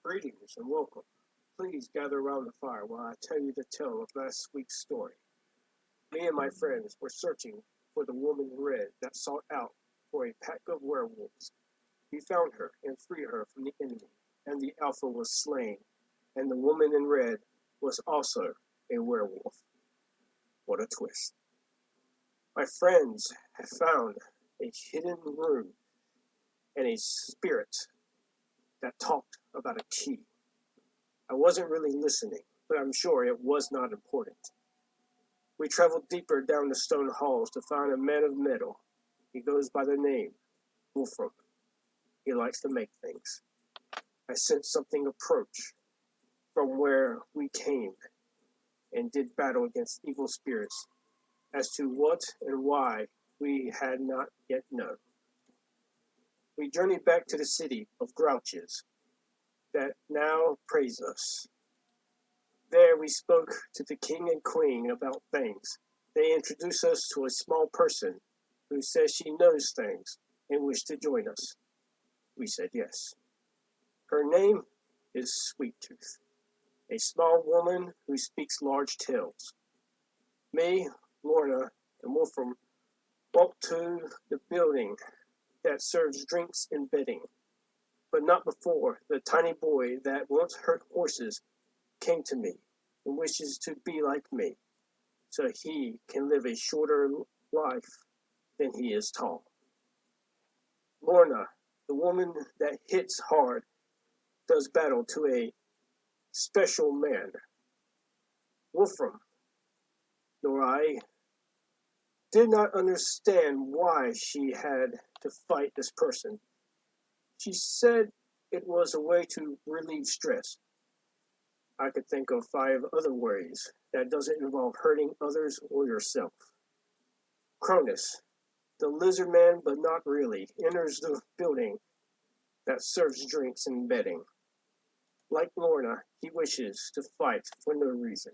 Greetings and welcome. Please gather around the fire while I tell you the tale of last week's story. Me and my friends were searching for the woman in red that sought out for a pack of werewolves. We found her and freed her from the enemy, and the alpha was slain, and the woman in red was also a werewolf. What a twist. My friends had found a hidden room and a spirit that talked about a key. I wasn't really listening, but I'm sure it was not important. We traveled deeper down the stone halls to find a man of metal. He goes by the name Wolfram. He likes to make things. I sensed something approach from where we came and did battle against evil spirits. As to what and why, we had not yet known. We journeyed back to the city of Grouches that now praise us. There we spoke to the king and queen about things. They introduced us to a small person who says she knows things and wished to join us. We said yes. Her name is Sweet Tooth, a small woman who speaks large tales. Me, Lorna, and Wolfram walked to the building that serves drinks and bedding, but not before the tiny boy that once hurt horses came to me and wishes to be like me, so he can live a shorter life than he is tall. Lorna, the woman that hits hard, does battle to a special man. Wolfram, nor I, did not understand why she had to fight this person. She said it was a way to relieve stress. I could think of 5 other ways that doesn't involve hurting others or yourself. Chronis, the lizard man, but not really, enters the building that serves drinks and bedding. Like Lorna, he wishes to fight for no reason.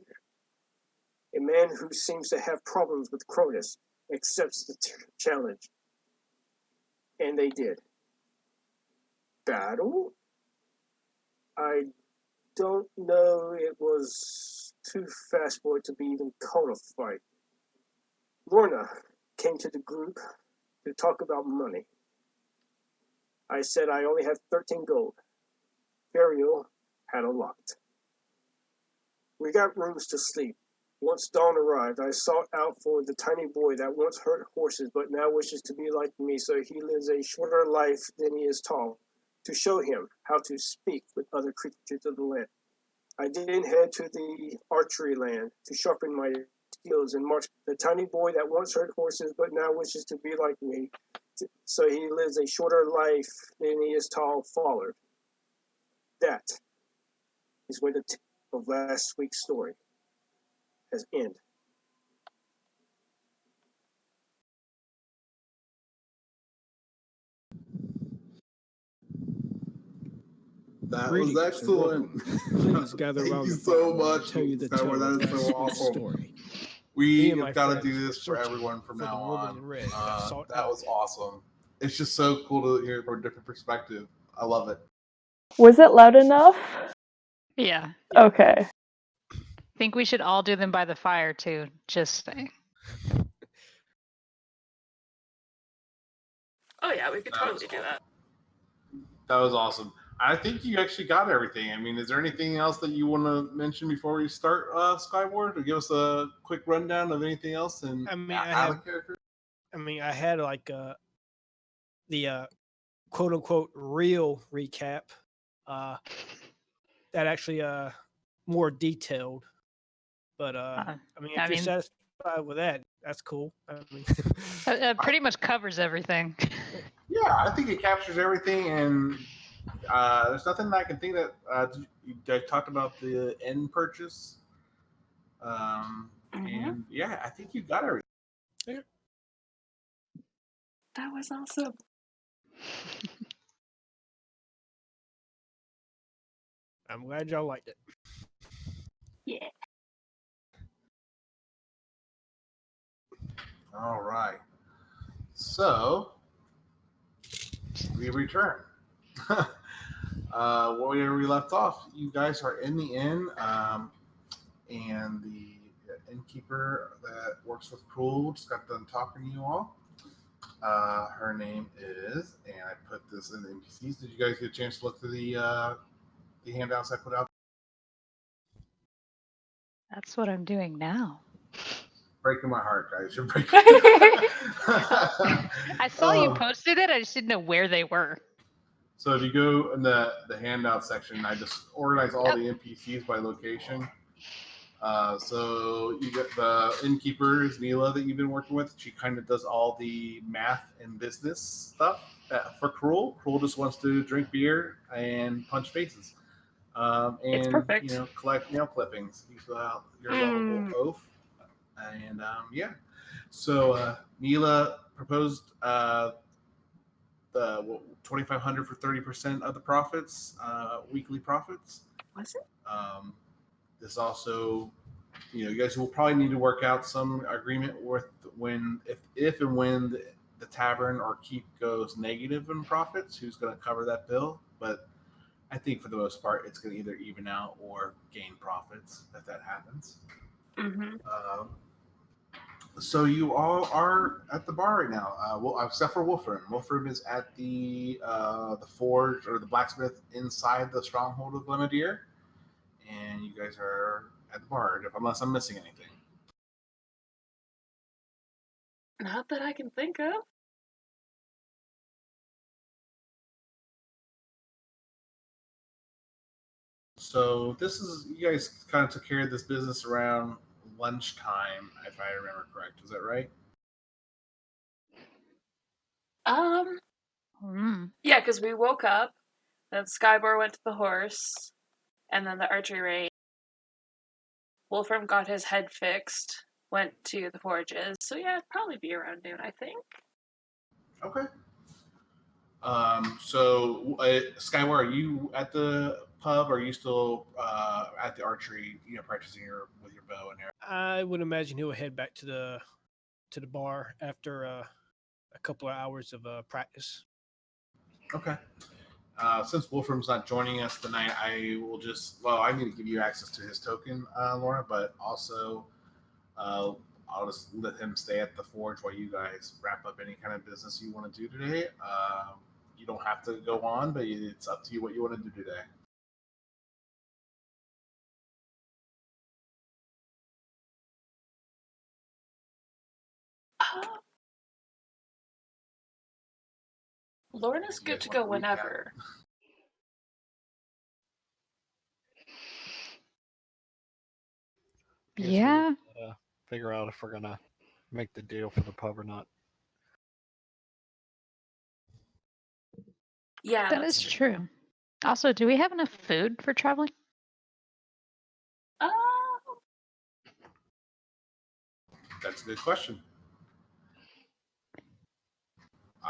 A man who seems to have problems with Chronis accepts the challenge. And they did. Battle? I don't know, it was too fast for it to be even called a fight. Lorna came to the group to talk about money. I said I only had 13 gold. Faerly had a lot. We got rooms to sleep. Once dawn arrived, I sought out for the tiny boy that once hurt horses but now wishes to be like me, so he lives a shorter life than he is tall, to show him how to speak with other creatures of the land. I then head to the archery land to sharpen my skills and march the tiny boy that once hurt horses but now wishes to be like me, so he lives a shorter life than he is tall, followed. That is where the tale of last week's story has ended. That was excellent. Please gather Thank around you the so fire much, I'll tell you the tale Skyward. of That is last so week's awesome. story. We and my have got to friends do were this for searching everyone from for the now woman on. in red that sought That out. was awesome. It's just so cool to hear from a different perspective. I love it. Was it loud enough? Yeah. Okay. I think we should all do them by the fire too. Just saying. Oh yeah, we could totally do that. That was awesome. I think you actually got everything. I mean, is there anything else that you want to mention before we start, Skyward, or give us a quick rundown of anything else? And I had like the quote unquote real recap. That actually more detailed. But if you're satisfied with that, that's cool. It pretty much covers everything. Yeah, I think it captures everything, and there's nothing that I can think that you guys talked about the end purchase. And yeah, I think you got everything. Yeah. That was awesome. I'm glad y'all liked it. Yeah. All right. So we return. where we left off, you guys are in the inn, and the innkeeper that works with Cruel just got done talking to you all. Her name is, and I put this in the NPCs. Did you guys get a chance to look through the handouts I put out? That's what I'm doing now. Breaking my heart, guys. You're breaking. I saw you posted it. I just didn't know where they were. So if you go in the handout section, I just organize all the NPCs by location. So you get the innkeeper is Neela that you've been working with. She kind of does all the math and business stuff for Cruel. Cruel just wants to drink beer and punch faces. It's And perfect. collect nail clippings. He's your lovable oaf. And yeah. So Neela proposed the 2,500 for 30% of the profits, weekly profits. Was it? This also, you guys will probably need to work out some agreement with if and when the tavern or keep goes negative in profits, who's going to cover that bill. But I think for the most part, it's going to either even out or gain profits if that happens. Mm-hmm. So you all are at the bar right now, except for Wolfram. Wolfram is at the forge or the blacksmith inside the stronghold of Glenadier, and you guys are at the bar, unless I'm missing anything. Not that I can think of. So you guys kind of took care of this business around lunchtime, if I remember correct. Is that right? Yeah, because we woke up, then Skybor went to the horse, and then the archery range. Wolfram got his head fixed, went to the forges. So yeah, it'd probably be around noon, I think. Okay. So Skyward, are you at the pub, or are you still at the archery, practicing with your bow and arrow? I would imagine he'll head back to the bar after a couple of hours of practice. Okay. Since Wolfram's not joining us tonight, I need to give you access to his token, Laura, but also I'll just let him stay at the forge while you guys wrap up any kind of business you want to do today. You don't have to go on, but it's up to you what you want to do today. Lorna's good to go whenever. Yeah. Figure out if we're gonna make the deal for the pub or not. Yeah, that is true. Also, do we have enough food for traveling? That's a good question.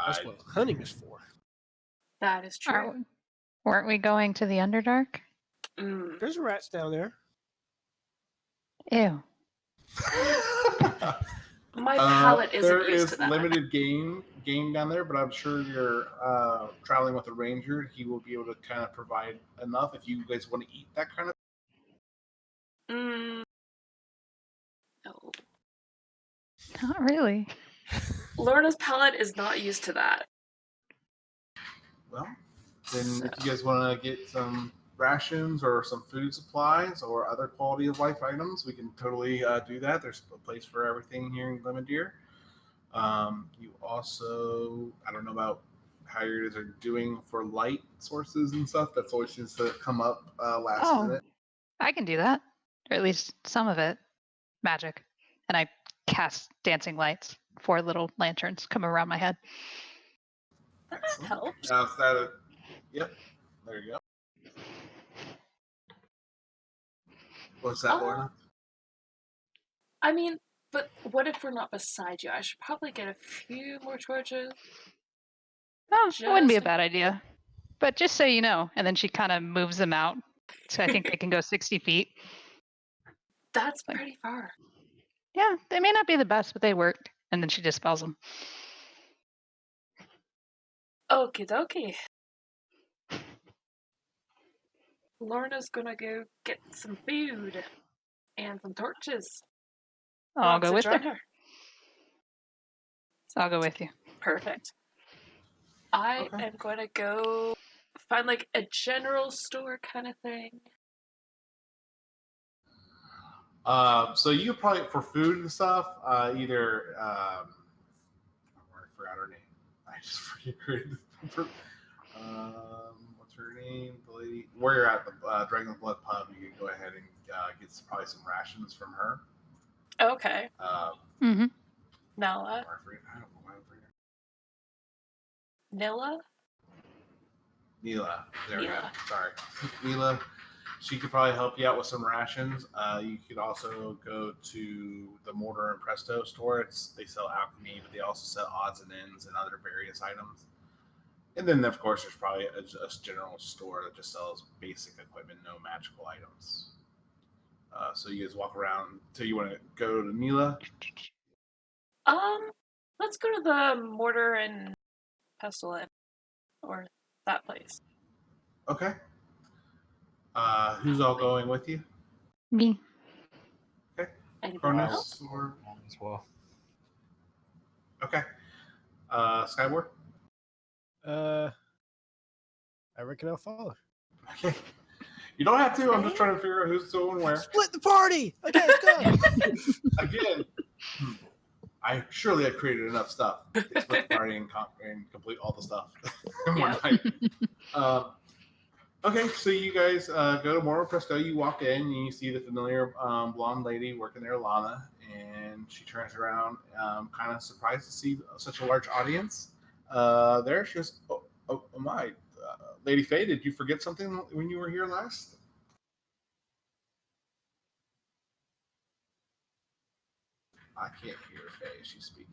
That's what hunting is for. That is true. Weren't we going to the Underdark? There's rats down there. Ew. My palate isn't used to that. There is limited game down there, but I'm sure you're traveling with a ranger. He will be able to kind of provide enough if you guys want to eat that kind of. No. Not really. Lorna's palate is not used to that. Well, then if you guys want to get some rations or some food supplies or other quality of life items, we can totally do that. There's a place for everything here in Glenadier. You also, I don't know about how you guys are doing for light sources and stuff. That's always seems to come up last minute. I can do that, or at least some of it. Magic, and I cast dancing lights. 4 little lanterns come around my head. That helps. Yep. There you go. What's that, Lorna? I mean, but what if we're not beside you? I should probably get a few more torches. It wouldn't be a bad idea. But just so you know, and then she kind of moves them out. So I think they can go 60 feet. That's pretty far. Yeah, they may not be the best, but they worked. And then she dispels them. Okie dokie. Lorna's gonna go get some food and some torches. I'll go with join her. her. I'll go with you. Perfect. I Okay. am going to go find like a general store kind of thing. So you probably for food and stuff, either I forgot her name. I just forget her. What's her name? The lady. Where you're at the Dragon Blood Pub, you can go ahead and get probably some rations from her. Okay. Mm-hmm. Nella. I forget. I don't know why I forget. Nilla? Neela. There we go. Neela. Sorry. Neela. She could probably help you out with some rations. You could also go to the Mortar and Presto store. They sell alchemy, but they also sell odds and ends and other various items. And then, of course, there's probably a general store that just sells basic equipment, no magical items. So you guys walk around until you want to go to Neela. Let's go to the Mortar and Pestle Inn, or that place. Okay. Who's all going with you? Me. Okay. Anybody else? Chronis or As well. okay. Skyward. I reckon I'll follow. Okay. You don't have to. I'm just trying to figure out who's going where. Split the party. Okay, let's go. Again, I surely have created enough stuff to split the party and complete all the stuff in one night. Okay, so you guys go to Mortal Presto. You walk in and you see the familiar blonde lady working there, Lana, and she turns around, kind of surprised to see such a large audience there. She goes, "Oh my, Lady Faye, did you forget something when you were here last?" I can't hear Faye. She's speaking.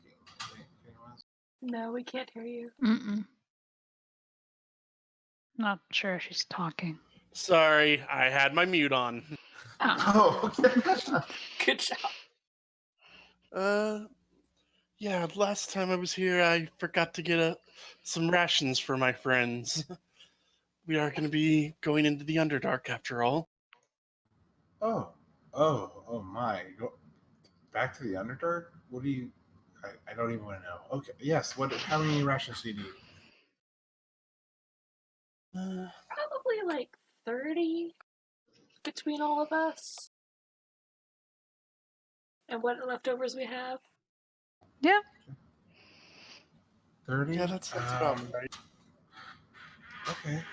No, we can't hear you. Mm-mm. Not sure if she's talking. Sorry, I had my mute on. Oh, okay. Good job. Yeah, last time I was here, I forgot to get some rations for my friends. We are going to be going into the Underdark after all. Oh my. Go back to the Underdark? What do you... I don't even want to know. Okay, yes. How many rations do you need? Probably like 30 between all of us. And what leftovers we have. Yeah. 30? Yeah, that sounds about right. Okay.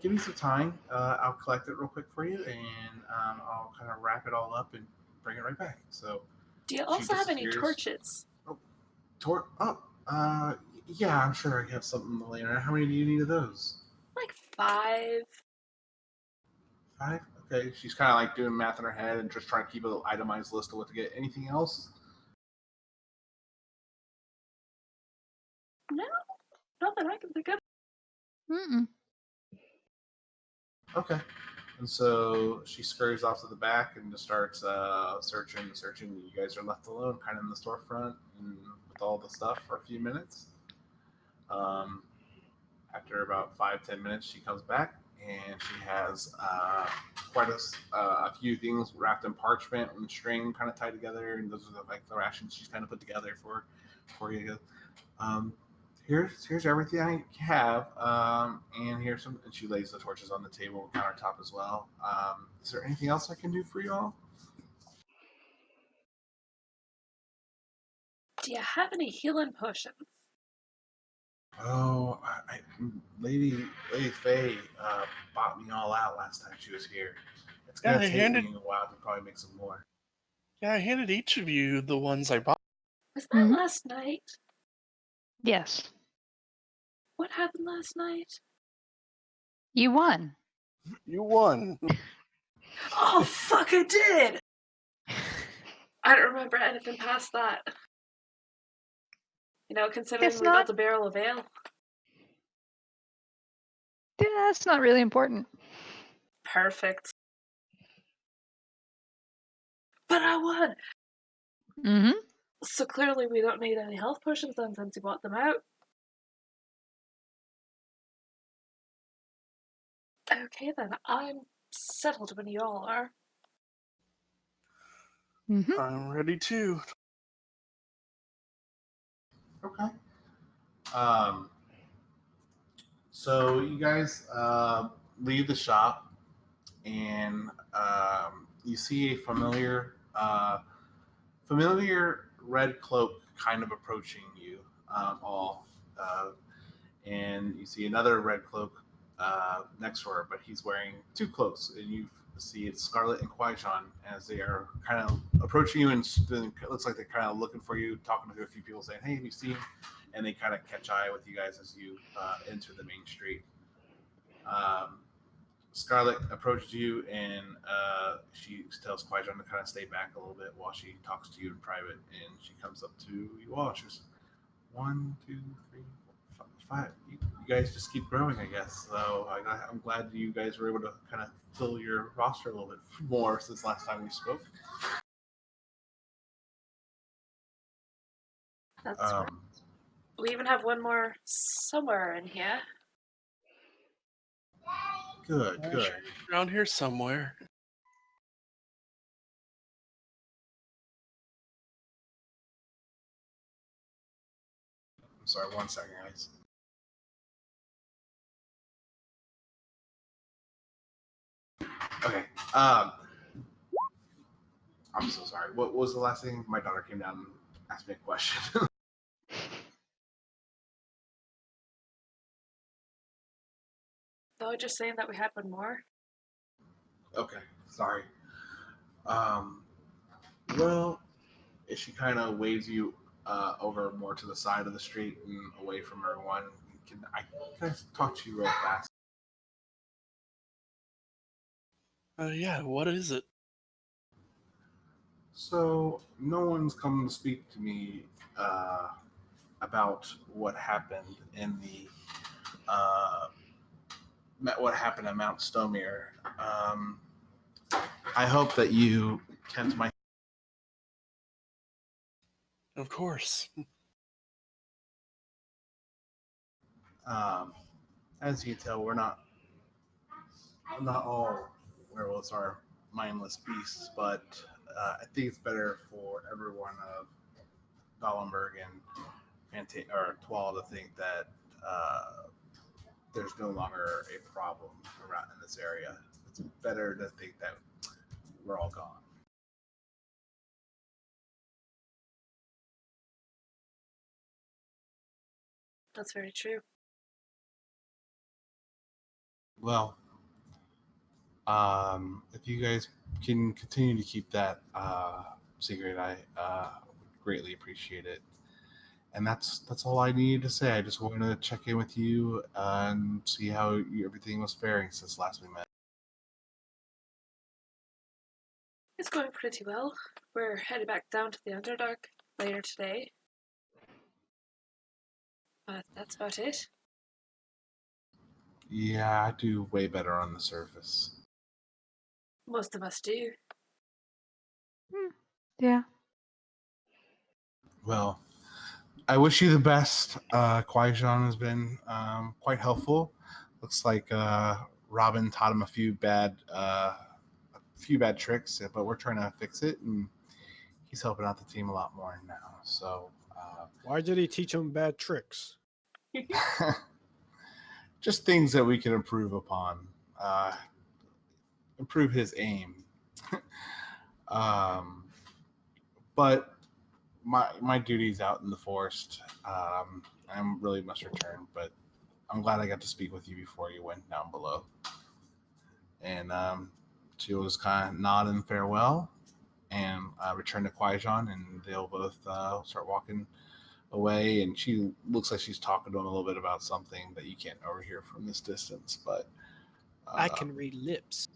Give me some time. I'll collect it real quick for you, and I'll kind of wrap it all up and bring it right back. So, do you also have any torches? Yeah, I'm sure I have something laying around. How many do you need of those? Like 5. 5? Okay. She's kind of like doing math in her head and just trying to keep an itemized list of what to get. Anything else? No, not that I can think of. Mm-mm. Okay. And so she scurries off to the back and just starts searching. You guys are left alone, kind of in the storefront and with all the stuff for a few minutes. After about 5-10 minutes, she comes back and she has quite a few things wrapped in parchment and string kind of tied together. And those are the rations she's kind of put together for you. Here's everything I have, and here's some. And she lays the torches on the table, countertop as well. Is there anything else I can do for you all? Do you have any healing potions? Oh, Lady Faye bought me all out last time she was here. It's gonna take me a while to probably make some more. Yeah, I handed each of you the ones I bought. Was that last night? Yes. What happened last night? You won. You won. Oh, fuck, I did! I don't remember anything past that. You know, considering we got the barrel of ale. Yeah, that's not really important. Perfect. But I won! Mm-hmm. So clearly we don't need any health potions then since you bought them out. Okay, then. I'm settled when you all are. Mm-hmm. I'm ready too. Okay. So you guys leave the shop, and you see a familiar red cloak kind of approaching you all, and you see another red cloak next to her, but he's wearing two cloaks, and you see it's Scarlet and Qui-Gon as they are kind of approaching you, and it looks like they're kind of looking for you, talking to a few people, saying, "Hey, have you seen?" And they kind of catch eye with you guys as you enter the main street. Scarlet approaches you, and she tells Qui-Gon to kind of stay back a little bit while she talks to you in private. And she comes up to you all. She goes, 1, 2, 3, 4, 5. You guys just keep growing, I guess. So I'm glad you guys were able to kind of fill your roster a little bit more since last time we spoke. That's right. We even have one more somewhere in here. Good. Around here somewhere. I'm sorry, 1 second, guys. Okay. I'm so sorry. What was the last thing? My daughter came down and asked me a question. Though just saying that we had one more. Okay, sorry. Well, she kind of waves you over more to the side of the street and away from everyone. Can I talk to you real fast? Yeah, what is it? So, no one's come to speak to me about what happened in the what happened at Mount Stomir. I hope that you tend to my. Of course. As you can tell, we're not all werewolves are mindless beasts, but I think it's better for everyone of Dollenberg and Twal to think that there's no longer a problem around in this area. It's better to think that we're all gone. That's very true. Well, if you guys can continue to keep that secret, I would greatly appreciate it. And that's all I needed to say. I just wanted to check in with you and see how everything was faring since last we met. It's going pretty well. We're headed back down to the Underdark later today. But that's about it. Yeah, I do way better on the surface. Most of us do. Yeah. Well, I wish you the best. Qui-Gon has been quite helpful. Looks like Robin taught him a few bad tricks, but we're trying to fix it, and he's helping out the team a lot more now. So, why did he teach him bad tricks? Just things that we can improve upon. Improve his aim. But my duty's out in the forest. I really must return, but I'm glad I got to speak with you before you went down below. And she was kind of nod in farewell and return to Qui-Gon, and they'll both start walking away. And she looks like she's talking to him a little bit about something that you can't overhear from this distance, but I can read lips.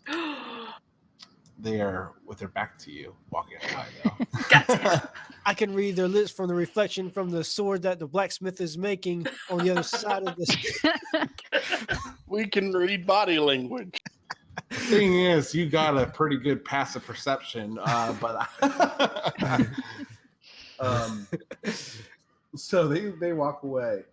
They are with their back to you, walking by though. Gotcha. I can read their lips from the reflection from the sword that the blacksmith is making on the other side of this. We can read body language. The thing is, you got a pretty good passive perception, but so they walk away.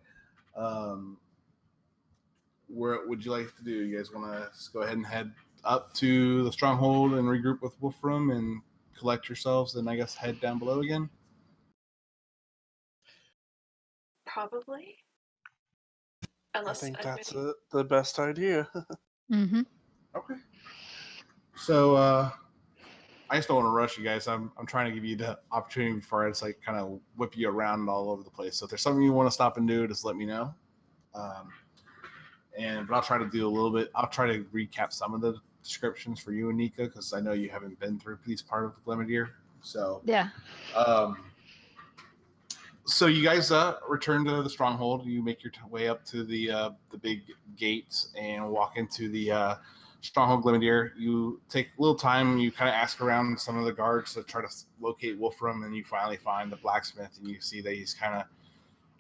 what would you like to do? You guys want to go ahead and head up to the stronghold and regroup with Wolfram and collect yourselves, and I guess head down below again? – Probably. I Unless think that's anybody... the best idea. Mm-hmm. Okay. So I just don't want to rush you guys. I'm trying to give you the opportunity before I just like kind of whip you around all over the place. So if there's something you want to stop and do, just let me know. But I'll try to do a little bit. I'll try to recap some of the descriptions for you and Nika, because I know you haven't been through these part of Glemadier. So Yeah. So you guys return to the stronghold. You make your way up to the big gates and walk into the stronghold Glemadier. You take a little time. You kind of ask around some of the guards to try to locate Wolfram, and you finally find the blacksmith, and you see that he's kind of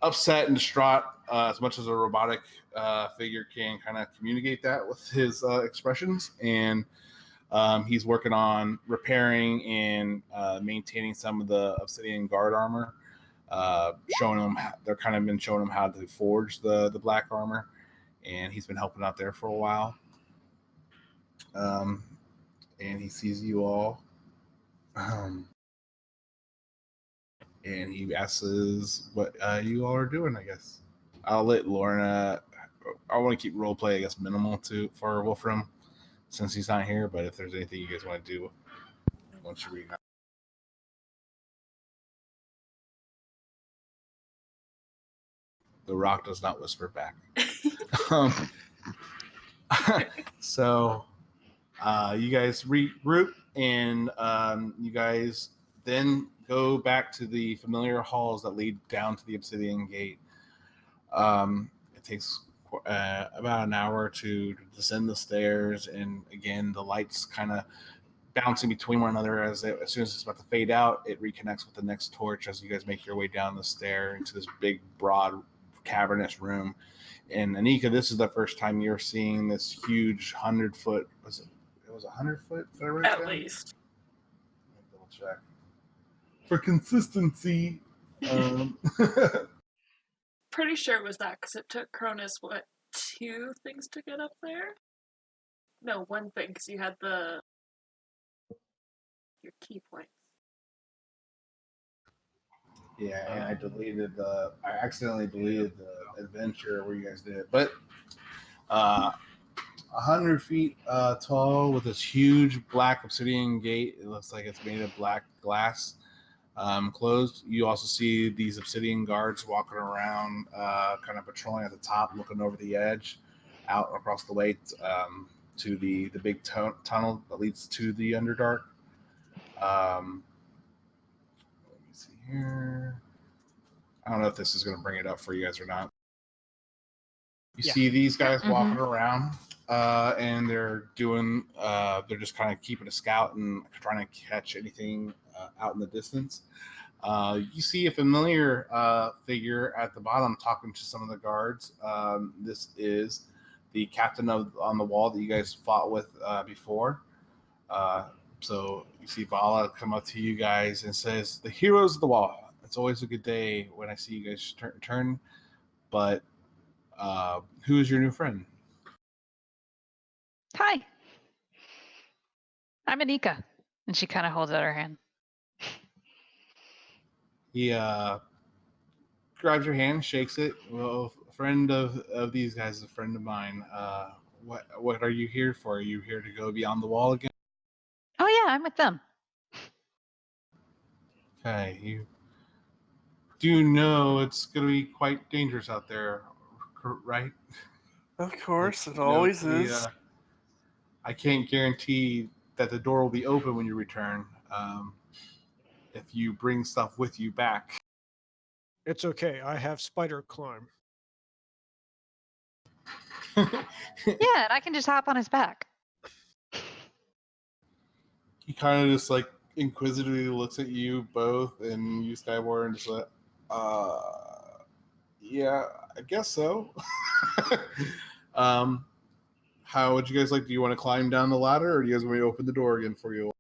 upset and distraught, as much as a robotic figure can kind of communicate that with his expressions. And he's working on repairing and maintaining some of the obsidian guard armor. Showing him, they're kind of been showing him how to forge the black armor, and he's been helping out there for a while. And he sees you all, and he asks what you all are doing. I guess I'll let Lorna. I want to keep role play, I guess, minimal for Wolfram since he's not here. But if there's anything you guys want to do once you read. The rock does not whisper back. So you guys regroup, and you guys then go back to the familiar halls that lead down to the Obsidian Gate. It takes about an hour to descend the stairs, and again, the lights kind of bouncing between one another. As soon as it's about to fade out, it reconnects with the next torch as you guys make your way down the stair into this big, broad, cavernous room. And Anika, this is the first time you're seeing this huge 100-foot. It was 100 foot? At least. Double check for consistency. Pretty sure it was that, because it took Chronis, what, 2 things to get up there? No, 1 thing, because you had your key points. Yeah, and I accidentally deleted the adventure where you guys did it. But 100 feet tall with this huge black obsidian gate. It looks like it's made of black glass, closed. You also see these obsidian guards walking around, kind of patrolling at the top, looking over the edge, out across the way to the big tunnel that leads to the Underdark. Let me see here. I don't know if this is going to bring it up for you guys or not. You see these guys walking around, and they're just kind of keeping a scout and trying to catch anything out in the distance. You see a familiar figure at the bottom talking to some of the guards. This is the captain on the wall that you guys fought with before. So you see Bala come up to you guys and says, "The heroes of the wall. It's always a good day when I see you guys return. But who is your new friend?" Hi. I'm Anika. And she kind of holds out her hand. He grabs your hand, shakes it. "Well, a friend of these guys is a friend of mine. What are you here for? Are you here to go beyond the wall again?" Oh, yeah, I'm with them. Okay, you do know it's going to be quite dangerous out there, right? Of course, it always is. I can't guarantee that the door will be open when you return. If you bring stuff with you back. It's okay. I have spider climb. Yeah, and I can just hop on his back. He kind of just like inquisitively looks at you both and you, Skyward, and just like, yeah, I guess so. How would you guys like? Do you want to climb down the ladder, or do you guys want me to open the door again for you?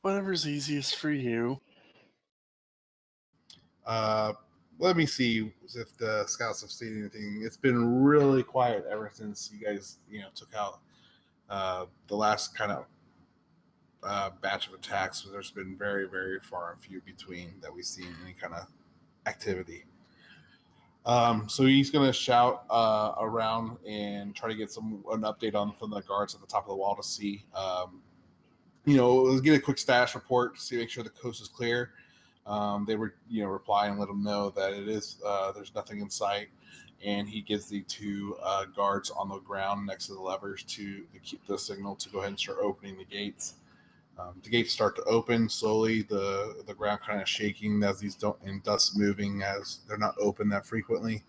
Whatever's easiest for you. let me see if the scouts have seen anything. It's been really quiet ever since you guys, took out the last kind of batch of attacks. There's been very, very far and few between that we've seen any kind of activity. So he's going to shout around and try to get an update from the guards at the top of the wall to see. Let's get a quick status report to see, make sure the coast is clear. They were, reply and let them know that it is. There's nothing in sight, and he gives the two guards on the ground next to the levers to keep the signal to go ahead and start opening the gates. The gates start to open slowly. The ground kind of shaking as these and dust moving as they're not open that frequently,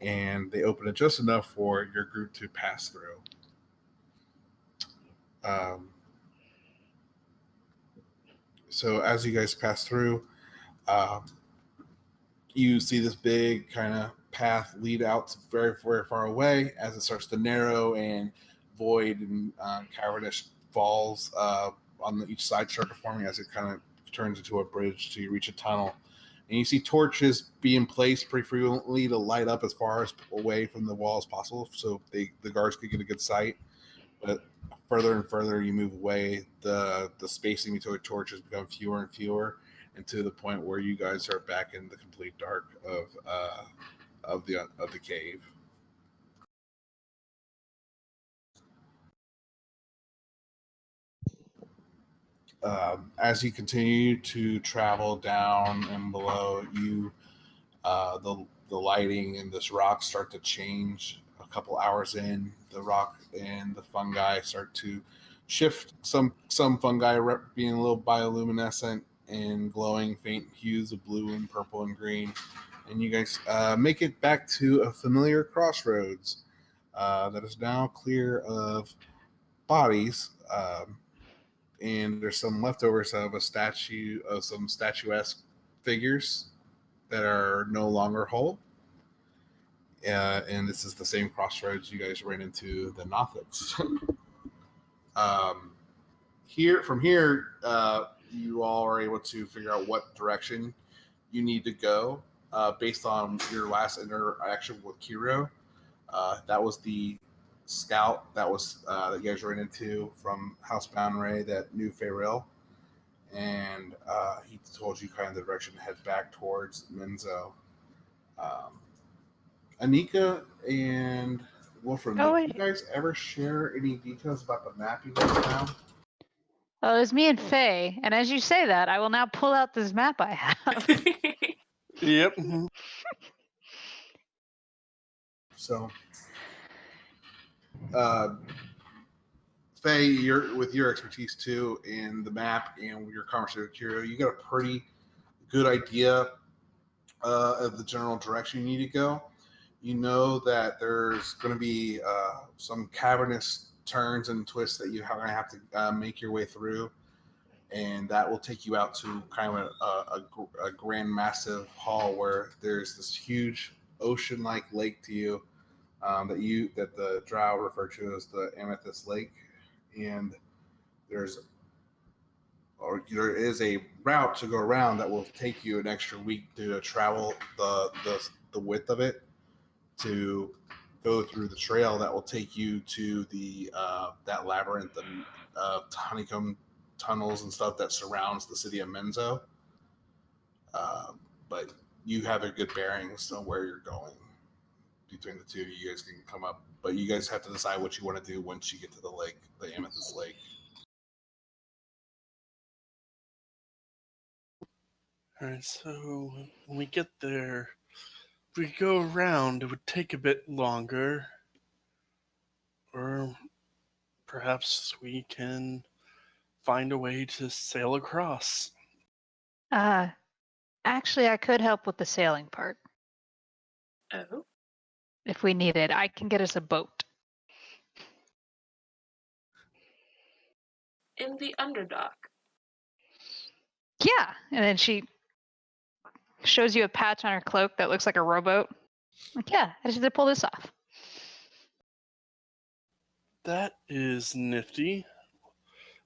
and they open it just enough for your group to pass through. So as you guys pass through, you see this big kind of path lead out very, very far away as it starts to narrow, and void and cavernous falls on each side start forming as it kind of turns into a bridge to reach a tunnel. And you see torches being placed pretty frequently to light up as far as away from the wall as possible, so the guards could get a good sight. But further and further you move away, the spacing between torches become fewer and fewer, and to the point where you guys are back in the complete dark of the cave. As you continue to travel down and below, you the lighting and this rock start to change. A couple hours in, the rock and the fungi start to shift. Some fungi being a little bioluminescent and glowing faint hues of blue and purple and green. And you guys make it back to a familiar crossroads that is now clear of bodies. And there's some leftovers of some statuesque figures that are no longer whole. And this is the same crossroads you guys ran into the Nothics. From here, you all are able to figure out what direction you need to go based on your last interaction with Kiro. That was the scout that you guys ran into from Housebound Ray that knew Faerly, and he told you kind of the direction to head back towards Menzo. Anika and Wolfram, did you guys ever share any details about the map you guys found? Well, it was me and Faye, and as you say that, I will now pull out this map I have. Yep. So, Faye, with your expertise too in the map and your conversation with Kiro, you got a pretty good idea of the general direction you need to go. You know that there's going to be some cavernous turns and twists that you're going to have to make your way through, and that will take you out to kind of a grand, massive hall where there's this huge ocean-like lake to you that the drow refer to as the Amethyst Lake, and there is a route to go around that will take you an extra week to travel the width of it, to go through the trail that will take you to the that labyrinth of honeycomb tunnels and stuff that surrounds the city of Menzo. But you have a good bearings on where you're going. Between the two of you guys can come up, but you guys have to decide what you want to do once you get to the lake, the Amethyst Lake. All right, so when we get there, if we go around, it would take a bit longer. Or perhaps we can find a way to sail across. Actually, I could help with the sailing part. Oh. If we need it, I can get us a boat. In the Underdock. Yeah, and then she shows you a patch on her cloak that looks like a rowboat. Like, yeah, I just had to pull this off. That is nifty.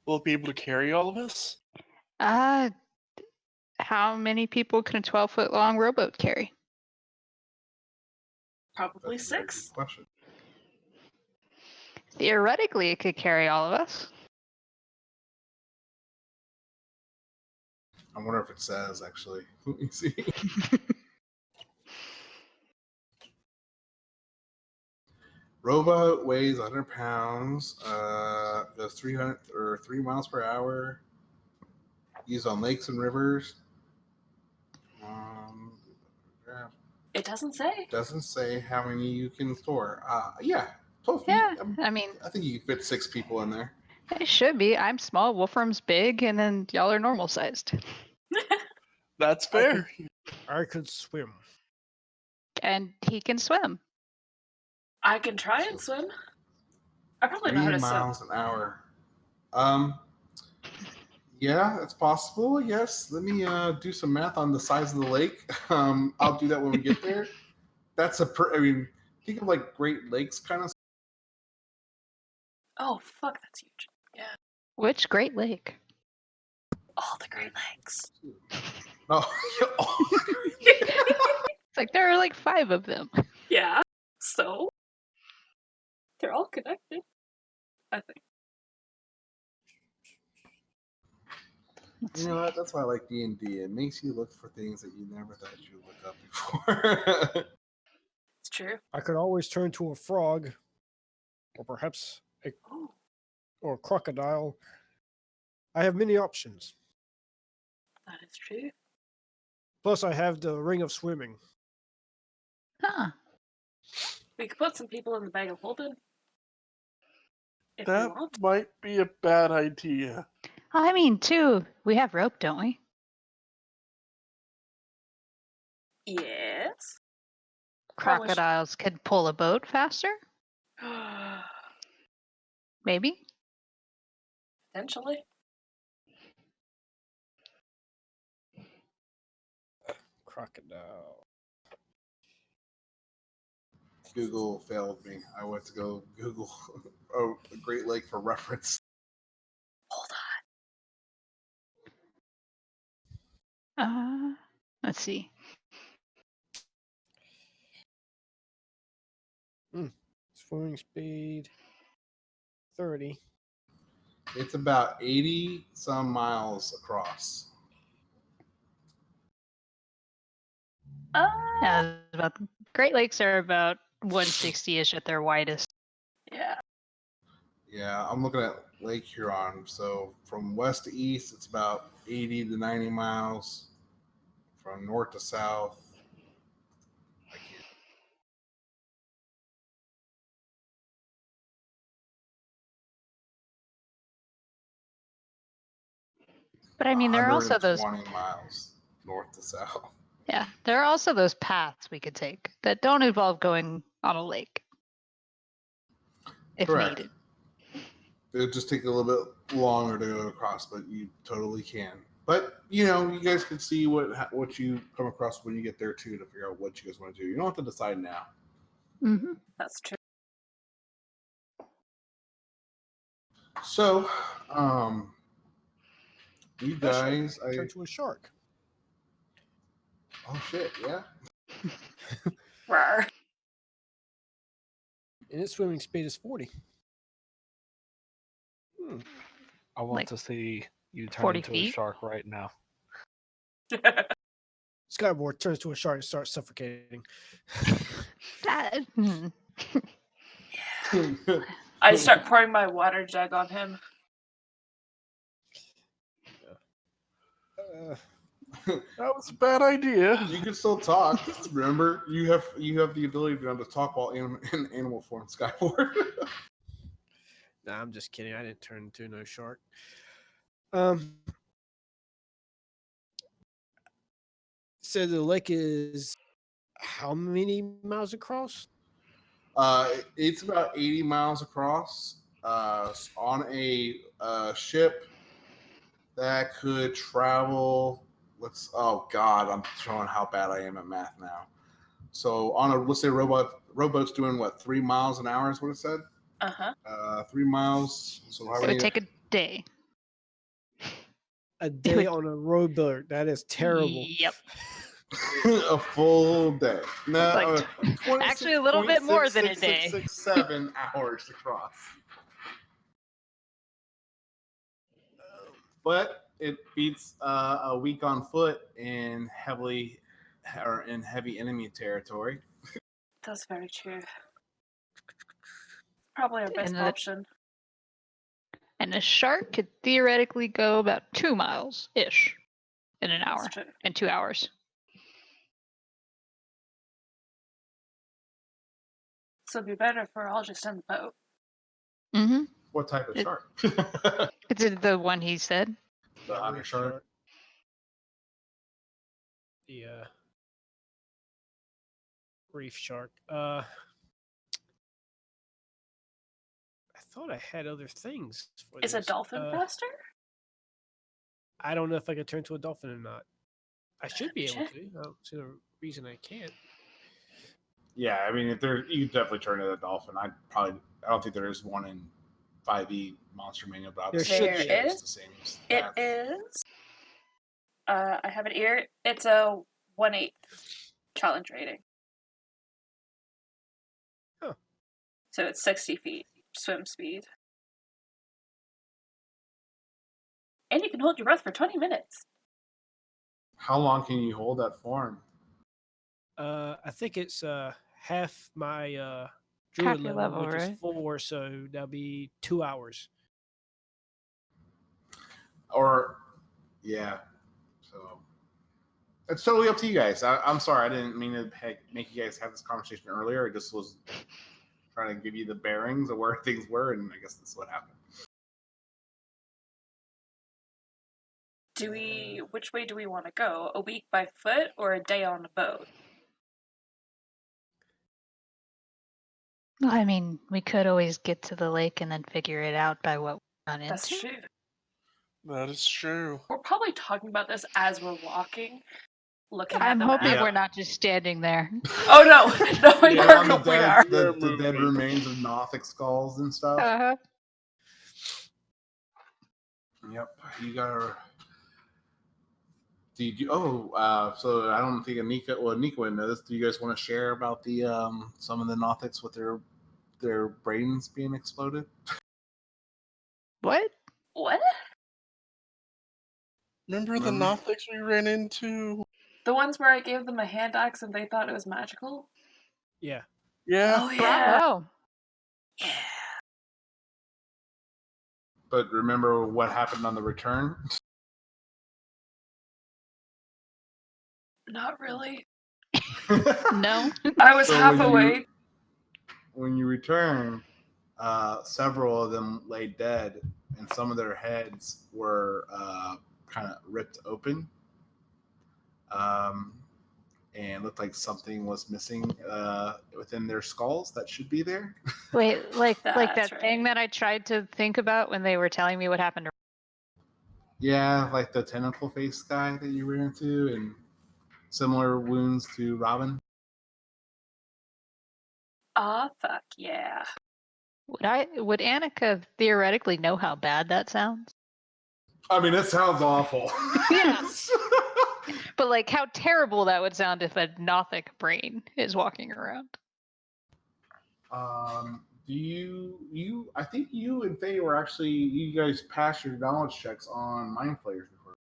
Will it be able to carry all of us? How many people can a 12-foot long rowboat carry? Probably That's a very 6. good question. Theoretically, it could carry all of us. I wonder if it says, actually. Let me see. Rowboat weighs 100 pounds, goes 300 or 3 miles per hour, used on lakes and rivers. It doesn't say. Doesn't say how many you can store. Yeah, 12 feet. Yeah, I mean, I think you can fit 6 people in there. it should be. I'm small, Wolfram's big, and then y'all are normal sized. That's fair. I could swim. And he can swim. I can try and swim. I probably know 3 how to swim. miles an hour. Yeah, it's possible. Yes. Let me do some math on the size of the lake. I'll do that when we get there. That's I mean, think of like Great Lakes kind of. Oh, fuck, that's huge. Yeah. Which Great Lake? All the Great Lakes. Oh, It's like there are like 5 of them. Yeah. So? They're all connected, I think. you know what? That's why I like D&D. It makes you look for things that you never thought you'd look up before. It's true. I could always turn to a frog, or perhaps a crocodile. I have many options. That is true. Plus, I have the ring of swimming. Huh. We could put some people in the bag of holding. If we That want. might be a bad idea. I mean, too, we have rope, don't we? Yes. Crocodiles could pull a boat faster? Maybe? Potentially. Crocodile. Google failed me. I went to go Google the Great Lake for reference. Hold Let's see. Swimming speed 30. It's about 80 some miles across. on. Yeah, about Great Lakes are about 160-ish at their widest. Yeah. Yeah, I'm looking at Lake Huron. So from west to east, it's about 80 to 90 miles. From north to south, I can't. But I mean, there are also those. 120 miles north to south. Yeah, there are also those paths we could take that don't involve going on a lake. If Correct. needed. It'll just take a little bit longer to go across, but you totally can. But you know, you guys can see what you come across when you get there too, to figure out what you guys want to do. You don't have to decide now. Mm-hmm. That's true. So, you guys, Turn to a shark. oh shit, yeah. Rawr. And its swimming speed is 40. I want Like to see you turn 40 into a feet? shark right now. Skyboard turns to a shark and starts suffocating. I start pouring my water jug on him. That was a bad idea. You can still talk. Remember, you have the ability to be able to talk while in animal form, Skyboard. Nah, I'm just kidding. I didn't turn into no shark. So the lake is how many miles across? It's about 80 miles across. On a ship that could travel. Oh God, I'm showing how bad I am at math now. So on a, let's say rowboat's doing what, 3 miles an hour is what it said. 3 miles. So It would take a day. A day on a rowboat. That is terrible. Yep. A full day. No, Like, actually a little bit more than a day. 7 hours to cross. But it beats a week on foot in heavy enemy territory. That's very true. Probably our best And option. And a shark could theoretically go about 2 miles ish in an hour. That's true. In 2 hours. So it'd be better if we're all just in the boat. Mm-hmm. What type of shark? It's the one he said. The Yeah, otter reef shark. The reef shark. I thought I had other things for Is this. a dolphin faster? I don't know if I could turn to a dolphin or not. I should be able Shit. to. I don't see no reason I can't. Yeah, I mean, if there, you definitely turn into a dolphin. I don't think there is one in 5e Monster Manual, but There obviously should There be. it's is. the same. It stats. is. I have an ear. It's a 1/8 challenge rating. Huh. So it's 60 feet swim speed. And you can hold your breath for 20 minutes. How long can you hold that form? I think it's half my Half druid your level, level, which right? is 4, so that'll be 2 hours. Or, yeah. So it's totally up to you guys. I'm sorry, I didn't mean to make you guys have this conversation earlier. I just was trying to give you the bearings of where things were, and I guess that's what happened. Which way do we want to go? A week by foot or a day on a boat? Well, I mean, we could always get to the lake and then figure it out by what we run That's into. true. That is true. We're probably talking about this as we're walking, looking at I'm the hoping map. we're not just standing there. Oh no, no, we Yeah, on are. We are. the dead remains of Nothic skulls and stuff. Uh-huh. Yep, you gotta. So I don't think Anika would know this. Do you guys want to share about the some of the Nothics with their brains being exploded? What? What? Remember the Remember? Nothics we ran into? The ones where I gave them a hand axe and they thought it was magical? Yeah. Yeah. Oh yeah. Bravo. Yeah. But remember what happened on the return? Not really. No. I was So half awake. When you return, several of them lay dead, and some of their heads were kind of ripped open, and looked like something was missing within their skulls that should be there. Wait, like That's that thing right. that I tried to think about when they were telling me what happened to. Yeah, like the tentacle face guy that you ran into, and similar wounds to Robin. Fuck yeah. Would Annika theoretically know how bad that sounds? I mean, it sounds awful. Yes. But like how terrible that would sound if a Nothic brain is walking around. Do you? I think you and Faye were actually, you guys passed your knowledge checks on mind flayers before.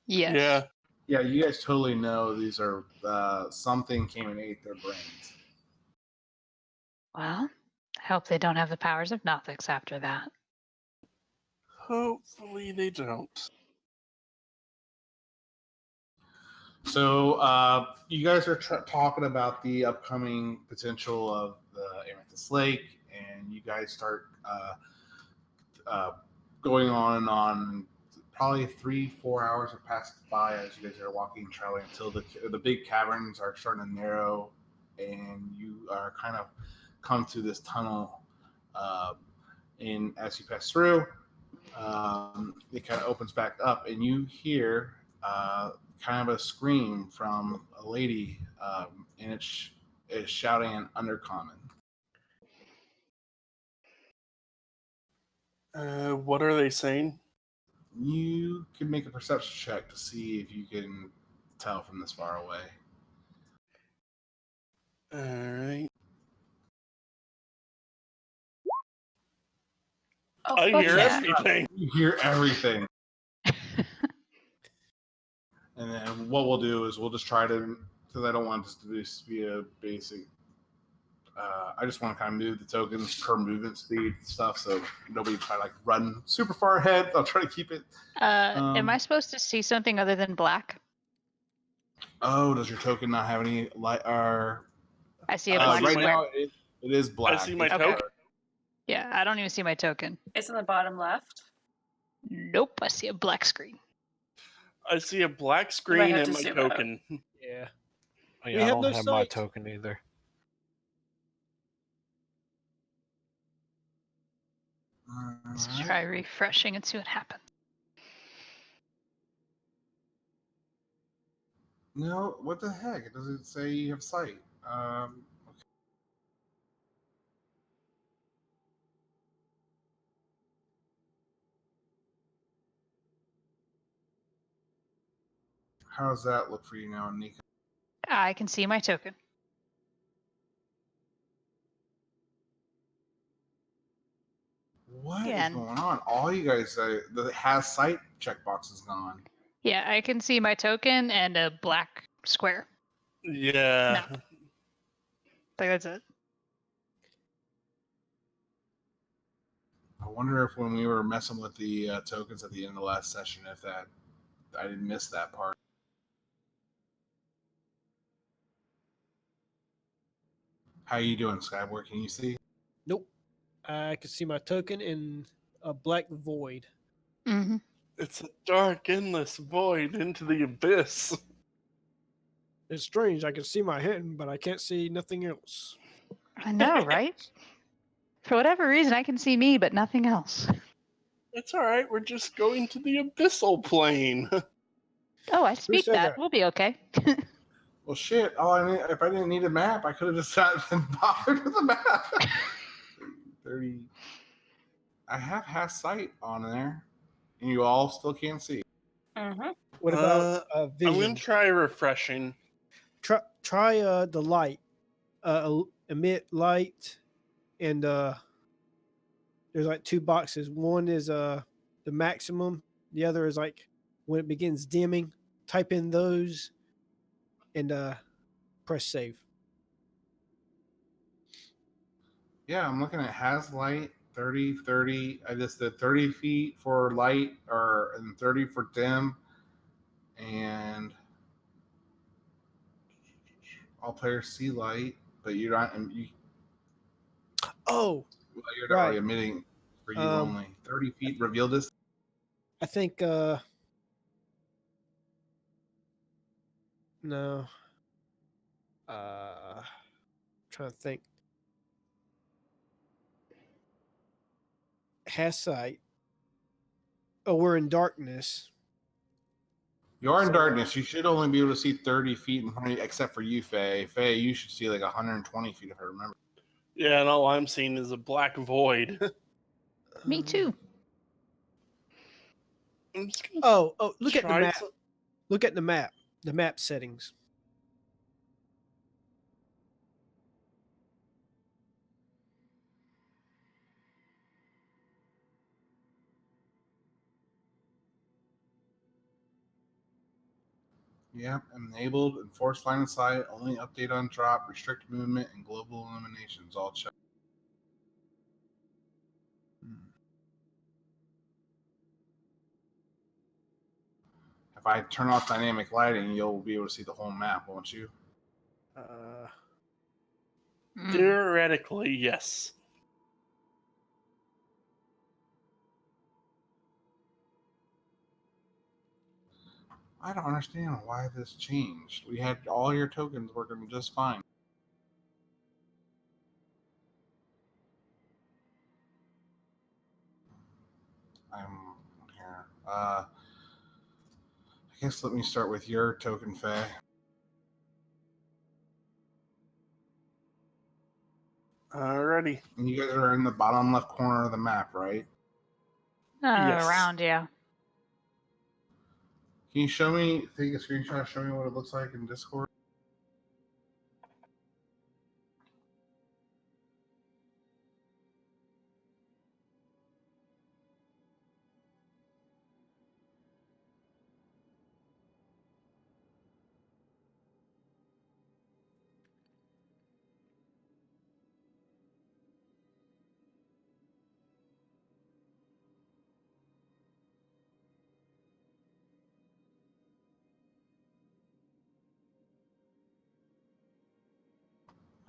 Yes. Yeah. Yeah, you guys totally know these are something came and ate their brains. Well, I hope they don't have the powers of Nothics after that. Hopefully they don't. So you guys are talking about the upcoming potential of the Amethyst Lake, and you guys start going on and on. Probably 3-4 hours have passed by as you guys are walking, traveling until the big caverns are starting to narrow, and you are kind of come to this tunnel. And as you pass through, it kind of opens back up, and you hear kind of a scream from a lady, and it's shouting in Undercommon. What are they saying? You can make a perception check to see if you can tell from this far away. All right. Oh, I fuck hear yeah. everything. You hear everything. And then what we'll do is we'll just try to, because I don't want this to just be a basic. I just want to kind of move the tokens per movement speed stuff, so nobody try to like run super far ahead. I'll try to keep it. Am I supposed to see something other than black? Oh, does your token not have any light? Or I see a I black see right square. now it is black. I see my It's token. dark. Yeah, I don't even see my token. It's in the bottom left. Nope, I see a black screen. I see a black might screen have and to my zoom out. token. Yeah. Yeah, We I have don't no have my sight. token either. Let's Alright. try refreshing and see what happens. No, what the heck? It doesn't say you have sight. Okay. How does that look for you now, Nika? I can see my token. What is Again. going on? All you guys say the has sight checkbox is gone. Yeah, I can see my token and a black square. Yeah. Map. Like that's it. I wonder if when we were messing with the tokens at the end of the last session, if that I didn't miss that part. How you doing, Skyboard? Can you see? Nope. I can see my token in a black void. Mm-hmm. It's a dark, endless void into the abyss. It's strange. I can see my hand, but I can't see nothing else. I know, right? For whatever reason, I can see me, but nothing else. It's alright, we're just going to the abyssal plane. Oh, I speak said that. that? We'll be okay. Well, shit. If I didn't need a map, I could have just not been bothered with a map. 30. I have sight on there, and you all still can't see. Mm-hmm. What about I'm vision? going to try refreshing. Try the light. Emit light, and there's like two boxes. One is the maximum. The other is like when it begins dimming. Type in those, and press save. Yeah, I'm looking at has light 30, 30. I just did 30 feet for light and 30 for dim. And all players see light, but you're not Oh, you're not right. really emitting for you only. 30 feet reveal this. I think no. Trying to think. Has sight. Oh, we're in darkness. You're in So, darkness. You should only be able to see 30 feet in front of you, except for you, Faye. Faye, you should see like 120 feet if I remember. Yeah, and all I'm seeing is a black void. Me too. I'm just gonna Oh, look at the try map. some- Look at the map. The map settings. Yep, enabled, enforced line of sight, only update on drop, restrict movement, and global illuminations all checked. If I turn off dynamic lighting, you'll be able to see the whole map, won't you? Mm. Theoretically, yes. I don't understand why this changed. We had all your tokens working just fine. I'm here. I guess let me start with your token, Faye. Alrighty. And you guys are in the bottom left corner of the map, right? Yes. Around, yeah. Can you take a screenshot, show me what it looks like in Discord?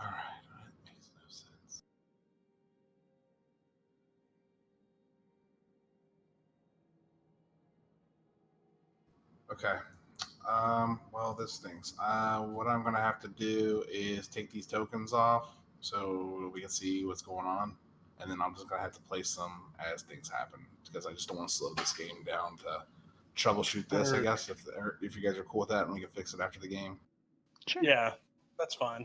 All right, that makes no sense. Okay. Well, this stinks. What I'm gonna have to do is take these tokens off so we can see what's going on, and then I'm just gonna have to place them as things happen because I just don't want to slow this game down to troubleshoot this. I guess if you guys are cool with that, and we can fix it after the game. Sure. Yeah, that's fine.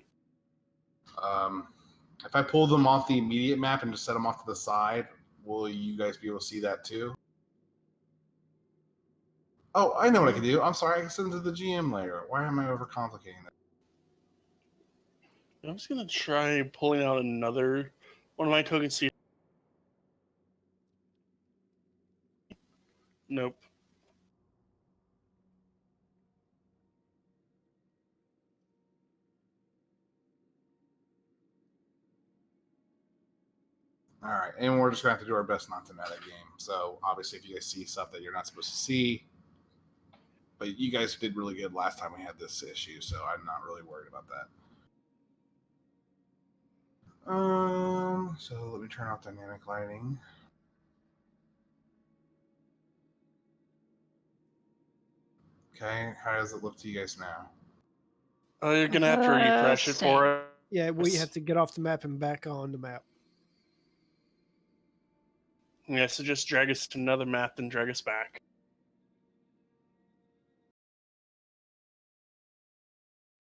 If I pull them off the immediate map and just set them off to the side, will you guys be able to see that too? Oh, I know what I can do. I'm sorry, I can send them to the GM layer. Why am I overcomplicating it? I'm just gonna try pulling out another one of my tokens. See. Nope. All right, and we're just gonna have to do our best not to meta game. So obviously, if you guys see stuff that you're not supposed to see, but you guys did really good last time we had this issue, so I'm not really worried about that. So let me turn off dynamic lighting. Okay, how does it look to you guys now? Oh, you're gonna have to refresh it Same. for us. Yeah, we have to get off the map and back on the map. Yeah, so just drag us to another map and drag us back.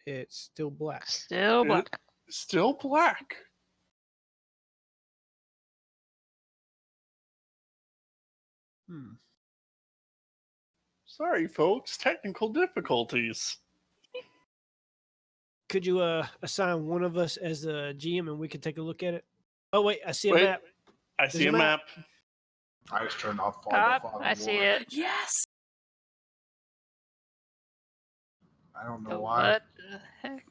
It's still black. Still black. Still black. Sorry, folks. Technical difficulties. Could you assign one of us as a GM and we can take a look at it? Oh wait, I see a Wait. map. I see a map. I just turned off fog. I see it. Yes. I don't know But why what the heck?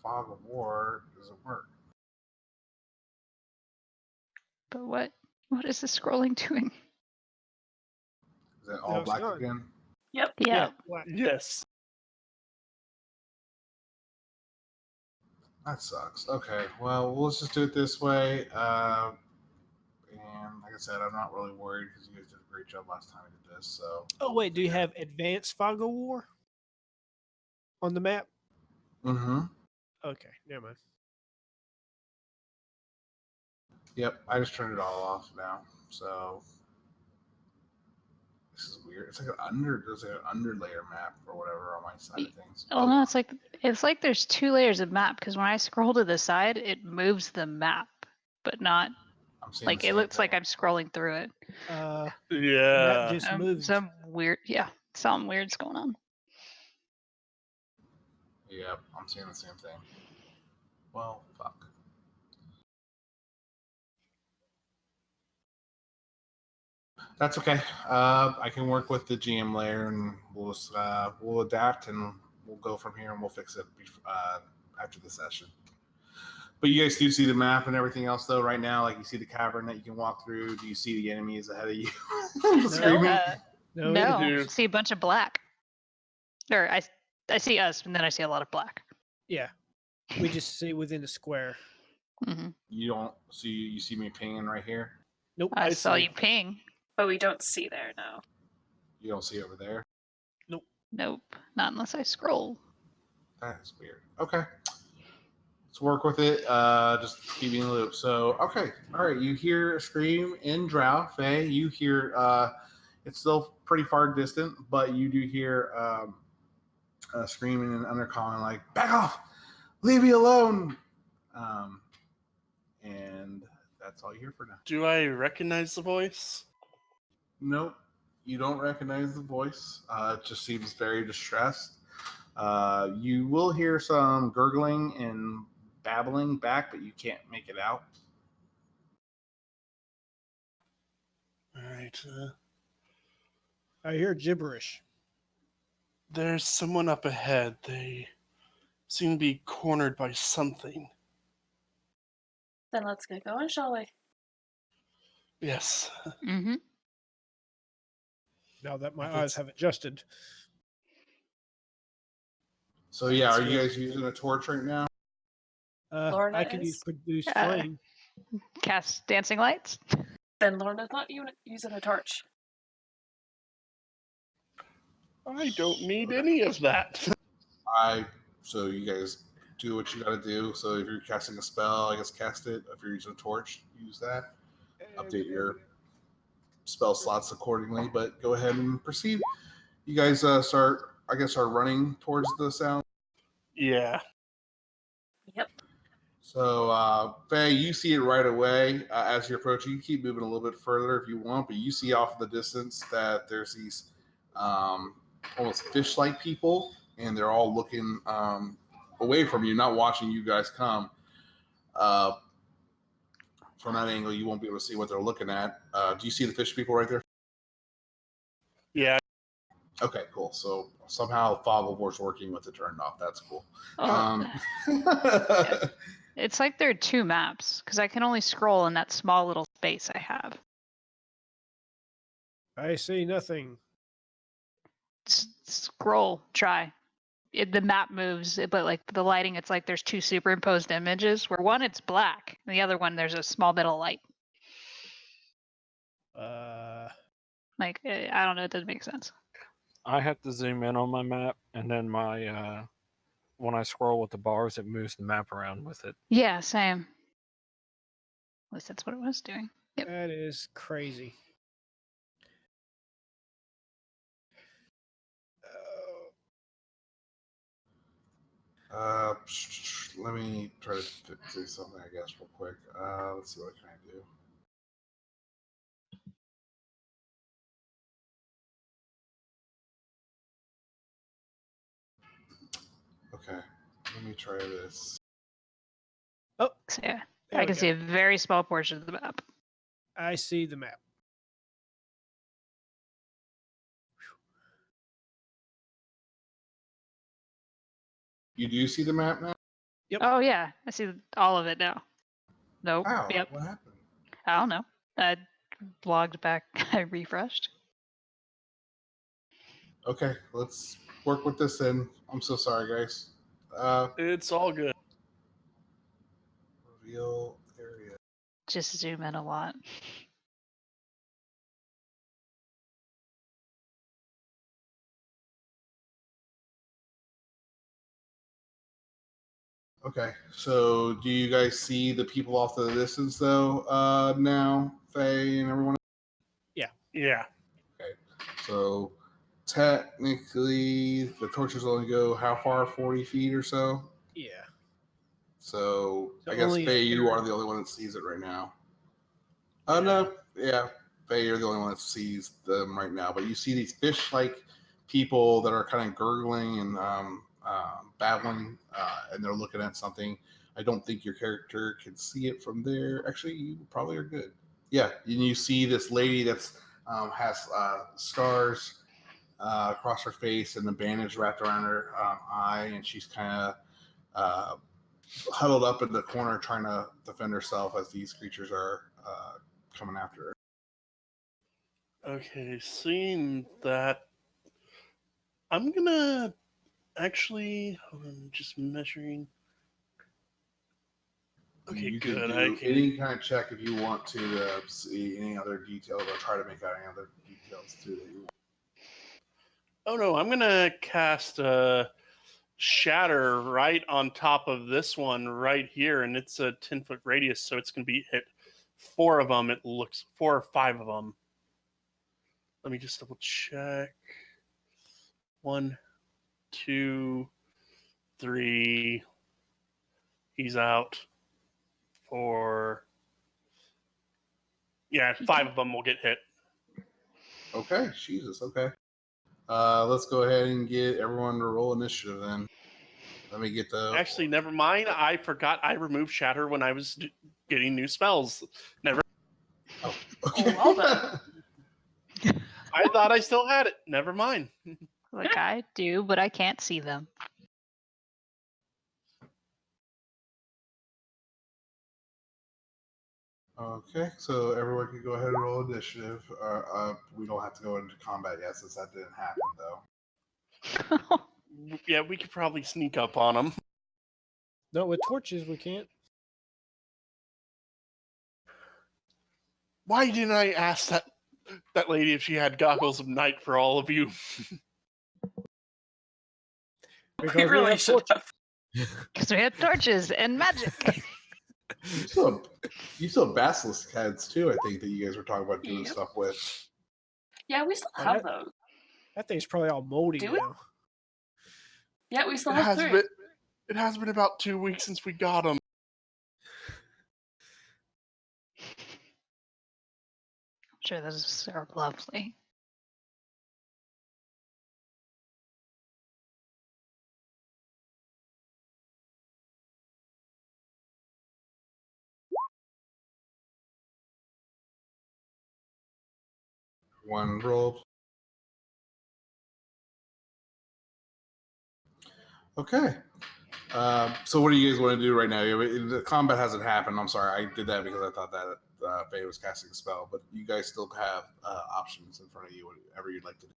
fog of war doesn't work. But what is the scrolling doing? Is it all No, it's black gone. again? Yep. Yeah. Black. Yes. That sucks. Okay, well, let's just do it this way. And like I said, I'm not really worried because you guys did a great job last time we did this. So. Oh wait, do you have advanced fog of war on the map? Mm-hmm. Okay, never mind. Yep, I just turned it all off now. So this is weird. It's like there's like an underlayer map or whatever on my side of things. Oh no, it's like there's two layers of map because when I scroll to the side, it moves the map, but not I'm seeing like the it same looks like thing. I'm scrolling through it. Map Yeah. just moved. Some weird, something weird's going on. Yep, I'm seeing the same thing. Well, fuck. That's okay. I can work with the GM layer, and we'll adapt, and we'll go from here, and we'll fix it after the session. But you guys do see the map and everything else, though, right now. Like you see the cavern that you can walk through. Do you see the enemies ahead of you? Screaming? No, do. see a bunch of black. Or I see us, and then I see a lot of black. Yeah, we just see within the square. Mm-hmm. You don't see you see me pinging right here. Nope. I saw see. you ping. But we don't see there now. You don't see over there. Nope, not unless I scroll. That is weird. Okay. Let's work with it. Just keep me in the loop. So, okay. All right. You hear a scream in Drow, Faye. You hear, it's still pretty far distant, but you do hear a screaming and undercalling like, back off! Leave me alone! And that's all you hear for now. Do I recognize the voice? Nope. You don't recognize the voice. It just seems very distressed. You will hear some gurgling and babbling back, but you can't make it out. All right. I hear gibberish. There's someone up ahead. They seem to be cornered by something. Then let's get going, shall we? Yes. Mm-hmm. Now that my If eyes it's- have adjusted. So yeah, are you That's guys using a torch right now? Lorna I could is? produce Uh, flame. Cast dancing lights. Then Lorna's not using a torch. I don't need Okay. any of that. So you guys do what you got to do. So if you're casting a spell, I guess cast it. If you're using a torch, use that. Update your spell slots accordingly. But go ahead and proceed. You guys start running towards the sound. Yeah. Yep. So Faye, you see it right away as you're approaching. You keep moving a little bit further if you want, but you see off in the distance that there's these almost fish-like people, and they're all looking away from you, not watching you guys come. From that angle, you won't be able to see what they're looking at. Do you see the fish people right there? Yeah. Okay, cool. So somehow fog of war's working with it turned off. That's cool. Oh, it's like there are two maps because I can only scroll in that small little space I have. I see nothing. Scroll, try. The map moves, but like the lighting, it's like there's two superimposed images where one it's black, and the other one there's a small bit of light. Like I don't know, it doesn't make sense. I have to zoom in on my map, and then my when I scroll with the bars, it moves the map around with it. Yeah, same. At least that's what it was doing. Yep. That is crazy. Let me try to do something, I guess, real quick. Let's see what can I do. Okay, let me try this. Oh, So yeah, there I we can go. see a very small portion of the map. I see the map. You do see the map now? Yep. Oh yeah, I see all of it now. Nope. Wow, Yep. what happened? I don't know. I logged back. I refreshed. Okay, let's work with this then. I'm so sorry, guys. It's all good. Reveal area. Just zoom in a lot. Okay, so do you guys see the people off to the distance though? Now, Faye and everyone. Yeah. Okay, so technically the torches only go how far? 40 feet or so. Yeah. So So I guess only a Faye, you third. are the only one that sees it right now. Yeah. No, yeah, Faye, you're the only one that sees them right now. But you see these fish-like people that are kind of gurgling and babbling, and they're looking at something. I don't think your character can see it from there. Actually, you probably are good. Yeah, and you see this lady that's has scars across her face and a bandage wrapped around her eye, and she's kind of huddled up in the corner trying to defend herself as these creatures are coming after her. Okay, seeing that, I'm gonna actually hold on, just measuring. Okay, You good. can I do can. any kind of check if you want to see any other details or try to make out any other details too that you want. Oh no, I'm gonna cast shatter right on top of this one right here, and it's a 10-foot radius, so it's gonna be hit 4 of them. It looks 4 or 5 of them. Let me just double check. 1, 2, 3. He's out. 4. Yeah, 5 of them will get hit. Okay, Jesus. Okay. Let's go ahead and get everyone to roll initiative then. Let me get the. Actually, never mind. I forgot I removed Shatter when I was getting new spells. Never. Okay. well done. I thought I still had it. Never mind. Like I do, but I can't see them. Okay, so everyone can go ahead and roll initiative. We don't have to go into combat yet since that didn't happen, though. Yeah, we could probably sneak up on them. No, with torches we can't. Why didn't I ask that lady if she had goggles of night for all of you? Because We we really have should torches. have. Because we have torches and magic. You still have basilisk heads too. I think that you guys were talking about doing Yep. stuff with. Yeah, we still Oh, have those. That thing's probably all moldy Do we? now. Yeah, we still It have has 3. been. It has been about 2 weeks since we got them. I'm sure those are lovely. One roll. Okay. So what do you guys want to do right now? The combat hasn't happened. I'm sorry, I did that because I thought that Faye was casting a spell, but you guys still have options in front of you, whatever you'd like to do.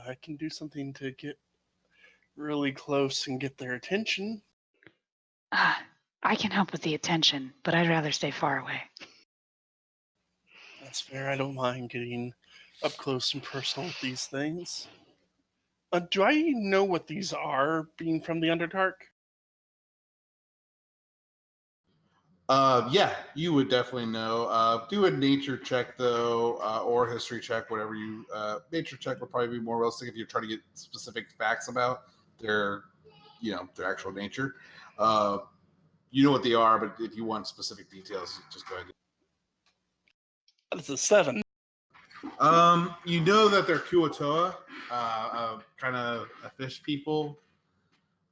I can do something to get really close and get their attention. I can help with the attention, but I'd rather stay far away. That's fair. I don't mind getting up close and personal with these things. Do I know what these are, being from the Underdark? Yeah, you would definitely know. Do a nature check though, or history check, whatever you. Nature check would probably be more realistic if you're trying to get specific facts about their, their actual nature. You know what they are, but if you want specific details, just go ahead. That's a 7. You know that they're Kuatoa, kind of a fish people,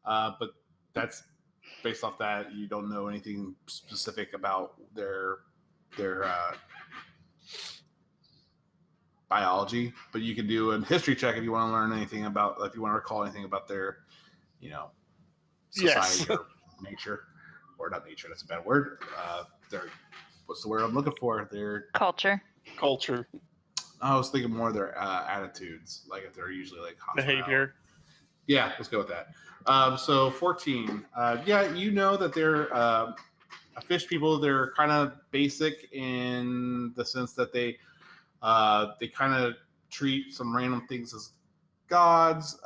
but that's based off that. You don't know anything specific about their biology, but you can do a history check if you want to learn anything about, if you want to recall anything about their, society Yes. or nature, or not nature. That's a bad word. Their, what's the word I'm looking for? Their Culture. Culture. I was thinking more of their attitudes, like if they're usually like hostile. Behavior. Yeah, let's go with that. So 14. Yeah, you know that they're fish people. They're kind of basic in the sense that they kind of treat some random things as gods,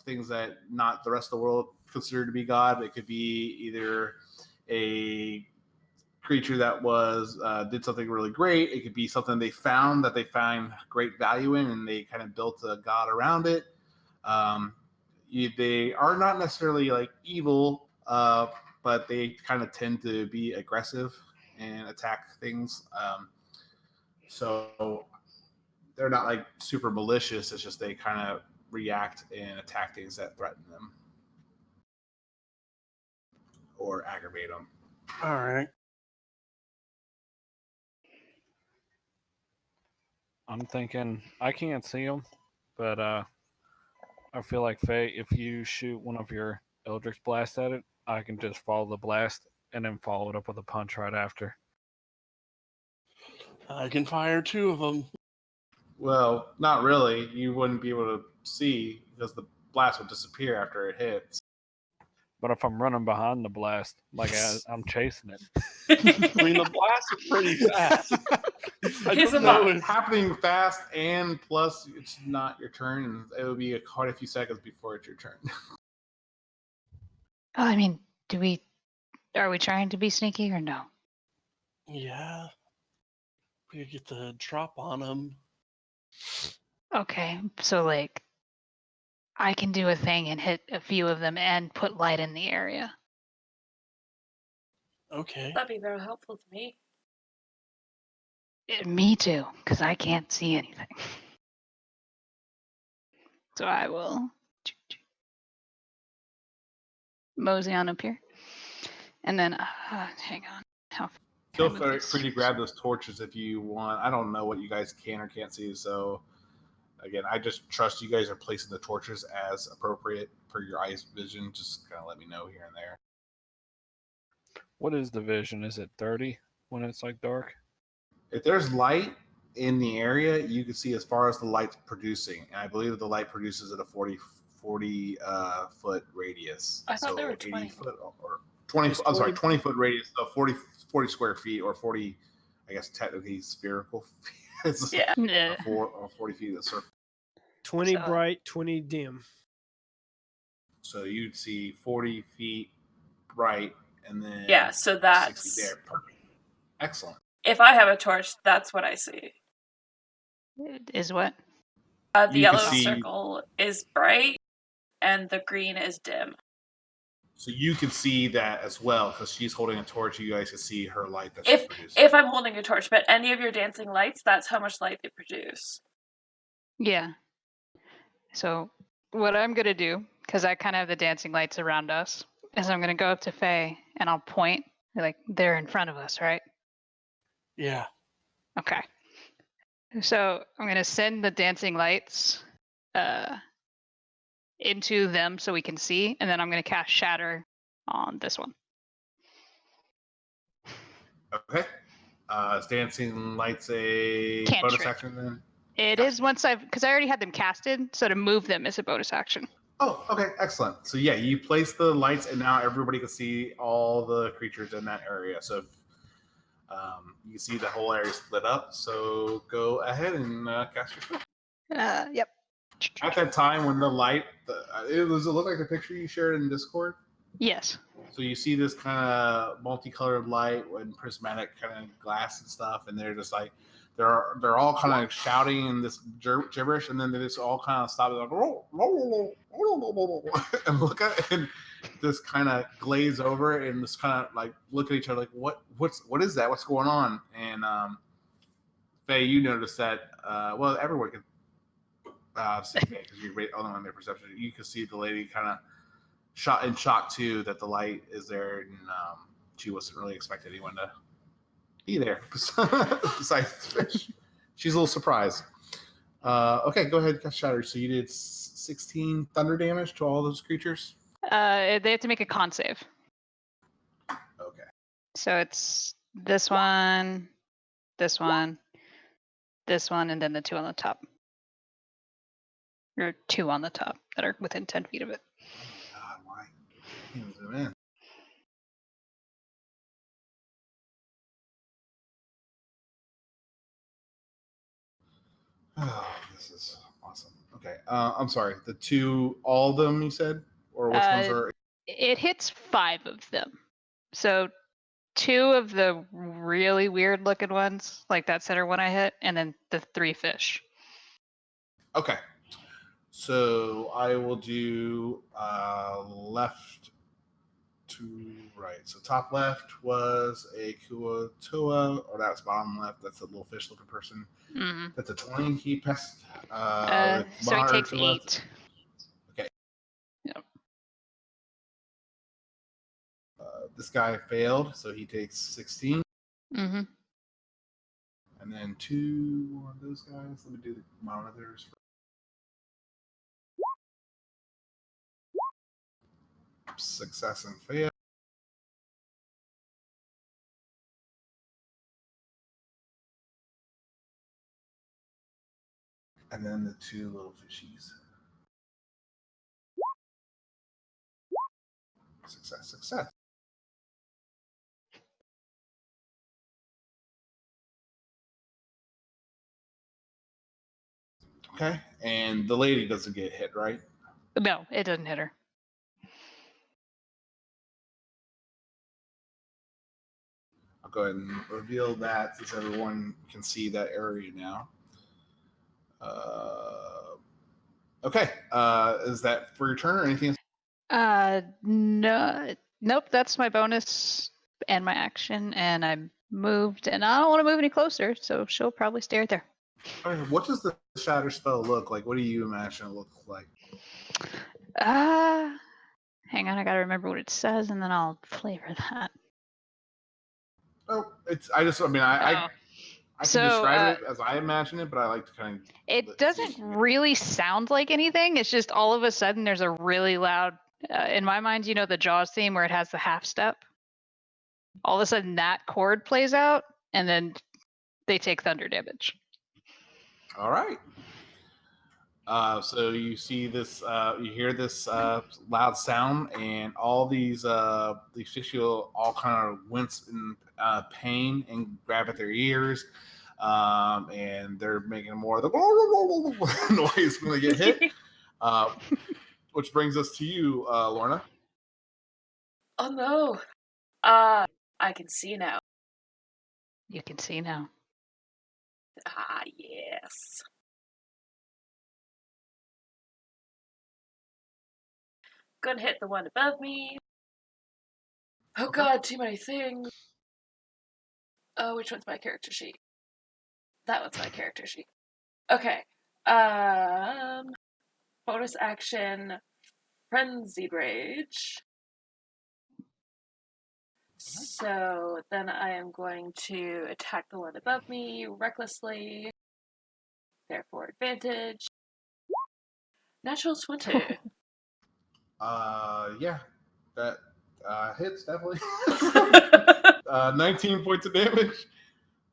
things that not the rest of the world consider to be God. It could be either a creature that was did something really great. It could be something they found that they find great value in, and they kind of built a god around it. They are not necessarily like evil, but they kind of tend to be aggressive and attack things. So they're not like super malicious. It's just they kind of react and attack things that threaten them or aggravate them. All right. I'm thinking I can't see them, but I feel like Faye, if you shoot one of your Eldritch Blast at it, I can just follow the blast and then follow it up with a punch right after. I can fire 2 of them. Well, not really. You wouldn't be able to see because the blast would disappear after it hits. But if I'm running behind the blast, like I'm chasing it. I mean, the blasts are pretty fast. I He's don't a know bot. if- Happening fast, and plus it's not your turn, and it would be quite a few seconds before it's your turn. Oh, I mean, are we trying to be sneaky or no? Yeah. We could get the drop on them. Okay, so like, I can do a thing and hit a few of them and put light in the area. Okay. That'd be very helpful to me. Me too, because I can't see anything. So I will mosey on up here. And then, hang on. How Feel can I move free this? to grab those torches if you want. I don't know what you guys can or can't see, so again, I just trust you guys are placing the torches as appropriate per your eyes vision. Just kind of let me know here and there. What is the vision? Is it 30 when it's like dark? If there's light in the area, you can see as far as the light's producing, and I believe the light produces at a 40 foot radius. I thought so they were 80 20. foot or 20. It's I'm sorry, 40. 20 foot radius. So 40 square feet or 40. I guess technically spherical. It's Yeah. Yeah. 40 feet of circle. 20 So- bright, 20 dim. So you'd see 40 feet bright, and then Yeah, so 60 that's... there. Perfect. Excellent. If I have a torch, that's what I see. Is what? The You can yellow see- circle is bright, and the green is dim. So you can see that as well because she's holding a torch. You guys can see her light that she's If producing. if I'm holding a torch, but any of your dancing lights, that's how much light they produce. Yeah. So what I'm gonna do, because I kind of have the dancing lights around us, is I'm gonna go up to Faye and I'll point. Like they're in front of us, right? Yeah. Okay. So I'm gonna send the dancing lights into them so we can see, and then I'm gonna cast Shatter on this one. Okay. Is dancing lights a Cantrip. bonus action then? It is once because I already had them casted, so to move them is a bonus action. Oh, okay, excellent. So yeah, you place the lights, and now everybody can see all the creatures in that area. So you can see the whole area split up. So go ahead and cast your spell. Yep. At that time, when the light, it looked like the picture you shared in Discord. Yes. So you see this kind of multicolored light and prismatic kind of glass and stuff, and they're just like they're all kind of shouting in this gibberish, and then they just all kind of stop and like and look at it and just kind of glaze over and just kind of like look at each other like what is that? What's going on? And Faye, you notice that well everyone could see Faye because you rate on their perception. You can see the lady kind of shock too that the light is there, and she wasn't really expecting anyone to be there besides the fish. She's a little surprised. Okay, go ahead, cast Shatter. So you did 16 thunder damage to all those creatures. They have to make a con save. Okay. So it's this one, this one, this one, and then the two on the top. Or two on the top that are within 10 feet of it. God, why? I can't zoom in. Oh, this is awesome. Okay, I'm sorry. The two, all of them, you said, or which ones are? It hits 5 of them. So 2 of the really weird looking ones, like that center one I hit, and then the 3 fish. Okay. So I will do left to right. So top left was a Kuatoa, or that's bottom left. That's a little fish looking person. Mm-hmm. That's a 20. He passed. So he takes 8. Okay. Yep. This guy failed, so he takes 16. Mm-hmm. And then 2 more of those guys. Let me do the monitors. Success and fail. And then the 2 little fishies. Success. Okay. And the lady doesn't get hit, right? No, it doesn't hit her. I'll go ahead and reveal that since everyone can see that area now. Okay. Is that for your turn or anything else? No, nope. That's my bonus end my action, and I moved, and I don't want to move any closer, so she'll probably stay right there. Okay, what does the shatter spell look like? What do you imagine it looks like? Hang on, I gotta remember what it says, and then I'll flavor that. Oh, I can So, describe it as I imagine it, but I like to kind of. It doesn't really sound like anything. It's just all of a sudden there's a really loud, in my mind, you know, the Jaws theme where it has the half step. All of a sudden that chord plays out, and then they take thunder damage. All right. So you see this, you hear this loud sound, and all these fish all kind of wince in pain and grab at their ears, and they're making more of the noise when they get hit. Which brings us to you, Lorna. Oh no. I can see now. You can see now. Ah, yes. Gonna hit the one above me. Oh god, too many things. Oh, which one's my character sheet? That one's my character sheet. Okay. Bonus action, Frenzied Rage. So then I am going to attack the one above me recklessly. Therefore, advantage. Natural 20. Yeah, that hits definitely. 19 points of damage.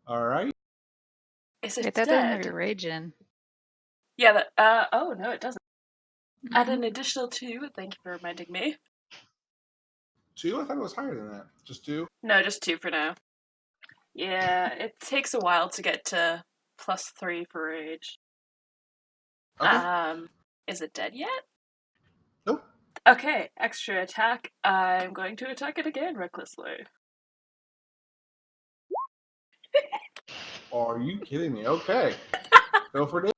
All right. Is Wait, it that doesn't have dead? your rage in. Yeah, oh no, it doesn't. Add an additional 2. Thank you for reminding me. 2? I thought it was higher than that. Just 2? No, just 2 for now. Yeah, it takes a while to get to +3 for rage. Okay. Is it dead yet? Nope. Okay, extra attack. I'm going to attack it again recklessly. Are you kidding me? Okay. Go for it.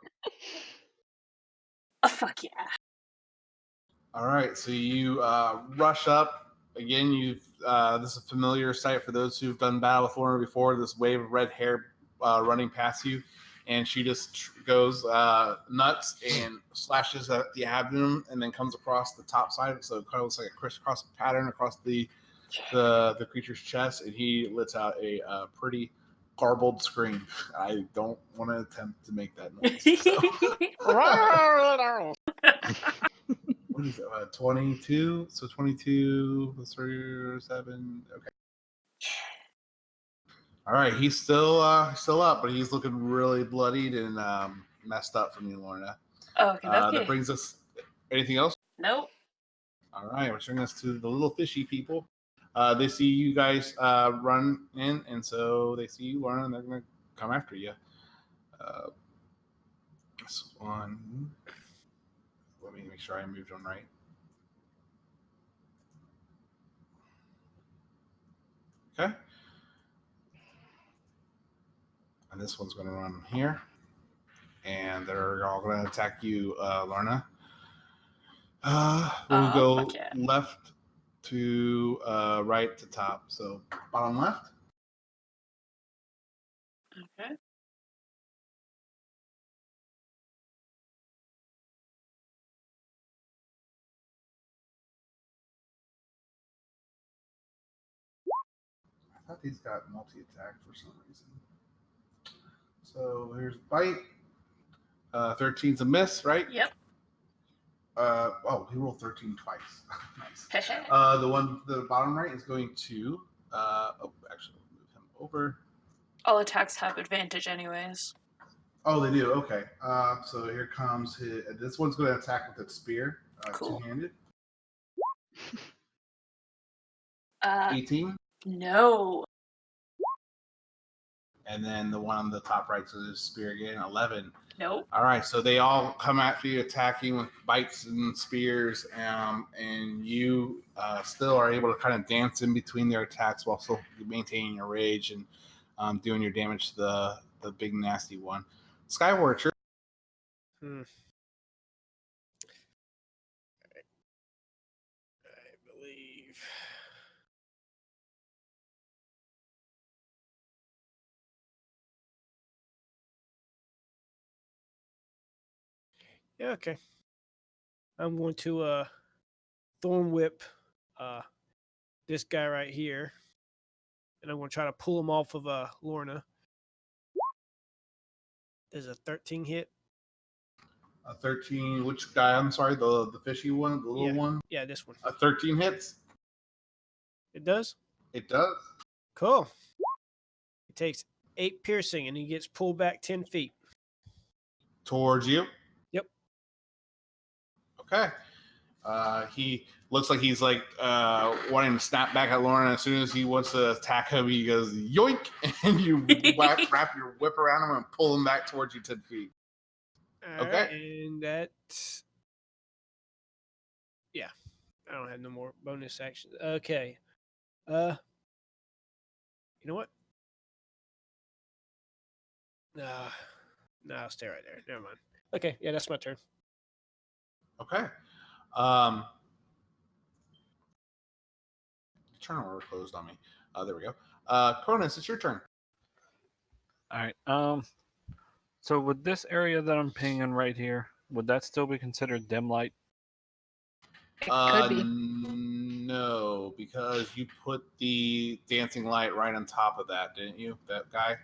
Oh, fuck yeah. All right. So you rush up. Again, this is a familiar sight for those who've done battle with Lorna before. This wave of red hair running past you. And she just goes nuts and slashes at the abdomen and then comes across the top side. So it kind of looks like a crisscross pattern across the creature's chest. And he lets out a pretty garbled scream. I don't want to attempt to make that noise. So. What is it? 22. So 22 plus 37. Okay. All right. He's still up, but he's looking really bloodied and messed up from you, Lorna. Okay. That brings us. Anything else? Nope. All right. Which brings us to the little fishy people. They see you guys run in, and so they see you, Lorna, and they're going to come after you. This one. Let me make sure I moved on right. Okay. And this one's going to run here. And they're all going to attack you, Lorna. We'll go left to right to top. So bottom left. Okay. I thought these got multi-attack for some reason. So here's bite. 13's a miss, right? Yep. He rolled 13 twice. Nice. Hehe. The bottom right is going to. Actually, I'll move him over. All attacks have advantage, anyways. Oh, they do. Okay. So here comes this one's going to attack with its spear, Cool. two-handed. 18. No. And then the one on the top right, so there's spear again, 11. Nope. All right, so they all come at you attacking with bites and spears, and you still are able to kind of dance in between their attacks while still maintaining your rage and doing your damage to the big nasty one. Skywatcher. I believe Yeah, okay. I'm going to thorn whip this guy right here. And I'm going to try to pull him off of Lorna. There's a 13 hit. A 13. Which guy? I'm sorry, the fishy one, the little one. Yeah, this one. A 13 hits. It does? It does. Cool. He takes 8 piercing and he gets pulled back 10 feet. Towards you. Yep. Okay. He looks like he's like wanting to snap back at Lauren. As soon as he wants to attack him, he goes yoink, and you wrap your whip around him and pull him back towards you 10 feet. All Okay. right, and that. Yeah, I don't have no more bonus actions. Okay. You know what? No, I'll stay right there. Never mind. Okay, yeah, that's my turn. Okay. Turn order closed on me. There we go. Chronis, it's your turn. All right. So with this area that I'm pinging right here, would that still be considered dim light? It could be. No, because you put the dancing light right on top of that, didn't you? That guy.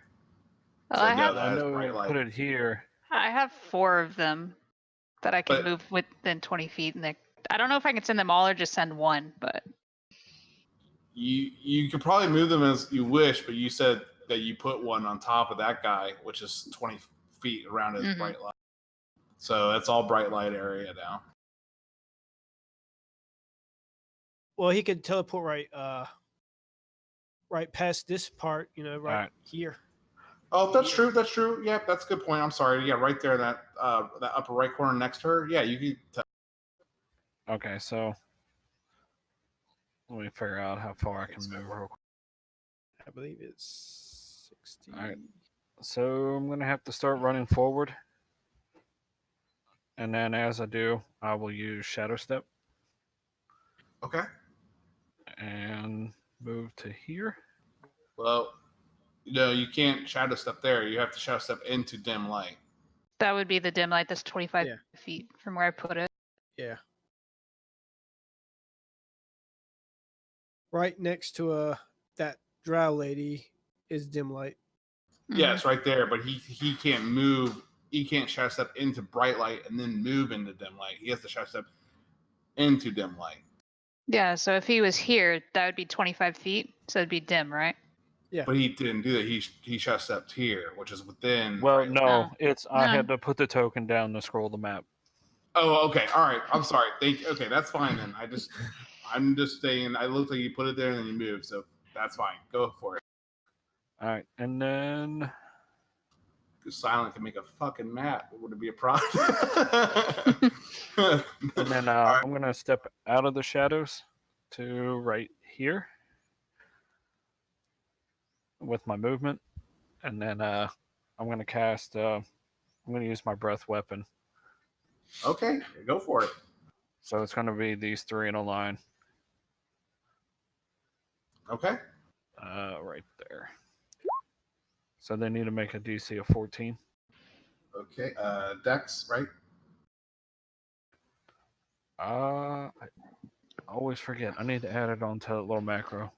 Well, So I no, have that is know bright I light. put it here. I have 4 of them that I can But- move within 20 feet, and I don't know if I can send them all or just send one, but You could probably move them as you wish, but you said that you put one on top of that guy, which is 20 feet around his bright light. So that's all bright light area now. Well, he could teleport right past this part, right here. Oh, that's true. That's true. Yeah, that's a good point. I'm sorry. Yeah, right there, that upper right corner next to her. Yeah, you could. Okay, so let me figure out how far I can move real quick. I believe it's 60. All right. So I'm going to have to start running forward. And then as I do, I will use Shadow Step. Okay. And move to here. Well, no, you can't shadow step there. You have to shadow step into dim light. that would be the dim light that's 25 feet from where I put it. Yeah. Right next to that drow lady is dim light. Yeah, it's right there, but he can't move. He can't shadow step into bright light and then move into dim light. He has to shadow step into dim light. Yeah, so if he was here, that would be 25 feet. So it'd be dim, right? Yeah. But he didn't do that. He shadow stepped here, which is within. Well, bright no, light. it's I had to put the token down to scroll the map. Oh, okay. All right. I'm sorry. Okay, that's fine then. I'm just saying. I looked like you put it there and then you moved, so that's fine. Go for it. All right, and then Because Silent can make a fucking map. Would it be a problem? and then I'm gonna step out of the shadows to right here with my movement, and then I'm gonna cast. I'm gonna use my breath weapon. Okay, go for it. So it's gonna be these 3 in a line. Okay. Right there. So they need to make a DC of 14. Okay. Dex, right? I always forget. I need to add it onto that little macro.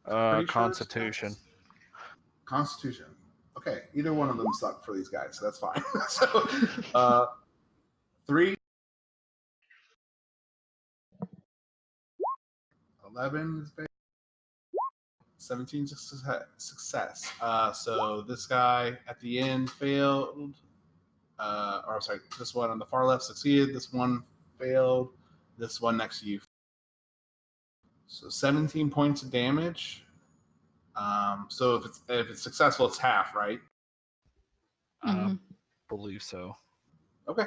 Pretty sure it's Constitution. Dex. Constitution. Okay. Either one of them suck for these guys, so that's fine. So, 3. 11 is 17 success. So this guy at the end failed. Or I'm sorry, this one on the far left succeeded. This one failed. This one next to you. So 17 points of damage. So if it's successful, it's half, right? I believe so. Okay.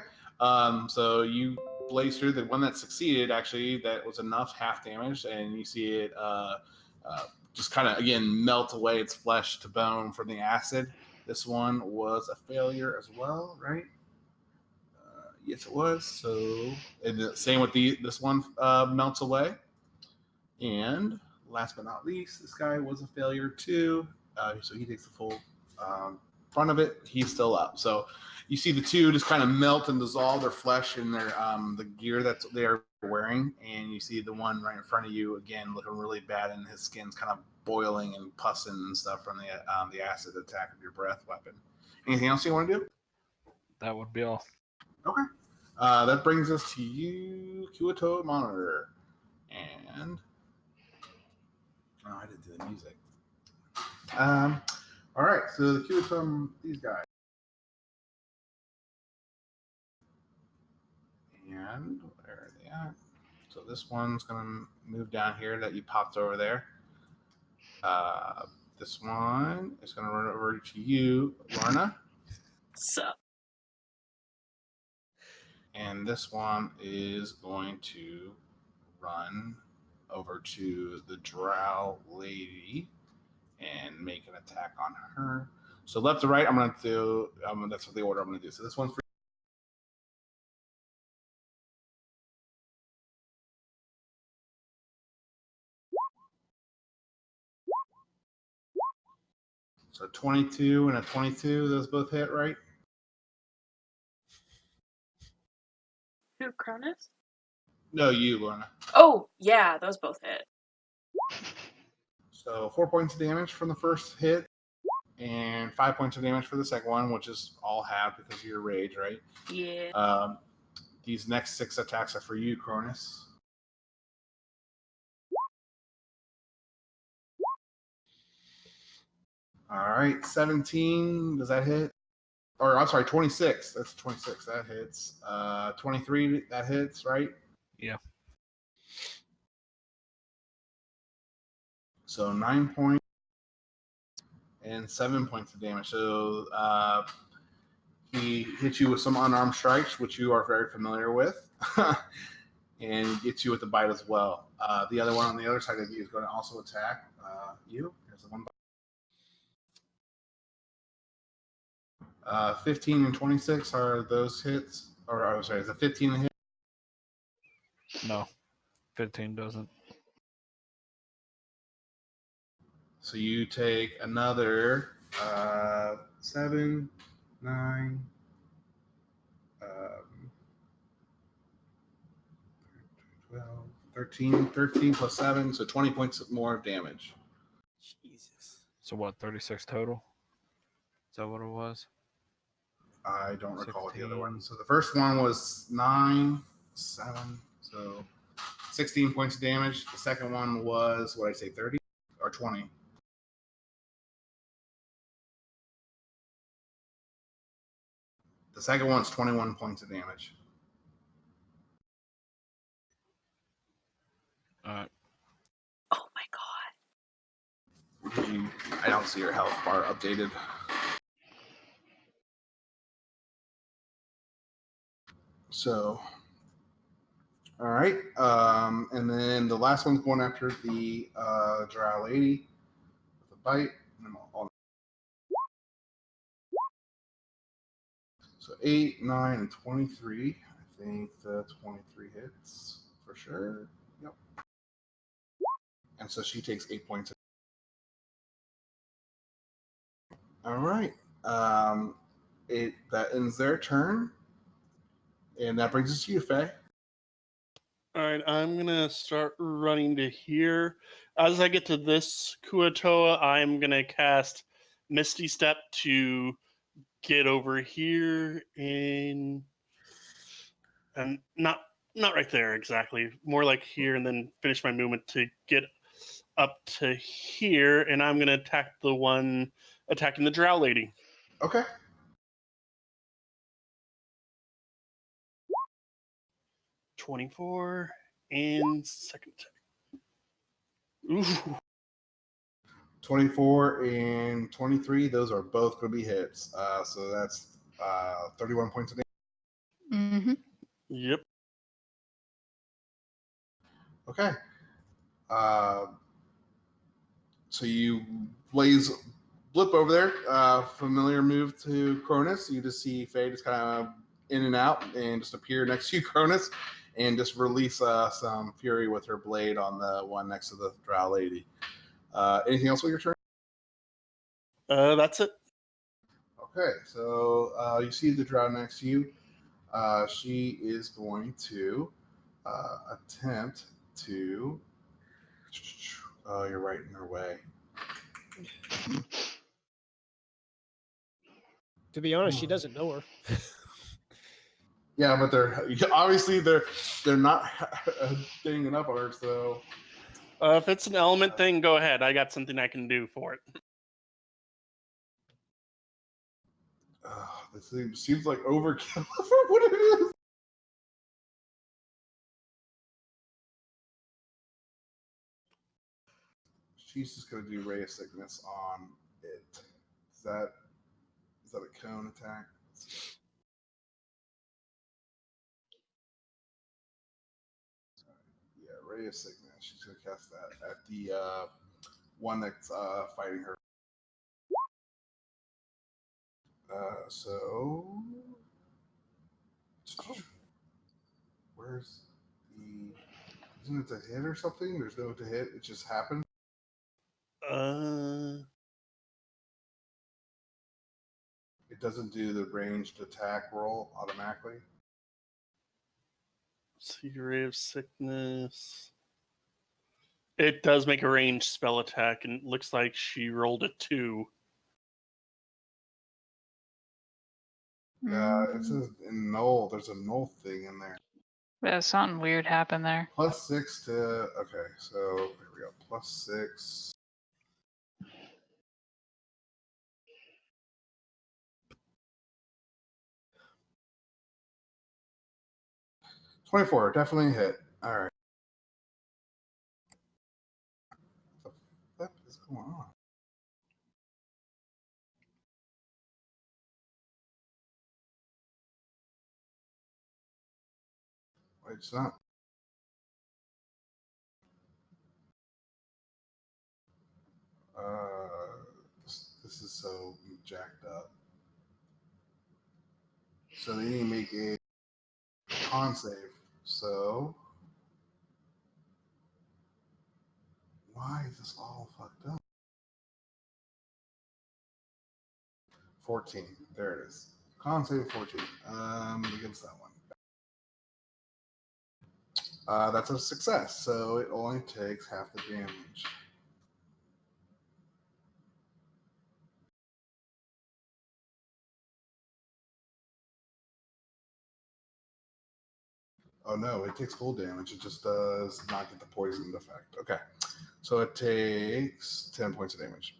So you blaze through the one that succeeded. Actually, that was enough half damage, and you see it just kind of again melt away its flesh to bone from the acid. This one was a failure as well, right? Yes, it was. So, and the same with this one melts away. And last but not least, this guy was a failure too. So he takes the full front of it. He's still up. So you see the two just kind of melt and dissolve their flesh in their the gear that they're wearing, and you see the one right in front of you again looking really bad, and his skin's kind of boiling and pussing and stuff from the acid attack of your breath weapon. Anything else you want to do? That would be all. Okay. That brings us to you, Kuato Monitor. And I didn't do the music. All right, so the Kuato, these guys. And where are they at? So this one's going to move down here that you popped over there. This one is going to run over to you, Lorna. So, And this one is going to run over to the Drow lady and make an attack on her. So left to right, I'm going to do, that's what the order I'm going to do. So this one's for So 22 and a 22, those both hit, right? who, Chronis? No, you, Lorna. Oh, yeah, those both hit. So 4 points of damage from the first hit, and 5 points of damage for the second one, which is all half because of your rage, right? Yeah. These next 6 attacks are for you, Chronis. All right, 17, does that hit? Or I'm sorry, 26. That's 26. That hits. 23, that hits, right? Yeah. So 9 points and 7 points of damage. So he hits you with some unarmed strikes, which you are very familiar with, and gets you with the bite as well. The other one on the other side of you is going to also attack you. Here's the one. 15 and 26 are those hits, or I'm sorry, is it 15 hit? No, 15 doesn't. So you take another 7, 9, 12, 13 plus 7, so 20 points more of damage. Jesus. So what, 36 total? Is that what it was? I don't recall what the other 16. one. So the first one was 9, 7, so 16 points of damage. The second one was, what did I say, 30 or 20? The second one's 21 points of damage. All right. Oh my god. I don't see your health bar updated. So, all right. And then the last one's going after the Drow lady with a bite. So 8, 9, and 23. I think the 23 hits for sure. Yep. And so she takes 8 points. All right. That ends their turn. And that brings us to you, Faye. All right, I'm gonna start running to here. As I get to this Kuatoa, I'm gonna cast Misty Step to get over here and not right there exactly, more like here, and then finish my movement to get up to here, and I'm gonna attack the one attacking the Drow lady. Okay. 24 and second attack. Ooh. 24 and 23, those are both going to be hits. So that's 31 points of damage. Mm-hmm. Yep. Okay. So you blip over there. Familiar move to Chronis. You just see Faye just kind of in and out and just appear next to you, Chronis, and just release some fury with her blade on the one next to the Drow lady. Anything else with your turn? That's it. Okay, so you see the drow next to you. She is going to attempt to. Oh, you're right in her way. To be honest, she doesn't know her. Yeah, but they're obviously they're not ganging up on her. So If it's an element thing, go ahead. I got something I can do for it. this seems like overkill for what it is. She's just going to do Ray of Sickness on it. Is that a cone attack? Yeah, Ray of Sickness. She's going to cast that at the one that's fighting her. So, where's the? Isn't it a hit or something? There's no to hit. It just happened. It doesn't do the ranged attack roll automatically. See, Ray of Sickness. It does make a ranged spell attack, and it looks like she rolled a 2. It says in null. There's a null thing in there. Yeah, something weird happened there. +6 to. Okay, so here we go. +6. $24, definitely a hit. All right. What is going on? Wait, it's not. This is so jacked up. So they need to make a con save. So why is this all fucked up? 14. There it is. Con save 14. Against that one. That's a success. So it only takes half the damage. Oh no, it takes full damage. It just does not get the poisoned effect. Okay. So it takes 10 points of damage.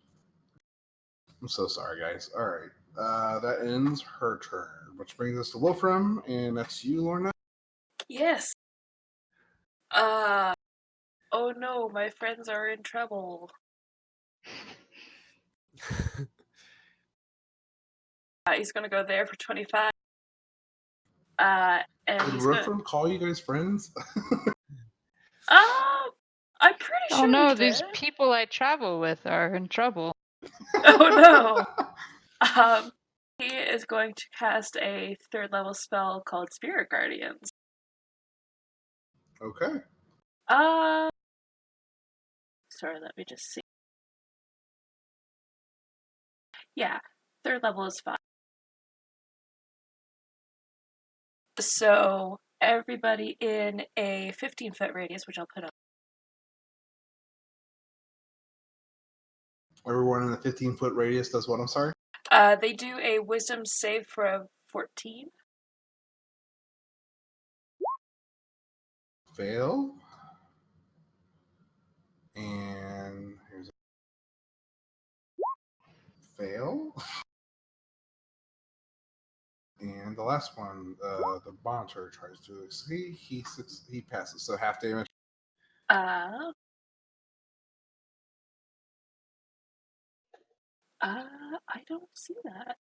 I'm so sorry, guys. All right. That ends her turn, which brings us to Wolfram, and that's you, Lorna. Yes. Oh no, my friends are in trouble. He's gonna go there for 25. And Did he's Wolfram gonna. call you guys friends? I'm pretty Oh sure no, he these did. people I travel with are in trouble. Oh no. He is going to cast a 3rd level spell called Spirit Guardians. Okay. Sorry, let me just see. Yeah, 3rd level is 5. So everybody in a 15-foot radius, which I'll put up. Everyone in a 15-foot radius does what? I'm sorry? They do a Wisdom save for 14. Fail. And here's a fail. And the last one, the monitor tries to see. He passes, so half damage. I don't see that.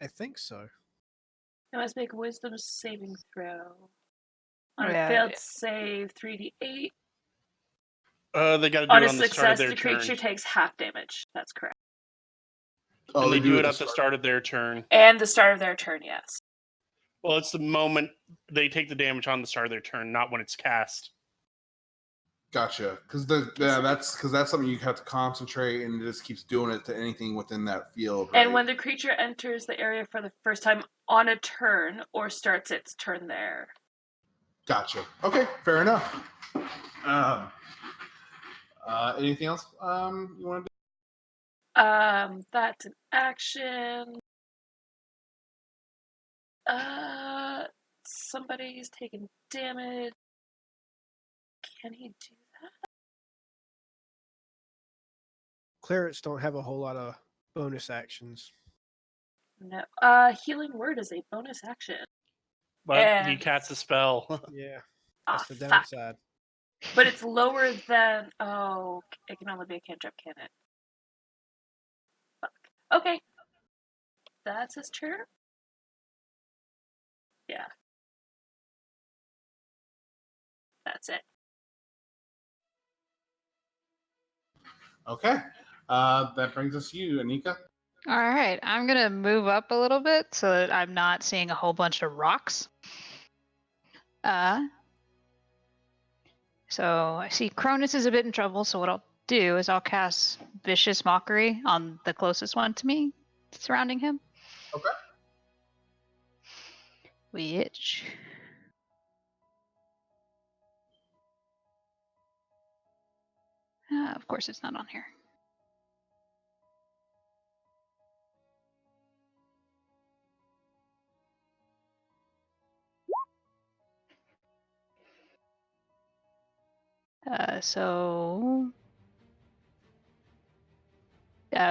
I think so. I must make a Wisdom saving throw. On a Yeah, failed yeah. save, 3d8. They got to do On it a on the start of success, their the turn. creature takes half damage. That's correct. Oh, And they do it at at the start of their turn. And the start of their turn, yes. Well, it's the moment they take the damage on the start of their turn, not when it's cast. Gotcha. Because that's something you have to concentrate, and it just keeps doing it to anything within that field. Right? And when the creature enters the area for the first time on a turn or starts its turn there. Gotcha. Okay, fair enough. Anything else you want to do? That's an action. Somebody's taking damage. Can he do that? Clerics don't have a whole lot of bonus actions. No. Healing word is a bonus action. But he casts a spell. Yeah, Ah, that's the fuck. downside. But it's lower than. Oh, it can only be a cantrip, can it? Fuck. Okay. That's his turn? Yeah. That's it. Okay. That brings us to you, Anika. All right, I'm gonna move up a little bit so that I'm not seeing a whole bunch of rocks. So I see Chronis is a bit in trouble, so what I'll do is I'll cast Vicious Mockery on the closest one to me, surrounding him. Okay. Which... of course it's not on here.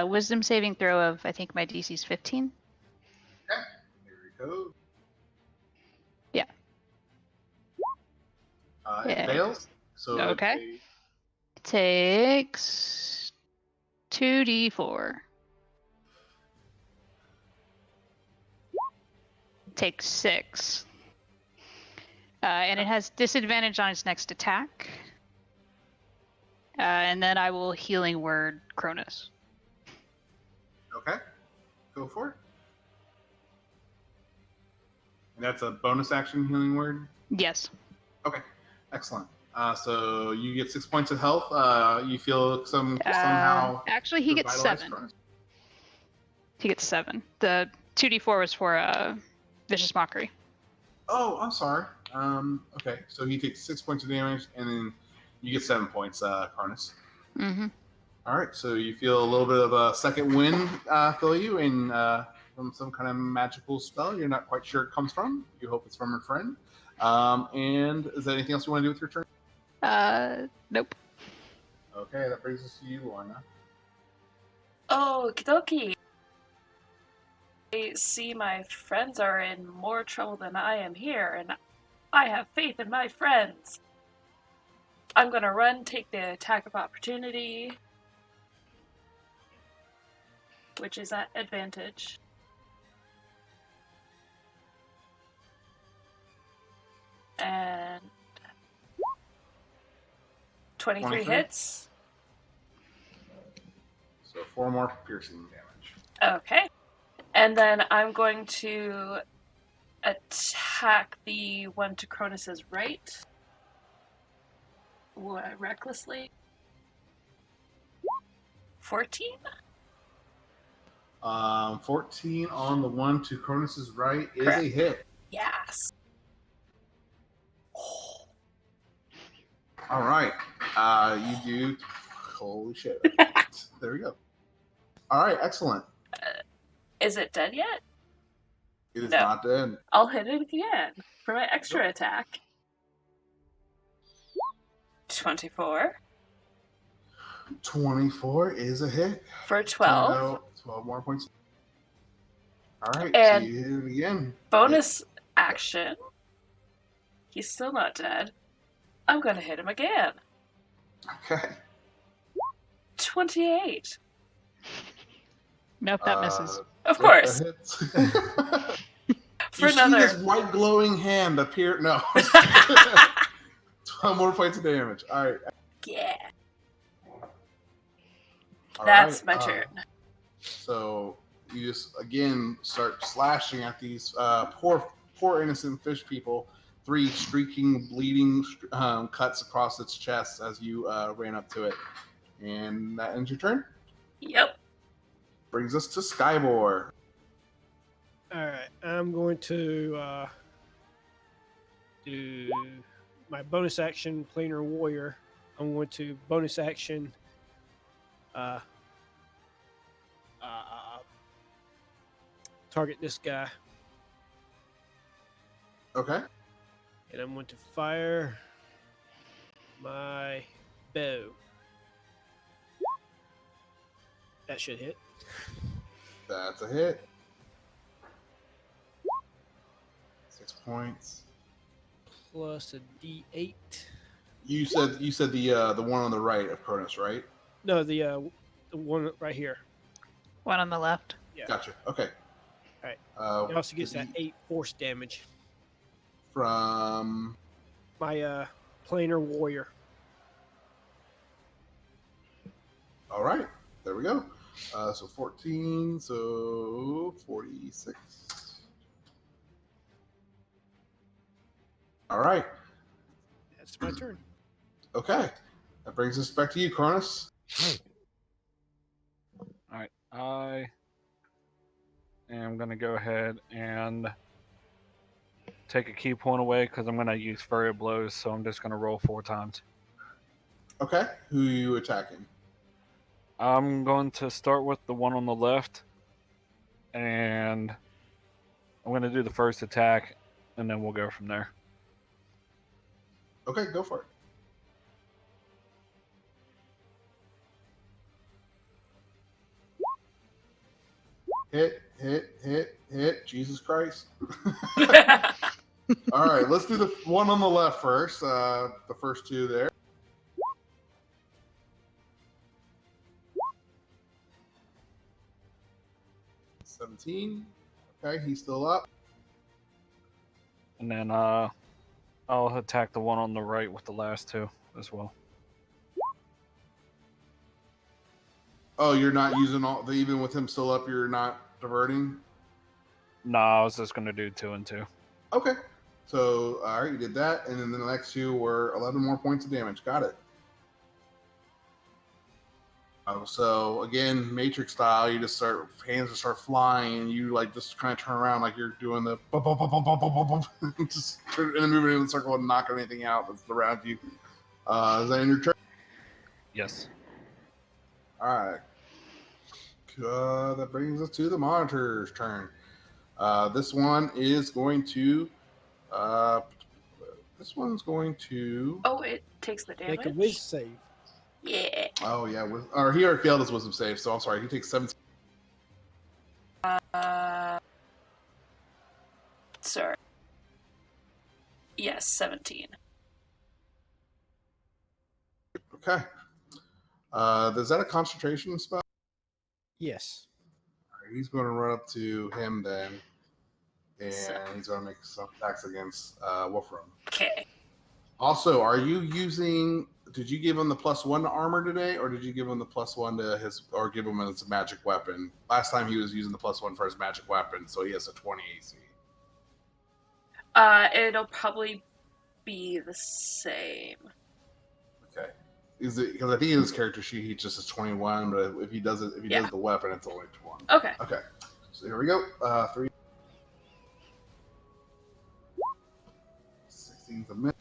Wisdom saving throw of, I think my DC's 15. Okay. Here we go. Yeah. It fails. So okay. Takes 2d4. Takes 6. And it has disadvantage on its next attack. And then I will healing word Chronis. Okay. Go for it. And that's a bonus action healing word? Yes. Okay. Excellent. So you get 6 points of health. You feel somehow. Actually, he gets 7. Chronis. He gets 7. The 2d4 was for Vicious Mockery. Oh, I'm sorry. Okay. So he takes 6 points of damage, and then you get 7 points, Chronis. Mm-hmm. All right. So you feel a little bit of a second wind fill you, and from some kind of magical spell. You're not quite sure it comes from. You hope it's from your friend. And is there anything else you want to do with your turn? Nope. Okay, that brings us to you, Lorna. Oh, Kidoki. I see my friends are in more trouble than I am here, and I have faith in my friends. I'm gonna run, take the attack of opportunity, which is at advantage. And 23 hits. So 4 more piercing damage. Okay. And then I'm going to attack the one to Chronis's right. Recklessly. 14? 14 on the one to Chronis's right is Correct. a hit. Yes. All right. You do. Holy shit. There we go. All right. Excellent. Is it dead yet? It is not dead. I'll hit it again for my extra attack. 24. 24 is a hit. For 12. So 12 more points. All right. And so you hit it again. Bonus action. He's still not dead. I'm going to hit him again. Okay. 28. Nope, that misses. Of course. That hits. For you another. see this white glowing hand appear. No. 12 more points of damage. All right. Yeah. All That's right. my turn. So you just again start slashing at these poor innocent fish people. 3 streaking, bleeding cuts across its chest as you ran up to it. And that ends your turn. Yep. Brings us to Skybor. All right, I'm going to do my bonus action planar warrior. I'm going to bonus action target this guy, Okay. and I'm going to fire my bow. That should hit. That's a hit. 6 points. Plus a D8. You said the one on the right of Chronis, right? No, the one right here. One on the left. Yeah. Gotcha. Okay. All right. He It also gets that 8 force damage. From My planar warrior. all right. There we go. So 14. So 46. All right. That's my turn. Okay. That brings us back to you, Chronis. All right, I am going to go ahead and take a key point away because I'm going to use Flurry of Blows, so I'm just going to roll 4 times. Okay. Who are you attacking? I'm going to start with the one on the left, and I'm going to do the first attack, and then we'll go from there. Okay, go for it. Hit. Jesus Christ. All right, let's do the one on the left first. The first 2 there. $17. Okay, he's still up. And then I'll attack the one on the right with the last 2 as well. Oh, you're not using even with him still up, you're not diverting? No, I was just going to do 2 and 2. Okay. So, all right, you did that. And then the next 2 were 11 more points of damage. Got it. So, again, Matrix style, you just hands just start flying, and you, like, just kind of turn around like you're doing the bump, bump, bump, bump, bump, bump, bump, bump. Just and then moving in the circle and knocking anything out that's around you. Is that in your turn? Yes. All right. That brings us to the monitor's turn. This one is going to. This one's going to. Oh, it takes the damage. Make a whiz save. Yeah. Oh yeah, or he already failed his wisdom save, so I'm sorry. He takes 17. Sorry. Yes, 17. Okay. Is that a concentration spell? Yes. All right, he's going to run up to him then, and So- he's going to make some attacks against Wolfram. Okay. Also, are you using? Did you give him the +1 to armor today, or did you give him the +1 to his, or give him as a magic weapon? Last time he was using the +1 for his magic weapon, so he has a 20 AC. It'll probably be the same. Okay. Is it because I think in his character sheet he just is 21, but if he does it, if he does the weapon, it's only 20. Okay. Okay. So here we go. 3. 16th of minute.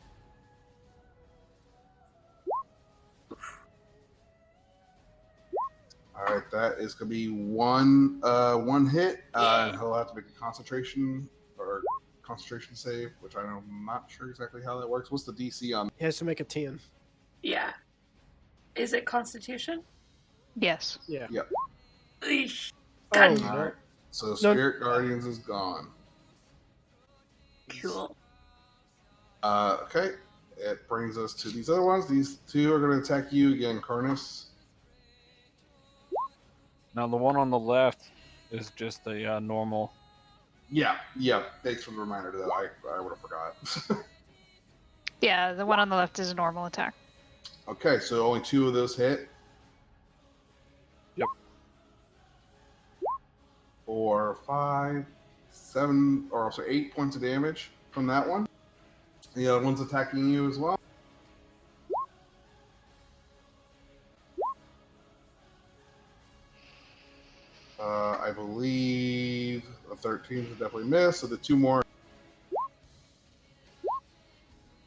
All right, that is going to be one hit. And he'll have to make a concentration save, which I'm not sure exactly how that works. What's the DC on? He has to make a 10. Yeah. Is it Constitution? Yes. Yeah. Yep. Eesh. Oh, God. All no. right. So Spirit Guardians is gone. Cool. Okay. It brings us to these other ones. These 2 are going to attack you again, Chronis. Now the one on the left is just a normal. Yeah. Thanks for the reminder, though. I would have forgot. Yeah, the one on the left is a normal attack. Okay, so only 2 of those hit. Yep. 4, 5, 7, or also 8 points of damage from that one. The other one's attacking you as well. I believe a 13 would definitely miss, so the 2 more.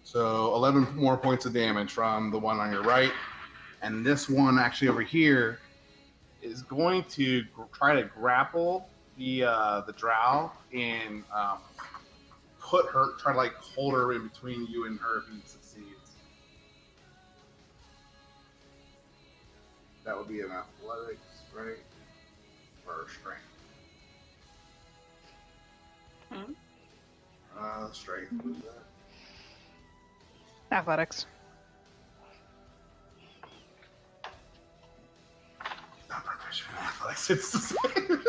So 11 more points of damage from the one on your right. And this one actually over here is going to try to grapple the drow and try to like hold her in between you and her if he succeeds. That would be an athletics, right? Or strength. Strength. What is that? Athletics. Not proficient in athletics. It's the same.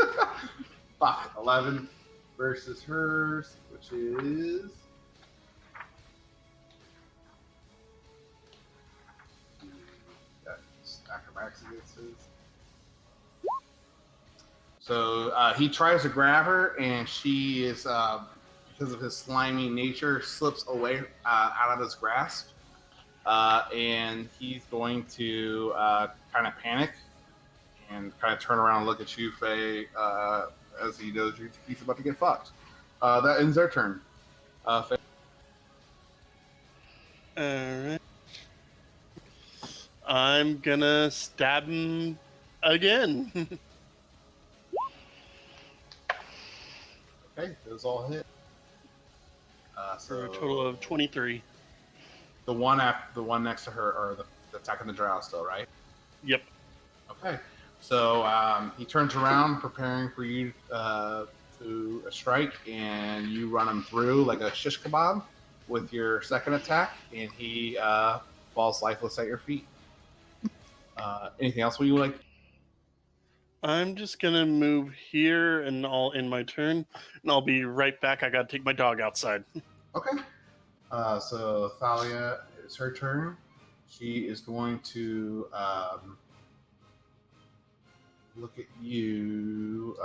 Fuck. 11 versus hers, which is. That's acrobatics against his. So he tries to grab her, and she is, because of his slimy nature, slips away out of his grasp. And he's going to kind of panic and kind of turn around and look at you, Faye, as he knows he's about to get fucked. That ends their turn. Faye. Alright. I'm gonna stab him again. Okay, those all hit. For a total of 23. The one next to her, or the attacking the drow still, right? Yep. Okay. So he turns around, preparing for you to strike, and you run him through like a shish kebab with your second attack, and he falls lifeless at your feet. Anything else you would like? I'm just gonna move here and I'll end my turn, and I'll be right back. I gotta take my dog outside. Okay. So Thalia, it's her turn. She is going to look at you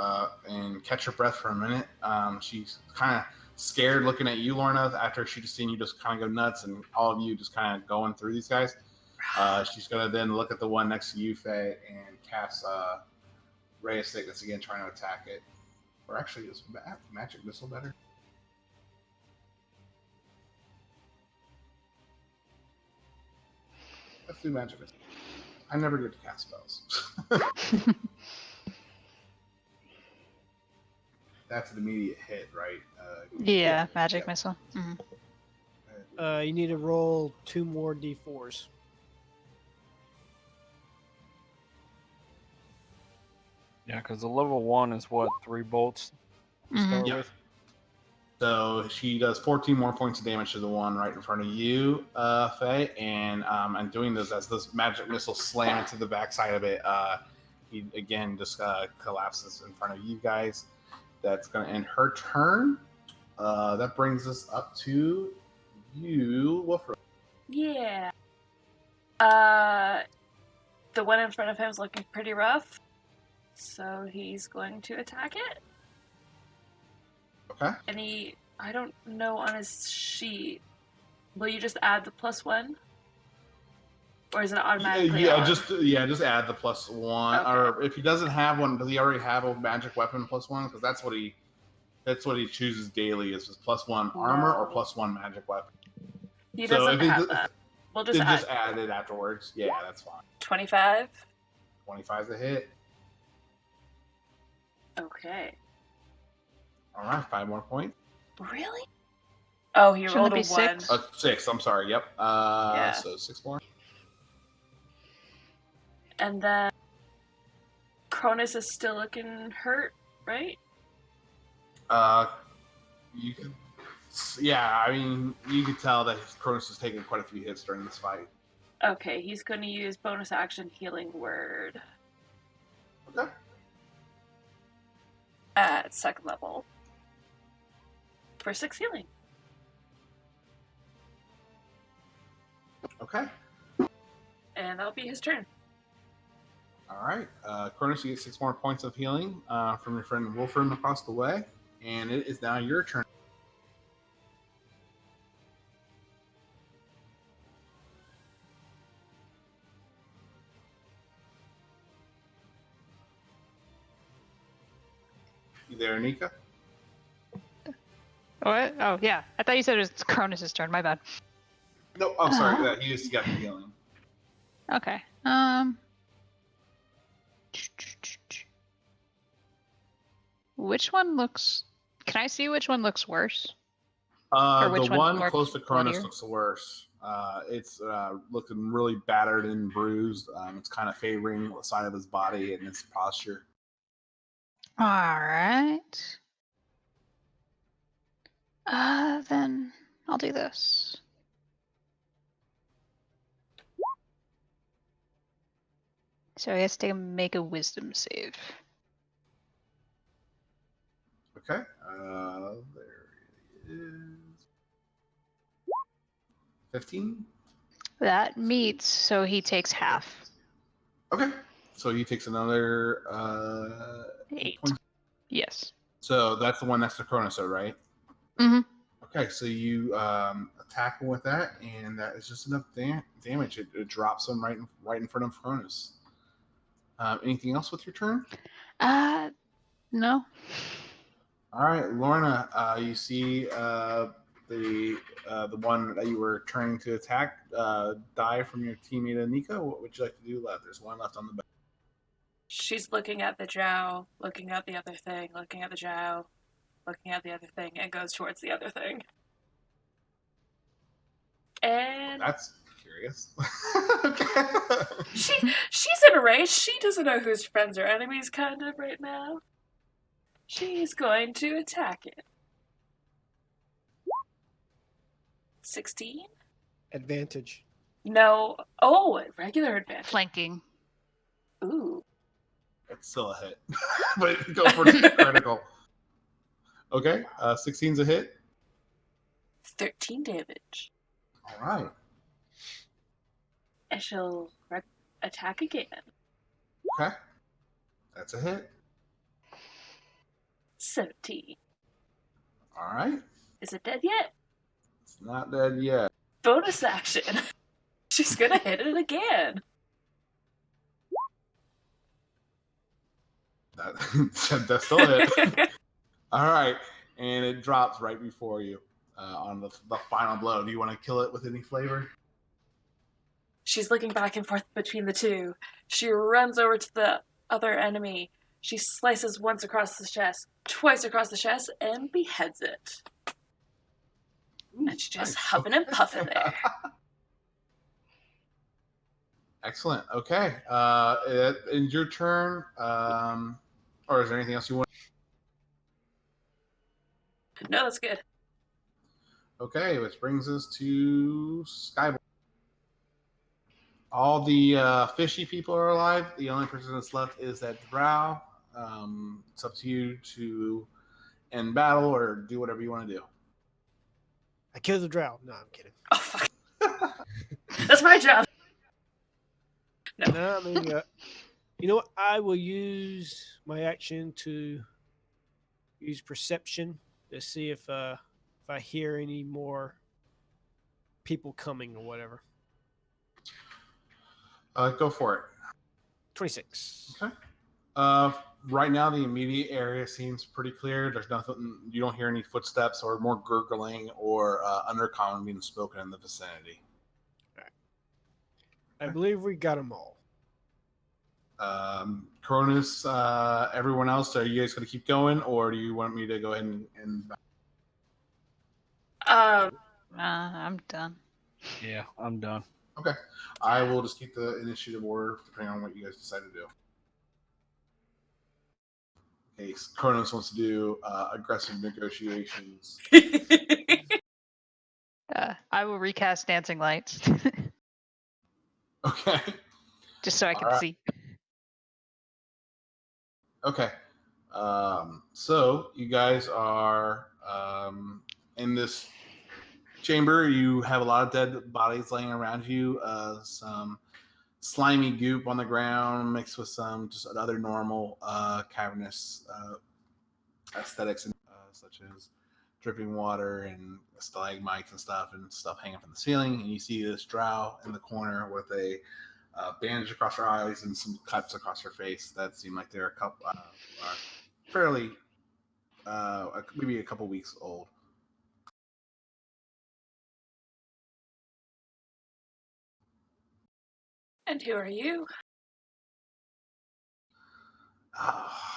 and catch her breath for a minute. She's kind of scared looking at you, Lorna, after she just seen you just kind of go nuts and all of you just kind of going through these guys. She's going to then look at the one next to you, Faye, and cast Ray of Sickness again, trying to attack it. Or actually, is Magic Missile better? Let's do Magic Missile. I never get to cast spells. That's an immediate hit, right? Yeah, magic missile. Mm-hmm. You need to roll 2 more d4s. Yeah, because the level 1 is what, 3 bolts to start Yep. with? So she does 14 more points of damage to the one right in front of you, Faye, and doing this as this magic missile slam into the backside of it, he again just collapses in front of you guys. That's going to end her turn. That brings us up to you, Wolfram. Yeah. The one in front of him is looking pretty rough, so he's going to attack it. Okay. And I don't know on his sheet. Will you just add the +1? Or is it automatically on? Just add the +1. Okay. Or if he doesn't have one, does he already have a magic weapon +1? Because that's what he chooses daily is his +1 armor or +1 magic weapon. He doesn't have that. We'll just add it afterwards. Yeah, that's fine. 25. 25's a hit. Okay. All right, 5 more points. Really? Oh, he Shouldn't rolled it a be 1. 6? 6. I'm sorry. Yep. Yeah. So 6 more. And then Chronis is still looking hurt, right? You can. Yeah, I mean, you could tell that Chronis has taken quite a few hits during this fight. Okay, he's going to use bonus action healing word. Okay. At 2nd level. For 6 healing. Okay. And that'll be his turn. All right. Chronis, you get 6 more points of healing from your friend Wolfram across the way. And it is now your turn. there, Nika? What? Oh, yeah. I thought you said it was Chronis' turn. My bad. No, I'm sorry. He just got the healing. Okay. Which one looks... Can I see which one looks worse? Or The which one looks close to Chronis bloodier? looks worse. It's looking really battered and bruised. It's kind of favoring the side of his body and his posture. All right. Then I'll do this. So he has to make a wisdom save. Okay. There it is. 15? That meets, so he takes half. Okay. So he takes another 8. points. Yes. So that's the one next to Chronos, right? Mm-hmm. Okay, so you attack him with that, and that is just enough damage. It drops him right in front of Chronos. Anything else with your turn? No. All right, Lorna, you see the one that you were trying to attack die from your teammate Anika. What would you like to do left? There's one left on the back. She's looking at the Drow, looking at the other thing, looking at the Drow, looking at the other thing, and goes towards the other thing. And That's curious. Okay. she's in a race. She doesn't know whose friends or enemies kind of right now. She's going to attack it. 16? Advantage. No. Oh, regular advantage. Flanking. Ooh. It's still a hit, but go for the critical. Okay, 16's a hit. 13 damage. All right. And she'll attack again. Okay, that's a hit. 17. All right. Is it dead yet? It's not dead yet. Bonus action. She's gonna hit it again. That's still a hit. All right, and it drops right before you on the final blow. Do you want to kill it with any flavor? She's looking back and forth between the two. She runs over to the other enemy. She slices once across the chest, twice across the chest, and beheads it. And she's just Nice. huffing and puffing there. Excellent. Okay. In your turn, or is there anything else you want? No, that's good. Okay, which brings us to Skyboard. All the fishy people are alive. The only person that's left is that drow. It's up to you to end battle or do whatever you want to do. I killed the drow. No, I'm kidding. Oh, fuck. That's my job. No, I mean, you know what? I will use my action to use perception to see if I hear any more people coming or whatever. Go for it. 26. Okay. Right now, the immediate area seems pretty clear. There's nothing. You don't hear any footsteps or more gurgling or undercommon being spoken in the vicinity. I believe we got them all. Chronis, everyone else, are you guys going to keep going, or do you want me to go ahead and... I'm done. Yeah, I'm done. Okay. I will just keep the initiative order depending on what you guys decide to do. Okay, Chronos wants to do aggressive negotiations. I will recast Dancing Lights. Okay. Just so I can see. Okay. So you guys are in this chamber. You have a lot of dead bodies laying around you. Some slimy goop on the ground mixed with some just other normal cavernous aesthetics, such as dripping water and stalagmites and stuff hanging from the ceiling. And you see this drow in the corner with a bandage across her eyes and some cuts across her face that seem like they're fairly maybe a couple weeks old. And who are you?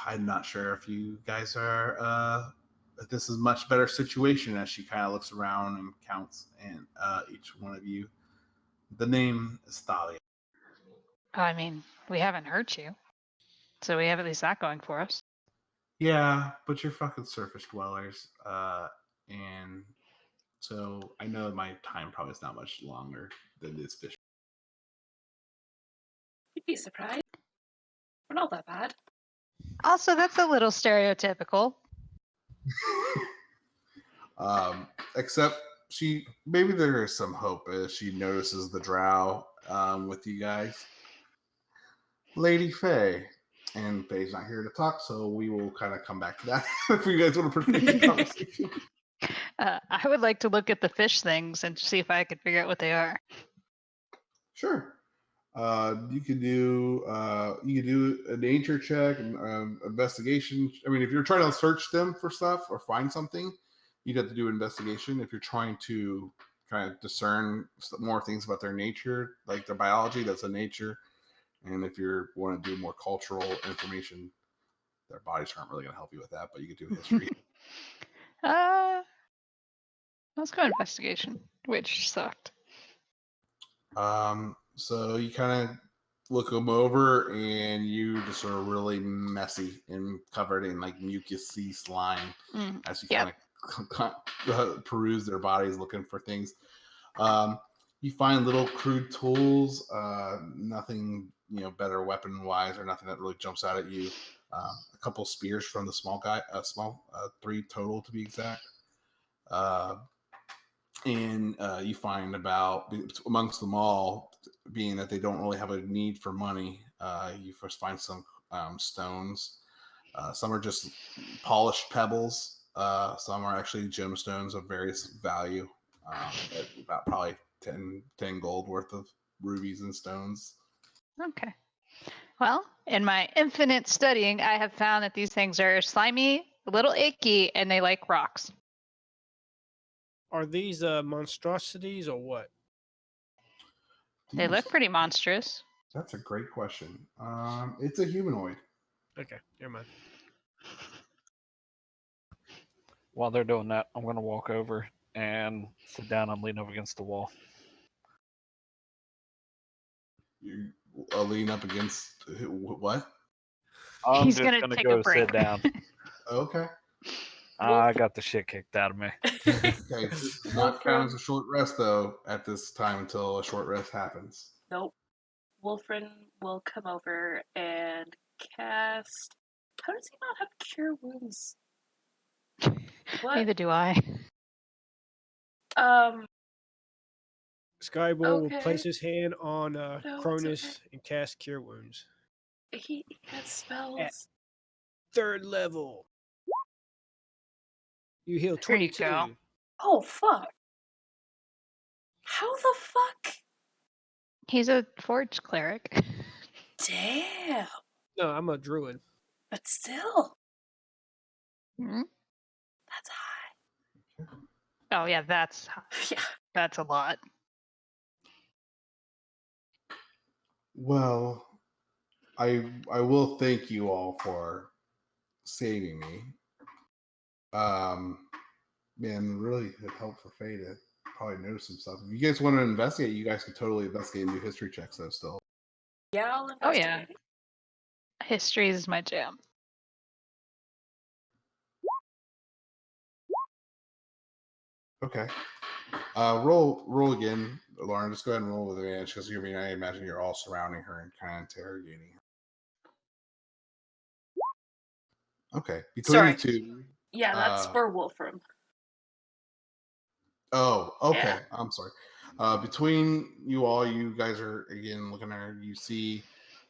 I'm not sure if you guys are. If this is a much better situation as she kind of looks around and counts and each one of you. The name is Thalia. I mean, we haven't hurt you, so we have at least that going for us. Yeah, but you're fucking surface dwellers, and so I know my time probably is not much longer than this fish. You'd be surprised. We're not that bad. Also, that's a little stereotypical. Except maybe there is some hope as she notices the drow with you guys. Lady Faye. And Faye's not here to talk, so we will kind of come back to that if you guys want to proceed the conversation. I would like to look at the fish things and see if I could figure out what they are. Sure. You could do a nature check and investigation. I mean, if you're trying to search them for stuff or find something, you'd have to do investigation. If you're trying to kind of discern more things about their nature, like their biology, that's a nature. And if you want to do more cultural information, their bodies aren't really going to help you with that, but you could do history. Let's go investigation, which sucked. So you kind of look them over, and you just are really messy and covered in like mucusy slime as you kind of peruse their bodies looking for things. You find little crude tools, nothing better weapon wise or nothing that really jumps out at you. A couple spears from the small guy, three total to be exact. And you find about amongst them all, being that they don't really have a need for money, you first find some stones. Some are just polished pebbles. Some are actually gemstones of various value, at about probably 10 gold worth of rubies and stones. Okay. Well, in my infinite studying, I have found that these things are slimy, a little icky, and they like rocks. Are these monstrosities or what? They look pretty monstrous. That's a great question. It's a humanoid. Okay, never mind. While they're doing that, I'm going to walk over and sit down and lean up against the wall. You lean up against what? I'm He's just gonna going to take go a break. sit down. Okay. I got the shit kicked out of me. Okay, this does not count as a short rest, though, at this time until a short rest happens. Nope. Wolfrin will come over and cast. How does he not have cure wounds? What? Neither do I. Skybor will place his hand on it's Chronis and cast Cure Wounds. He has spells. At 3rd level. You heal There you 22. go. Oh, fuck. How the fuck? He's a forge cleric. Damn. No, I'm a druid. But still. Hmm? That's high. Oh yeah, that's Yeah. that's a lot. Well, I will thank you all for saving me. Man, really it helped for Faye to probably notice some stuff. If you guys want to investigate, you guys can totally investigate and do history checks though still. Yeah, I'll Oh investigate. yeah. History is my jam. Okay. Roll again, Lauren. Just go ahead and roll with advantage because I imagine you're all surrounding her and kind of interrogating her. Okay. Between Sorry. the two. Yeah, that's for Wolfram. Oh, okay. Yeah. I'm sorry. Between you all, you guys are again looking at her. You see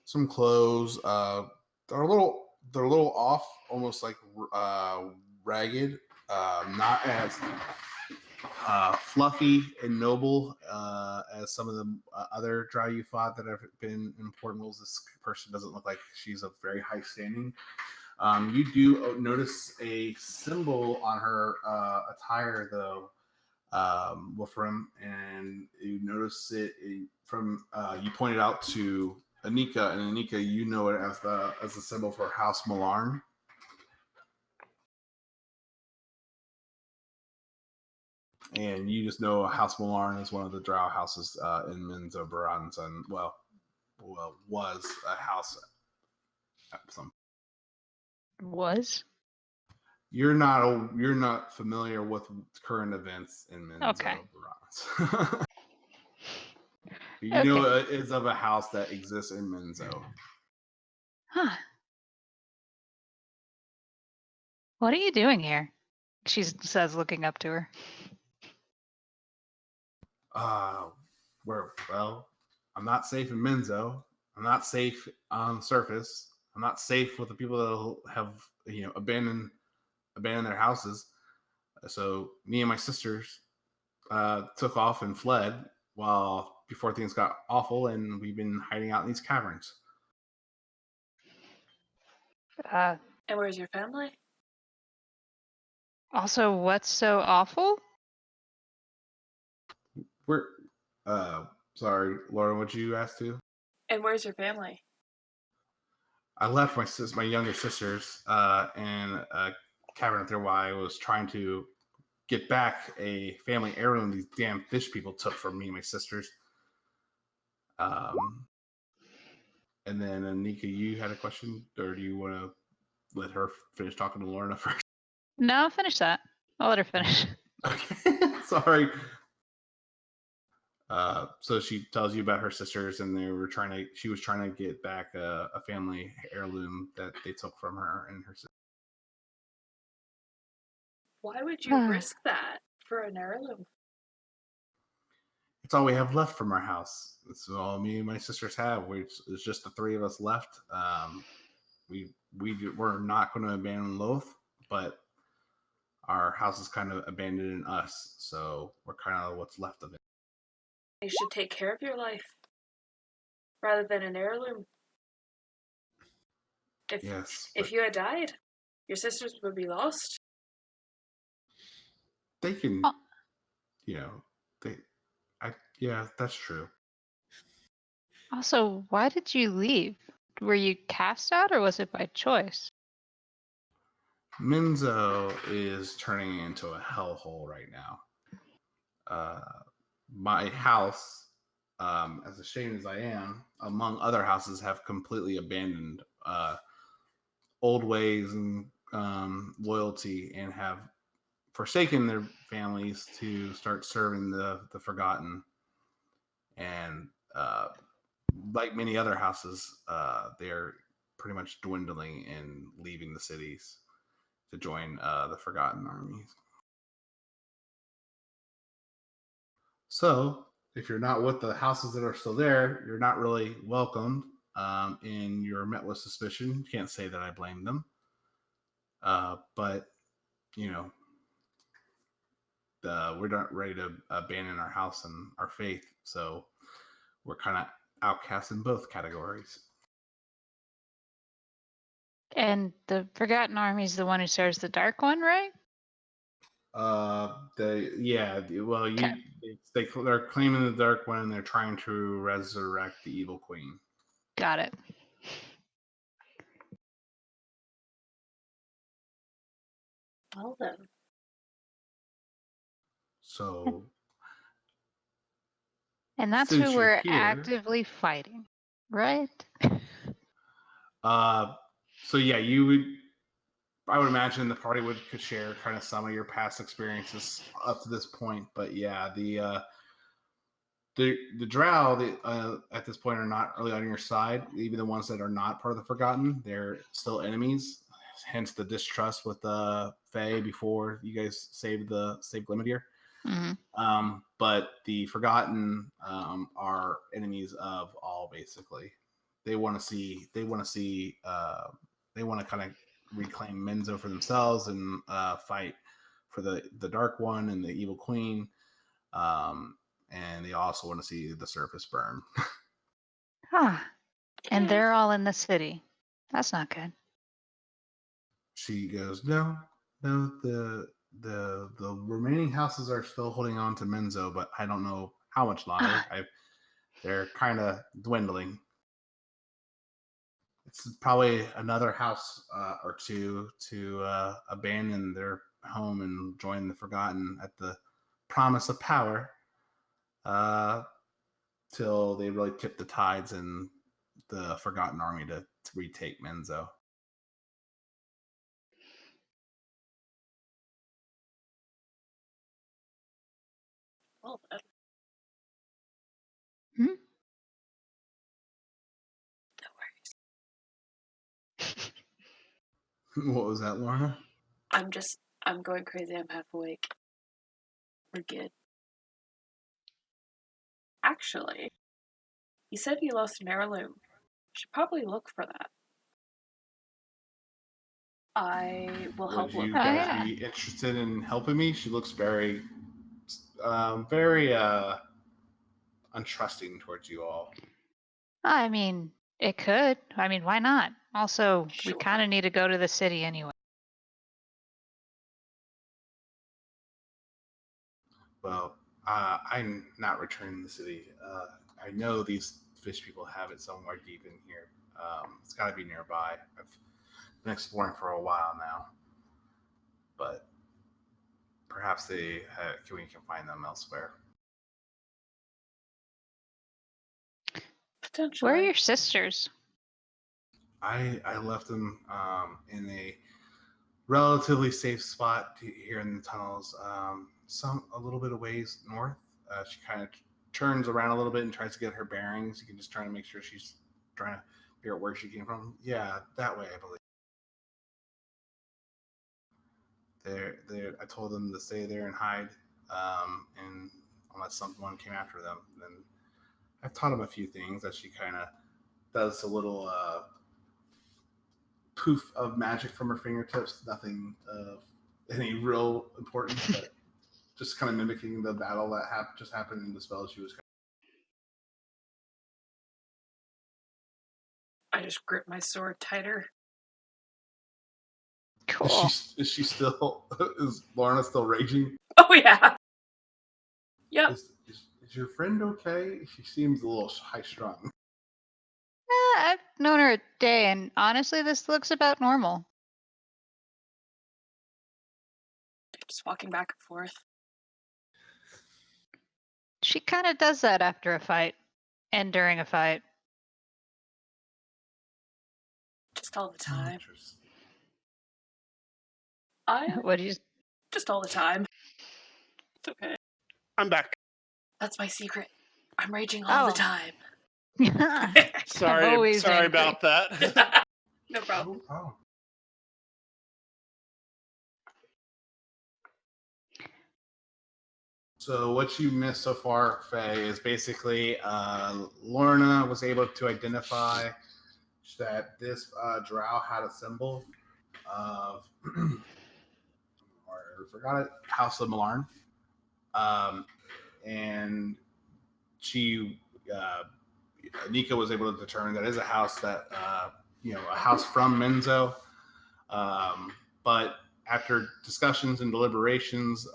some clothes. They're a little off, almost like ragged. Not as fluffy and noble as some of the other drow you fought that have been important roles. This person doesn't look like she's of very high standing. You do notice a symbol on her attire, though, Wolfram, and you notice it from you pointed out to Anika, and Anika, you know it as the symbol for House Malarn. And you just know House Malarn is one of the drow houses in Menzo Baran's, and well, was a house at some. Was? You're not familiar with current events in Menzo Okay. Baran's. You know it's of a house that exists in Menzo. Huh. What are you doing here? She says, looking up to her. I'm not safe in Menzo. I'm not safe on the surface. I'm not safe with the people that have abandoned their houses. So me and my sisters took off and fled before things got awful, and we've been hiding out in these caverns. And where's your family? Also, what's so awful? We're sorry, Lauren, what you asked to? And where's your family? I left my younger sisters in a cavern up there while I was trying to get back a family heirloom these damn fish people took from me and my sisters. And then Anika, you had a question, or do you want to let her finish talking to Lorna first? No, finish that. I'll let her finish. Okay, sorry. So she tells you about her sisters, and she was trying to get back a family heirloom that they took from her and her sister. Why would you risk that for an heirloom? It's all we have left from our house. It's all me and my sisters have. It's just the three of us left. We're not going to abandon Loth, but our house is kind of abandoning us, so we're kind of what's left of it. You should take care of your life rather than an heirloom. If you had died, your sisters would be lost. They can, yeah, that's true. Also, why did you leave? Were you cast out, or was it by choice? Menzo is turning into a hellhole right now. My house, as ashamed as I am, among other houses, have completely abandoned old ways and loyalty, and have forsaken their families to start serving the Forgotten. And like many other houses, they're pretty much dwindling and leaving the cities to join the Forgotten armies. So, if you're not with the houses that are still there, you're not really welcomed, and you're met with suspicion. Can't say that I blame them, but we're not ready to abandon our house and our faith, so we're kind of outcasts in both categories. And the Forgotten Army is the one who serves the Dark One, right? They're claiming the Dark One, and they're trying to resurrect the Evil Queen. Got it. Well then. So. And that's who we're actively fighting, right? So yeah, I would imagine the party could share kind of some of your past experiences up to this point, but yeah, the drow at this point are not really on your side. Even the ones that are not part of the Forgotten, they're still enemies. Hence the distrust with the Fae before you guys saved Glimmerdeer. Mm-hmm. But the Forgotten are enemies of all. Basically, they want to kind of reclaim Menzo for themselves and fight for the Dark One and the Evil Queen. And they also want to see the surface burn. And they're all in the city. That's not good. She goes, no, the remaining houses are still holding on to Menzo, but I don't know how much longer. They're kind of dwindling. It's probably another house or two to abandon their home and join the Forgotten at the promise of power, till they really tip the tides and the Forgotten Army to retake Menzo. Well, then. Hmm? No worries. What was that, Lorna? I'm going crazy. I'm half awake. We're good. Actually, he said he lost an heirloom. Should probably look for that. I will help Would you look Oh, for guys that. yeah. be interested in helping me? She looks very, very untrusting towards you all. I mean, it could. I mean, why not? Also, we Sure. kind of need to go to the city anyway. Well, I'm not returning to the city. I know these fish people have it somewhere deep in here. It's got to be nearby. I've been exploring for a while now, but perhaps we can find them elsewhere. Potentially. Where are your sisters? I left them in a relatively safe spot here in the tunnels. A little bit of ways north. She kind of turns around a little bit and tries to get her bearings. You can just try to make sure she's trying to figure out where she came from. Yeah, that way, I believe. I told them to stay there and hide, and unless someone came after them. Then I've taught them a few things. That she kind of does a little poof of magic from her fingertips. Nothing of any real importance, but just kind of mimicking the battle that just happened in the spell she was. I just grip my sword tighter. Cool. Is she still? Is Lorna still raging? Oh yeah. Yep. Is your friend okay? She seems a little high strung. I've known her a day, and honestly, this looks about normal. Just walking back and forth. She kind of does that after a fight and during a fight. Just all the time. Interesting. What do you? Just all the time. It's okay. I'm back. That's my secret. I'm raging all the Oh. time. Sorry, I'm always sorry angry. about that. No problem. No problem. So what you missed so far, Faye, is basically Lorna was able to identify that this drow had a symbol of, or I forgot it, House of Malarn. And she, Nika was able to determine that is a house that, a house from Menzo. But after discussions and deliberations,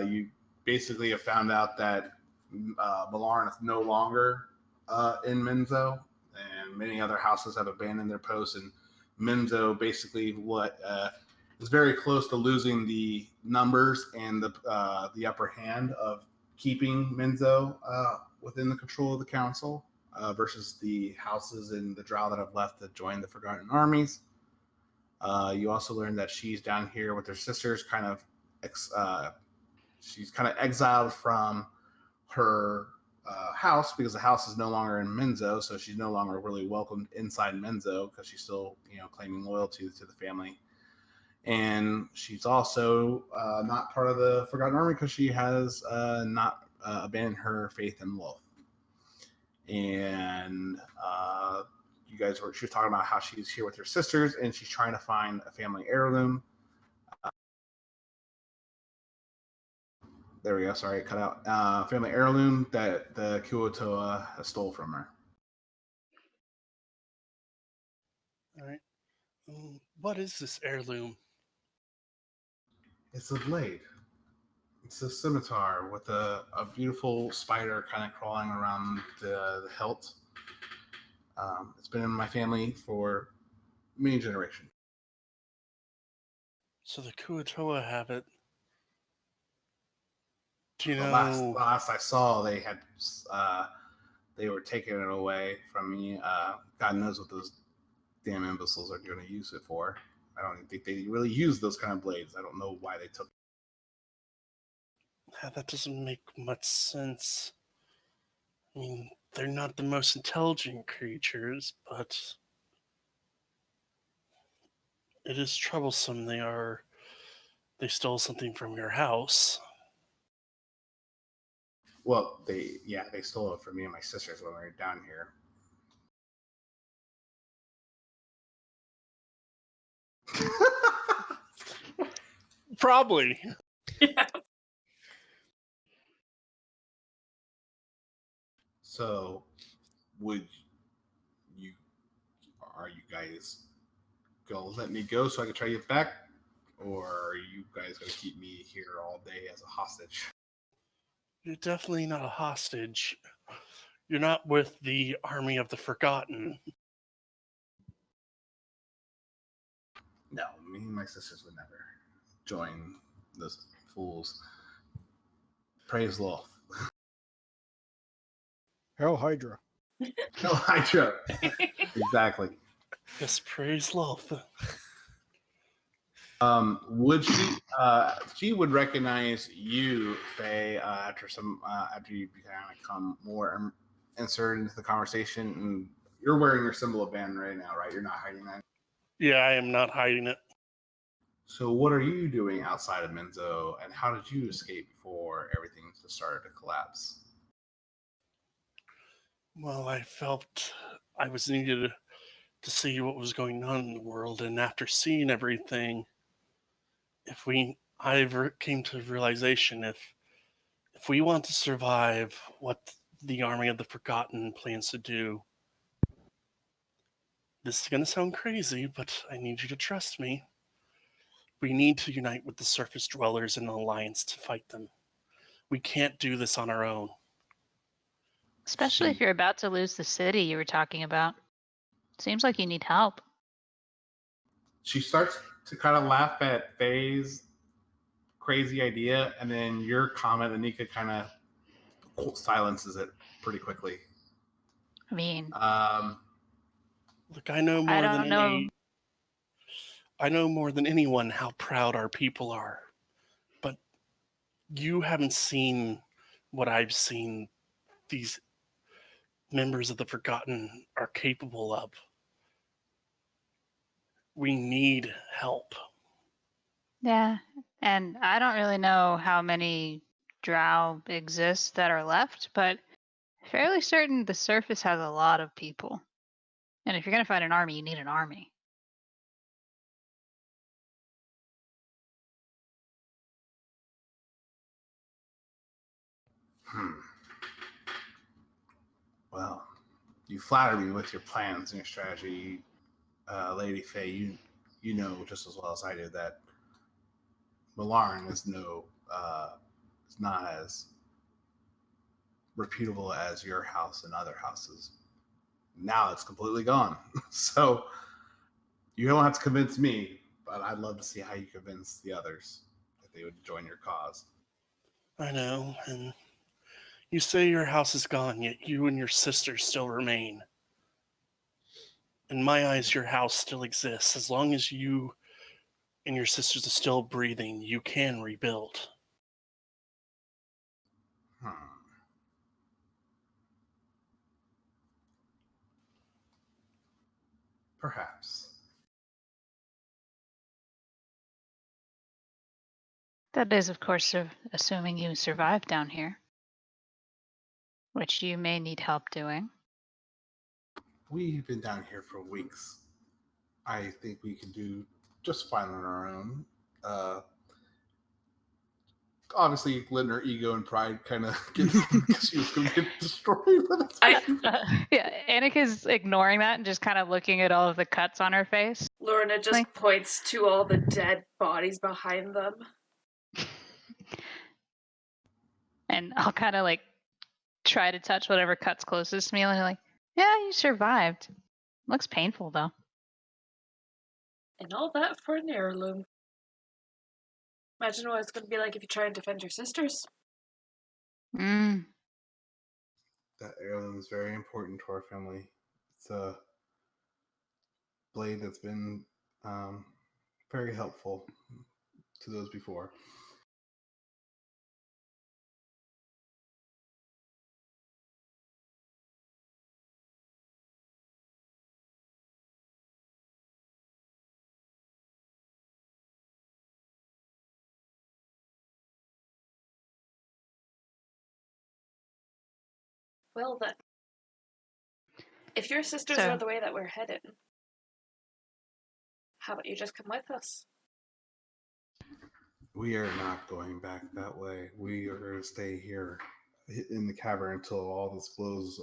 you basically have found out that Malarn is no longer in Menzo, and many other houses have abandoned their posts. And Menzo basically is very close to losing the numbers and the upper hand of keeping Menzo within the control of the council versus the houses in the Drow that have left to join the Forgotten Armies. You also learn that she's down here with her sisters, she's kind of exiled from her house because the house is no longer in Menzo, so she's no longer really welcomed inside Menzo because she's still, claiming loyalty to the family. And she's also not part of the Forgotten Army because she has not abandoned her faith in Wolf. And she was talking about how she's here with her sisters and she's trying to find a family heirloom. There we go. Sorry, it cut out. Family heirloom that the Kuotoa stole from her. All right. What is this heirloom? It's a blade. It's a scimitar with a beautiful spider kind of crawling around the hilt. It's been in my family for many generations. So the Kuatoa have it. Do you The know? last I saw, they were taking it away from me. God knows what those damn imbeciles are going to use it for. I don't think they really use those kind of blades. I don't know why they took. That doesn't make much sense. I mean, they're not the most intelligent creatures, but it is troublesome. They stole something from your house. Well, they stole it from me and my sisters when we were down here. Probably. Yeah. So, are you guys gonna let me go so I can try to get back, or are you guys gonna keep me here all day as a hostage? You're definitely not a hostage. You're not with the army of the forgotten. No, me and my sisters would never join those fools. Praise Lord. Hell Hydra. No, Hydra. Exactly. Yes, praise Loth. Would she would recognize you, Faye, after you kind of come more inserted into the conversation, and you're wearing your symbol of band right now, right? You're not hiding that. Yeah, I am not hiding it. So what are you doing outside of Menzo, and how did you escape before everything started to collapse? Well, I felt I was needed to see what was going on in the world, and after seeing everything, I came to the realization if we want to survive what the army of the forgotten plans to do, this is going to sound crazy, but I need you to trust me. We need to unite with the surface dwellers in an alliance to fight them. We can't do this on our own. Especially if you're about to lose the city you were talking about. Seems like you need help. She starts to kind of laugh at Faye's crazy idea, and then your comment, Anika, kind of silences it pretty quickly. I mean, Look, I know I don't know. I know more than anyone how proud our people are, but you haven't seen what I've seen these members of the Forgotten are capable of. We need help. Yeah, and I don't really know how many drow exist that are left, but fairly certain the surface has a lot of people. And if you're going to fight an army, you need an army. Well, you flatter me with your plans and your strategy, Lady Faye. You know just as well as I do that Malaran is not as reputable as your house and other houses. Now it's completely gone. So you don't have to convince me, but I'd love to see how you convince the others that they would join your cause. I know, and you say your house is gone, yet you and your sister still remain. In my eyes, your house still exists. As long as you and your sisters are still breathing, you can rebuild. Perhaps. That is, of course, assuming you survive down here, which you may need help doing. We've been down here for weeks. I think we can do just fine on our own. Obviously, letting her ego and pride kind of get she was going to get destroyed. Yeah, Annika's ignoring that and just kind of looking at all of the cuts on her face. Lorna just points to all the dead bodies behind them. And I'll kind of like try to touch whatever cuts closest to me. And I'm like, yeah, you survived. Looks painful though. And all that for an heirloom. Imagine what it's going to be like if you try and defend your sisters. Mm. That heirloom is very important to our family. It's a blade that's been very helpful to those before. Well then, if your sisters So- are the way that we're headed, how about you just come with us? We are not going back that way. We are going to stay here in the cavern until all this blows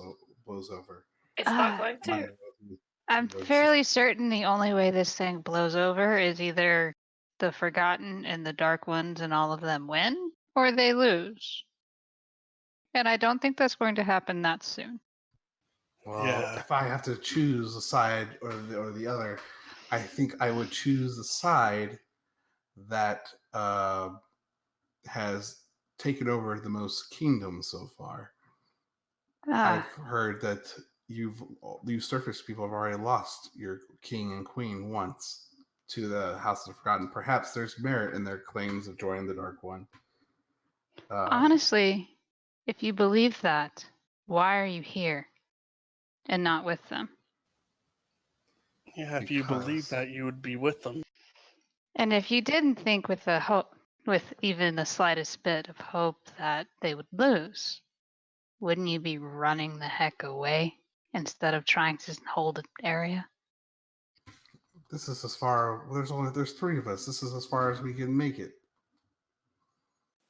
over. It's not going to. I'm fairly certain the only way this thing blows over is either the Forgotten and the Dark Ones and all of them win, or they lose. And I don't think that's going to happen that soon. Well, Yeah. if I have to choose a side or the other, I think I would choose the side that has taken over the most kingdoms so far. I've heard that you surface people have already lost your king and queen once to the House of the Forgotten. Perhaps there's merit in their claims of joining the Dark One. Honestly, if you believe that, why are you here and not with them? Yeah, if you believe that, you would be with them. And if you didn't think with with even the slightest bit of hope that they would lose, wouldn't you be running the heck away instead of trying to hold an area? This is as far. There's three of us. This is as far as we can make it.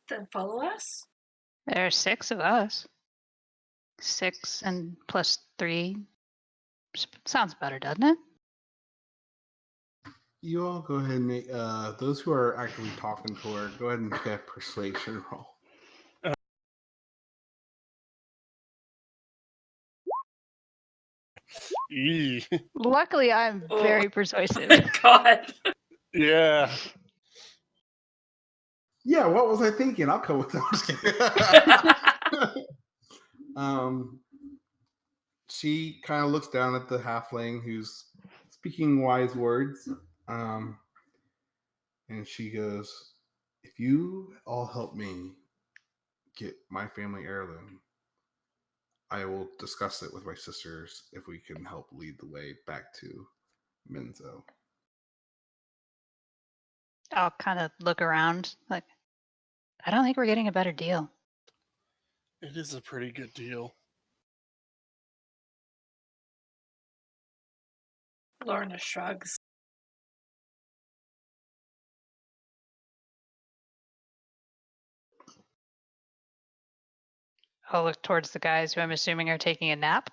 Then follow us. There are 6 of us. 6 and plus 3. Sounds better, doesn't it? You all go ahead and make those who are actively talking to her. Go ahead and make a persuasion roll. Luckily, I'm Oh. very persuasive. God. Yeah. Yeah, what was I thinking? I'll come with that. She kind of looks down at the halfling who's speaking wise words, and she goes, "If you all help me get my family heirloom, I will discuss it with my sisters if we can help lead the way back to Menzo." I'll kind of look around like, I don't think we're getting a better deal. It is a pretty good deal. Lorna shrugs. I'll look towards the guys who I'm assuming are taking a nap.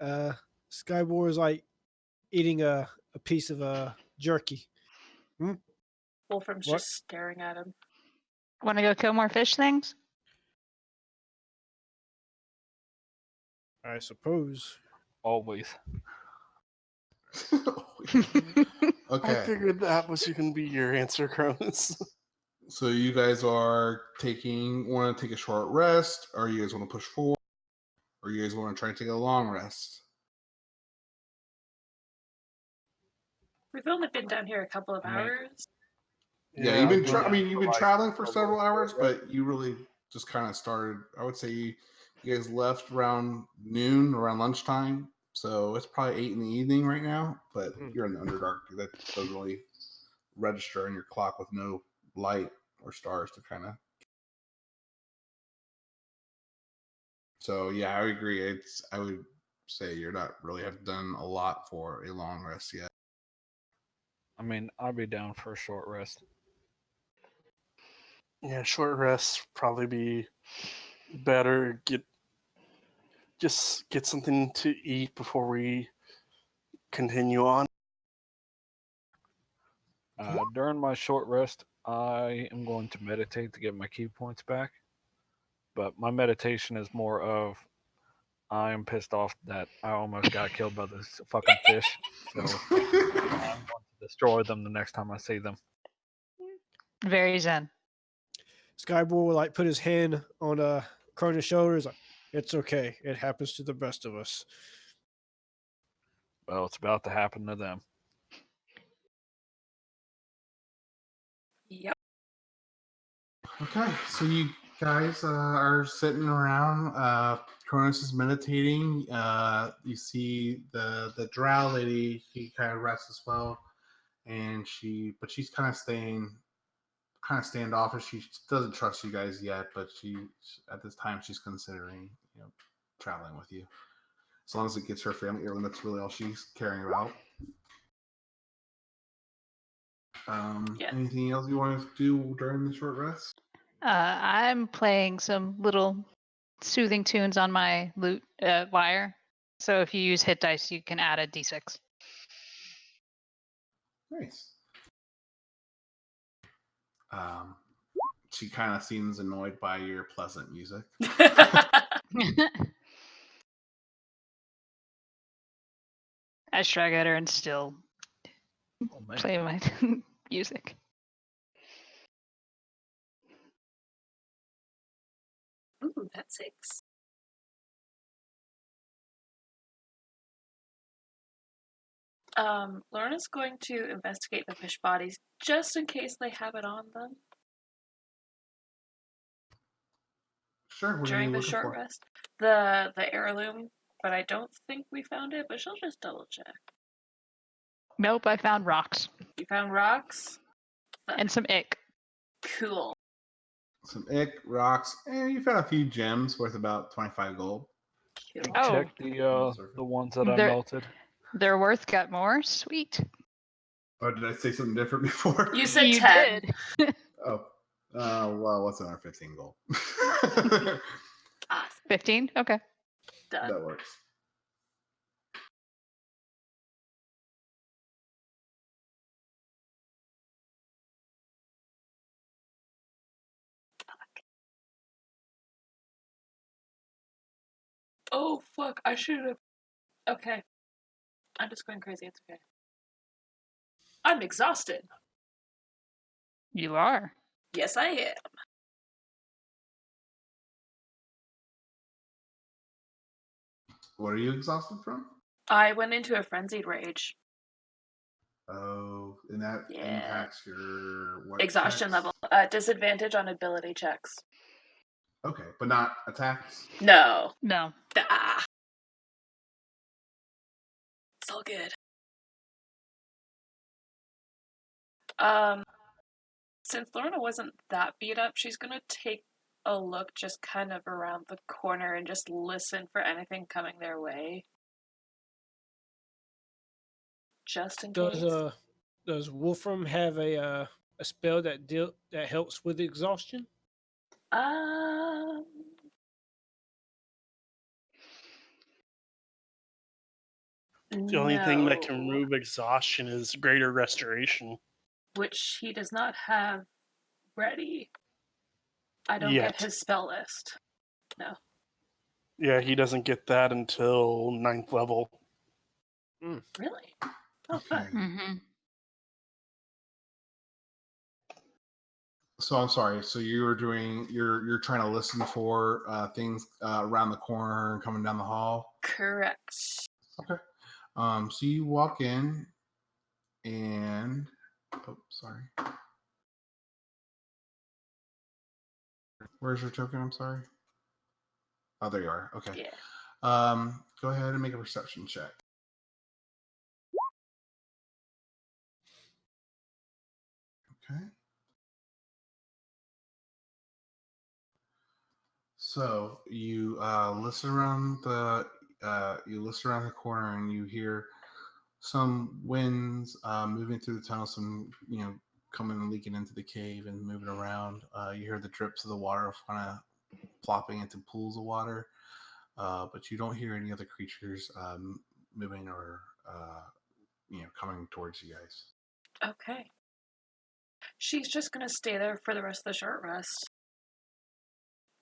Skybor is like eating a piece of jerky. Wolfram's What? just staring at him. Want to go kill more fish things? I suppose. Always. I Okay, figured that was going to be your answer, Chronis. so you guys are want to take a short rest, or you guys want to push forward, or you guys want to try to take a long rest? We've only been down here a couple of I mean- hours. Yeah, you've been. I've You've been like traveling for a several little hours, bit, right? but you really just kind of started. I would say you guys left around noon, around lunchtime. So it's probably 8 in the evening right now. But you're in the Underdark. That doesn't really register on your clock with no light or stars to kind of. So yeah, I would agree. I would say you're not really have done a lot for a long rest yet. I mean, I'd be down for a short rest. Yeah, short rest probably be better. Just get something to eat before we continue on. During my short rest, I am going to meditate to get my key points back. But my meditation is more of I am pissed off that I almost got killed by this fucking fish. So I'm going to destroy them the next time I see them. Very zen. Skyboy will like put his hand on Chronis' shoulders. Like, it's okay. It happens to the best of us. Well, it's about to happen to them. Yep. Okay, so you guys are sitting around. Cronus is meditating. You see the drow lady. She kind of rests as well, and she's kind of standoffish. She doesn't trust you guys yet, but she at this time she's considering traveling with you. As long as it gets her family heirloom, that's really all she's caring about. Yeah. Anything else you want to do during the short rest? I'm playing some little soothing tunes on my lute lyre. So if you use hit dice, you can add a d6. Nice. She kind of seems annoyed by your pleasant music. I shrug at her and still Oh, man. play my music. Ooh, that's 6. Lorna's going to investigate the fish bodies just in case they have it on them Sure. What are during you the looking short for? rest. The heirloom, but I don't think we found it, but she'll just double check. Nope, I found rocks You found rocks? and some ick. Cool. Some ick, rocks, and you found a few gems worth about 25 gold. Cool. Oh. Check the ones that I There- melted. Their worth got more? Sweet. Oh, did I say something different before? You said You 10. did. Oh, well, what's another 15 gold? Awesome. 15? Okay. Done. That works. Oh, fuck. I should have. Okay. I'm just going crazy. It's okay. I'm exhausted. You are. Yes, I am. What are you exhausted from? I went into a frenzied rage. Oh, and that Yeah. impacts your what? Exhaustion checks? level. Disadvantage on ability checks. Okay, but not attacks. No. No. Ah. It's all good. Since Lorna wasn't that beat up, she's gonna take a look just kind of around the corner and just listen for anything coming their way. Just in case. Does Wolfram have a spell that helps with exhaustion? Um, The only thing that can no. remove exhaustion is greater restoration. Which he does not have ready. I don't Yet. get his spell list. No. Yeah, he doesn't get that until 9th level. Really? Oh, fuck. Mm-hmm. So I'm sorry. So you're trying to listen for things around the corner and coming down the hall. Correct. Okay. So you walk in, and sorry. Where's your token? I'm sorry. Oh, there you are. Okay. Yeah. Go ahead and make a perception check. Okay. So you listen around the corner, and you hear some winds moving through the tunnel. Some coming and leaking into the cave and moving around. You hear the drips of the water kind of plopping into pools of water, but you don't hear any other creatures moving or coming towards you guys. Okay. She's just gonna stay there for the rest of the short rest.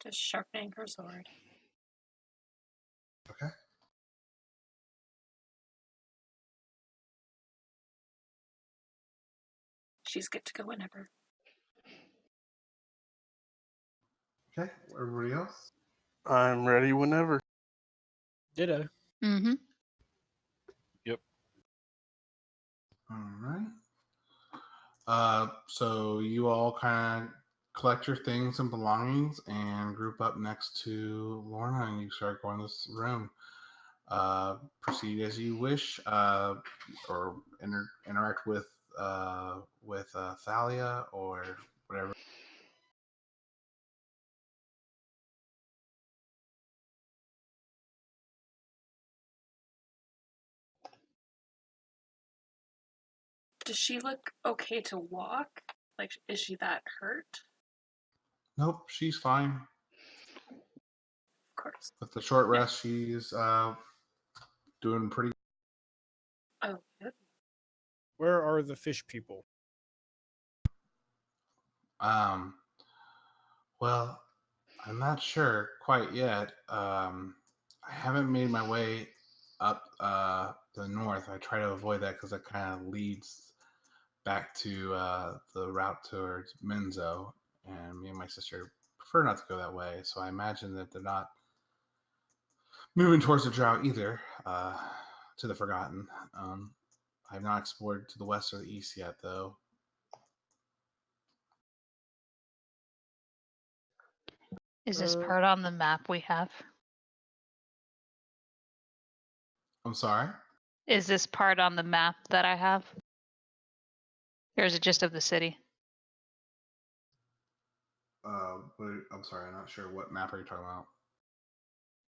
Just sharpening her sword. Okay. She's good to go whenever. Okay. Everybody else? I'm ready whenever. Ditto. Mm-hmm. All right. So you all kind of collect your things and belongings and group up next to Lorna, and you start going this room. Proceed as you wish, or interact with Thalia or whatever. Does she look okay to walk? Like, is she that hurt? Nope, she's fine. Of course. With the short rest, she's doing pretty. Oh, good. Where are the fish people? Well, I'm not sure quite yet. I haven't made my way up the north. I try to avoid that because it kind of leads back to the route towards Menzo, and me and my sister prefer not to go that way. So I imagine that they're not moving towards the drought either, to the Forgotten. I've not explored to the west or the east yet, though. Is this part on the map we have? I'm sorry? Is this part on the map that I have? Or is it just of the city? I'm sorry, I'm not sure. What map are you talking about?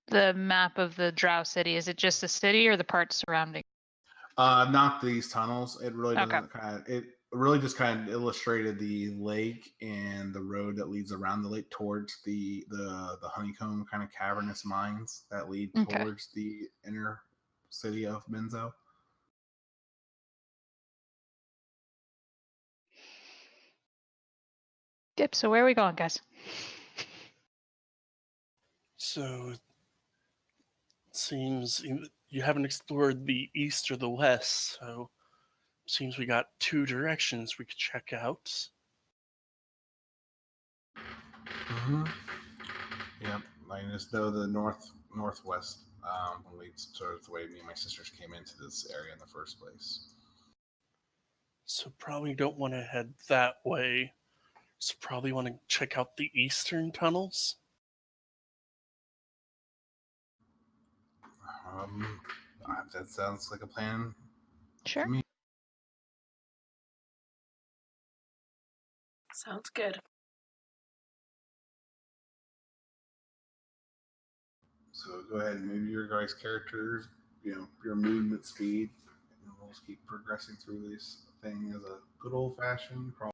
The map of the Drow city. Is it just the city or the parts surrounding? Not these tunnels. It really Okay. doesn't it really just kind of illustrated the lake and the road that leads around the lake towards the honeycomb kind of cavernous mines that lead Okay. towards the inner city of Menzo. Yep, so where are we going, guys? So it seems you haven't explored the east or the west, so seems we got two directions we could check out. Mm-hmm. Yep, I just know the northwest leads towards the way me and my sisters came into this area in the first place. So probably don't want to head that way. So probably want to check out the eastern tunnels. That sounds like a plan. Sure. To me. Sounds good. So go ahead and move your guys' characters, your movement speed, and we'll just keep progressing through this thing as a good old fashioned crawl.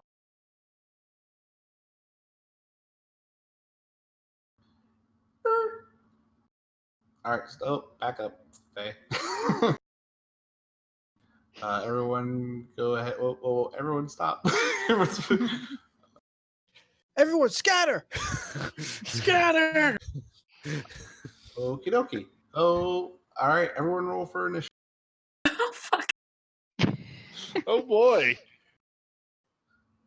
All right, back up. Stay. Everyone, go ahead. Whoa, everyone, stop. Everyone scatter! Scatter! Okie dokie. Oh, all right. Everyone, roll for initiative. Oh, fuck. Oh boy.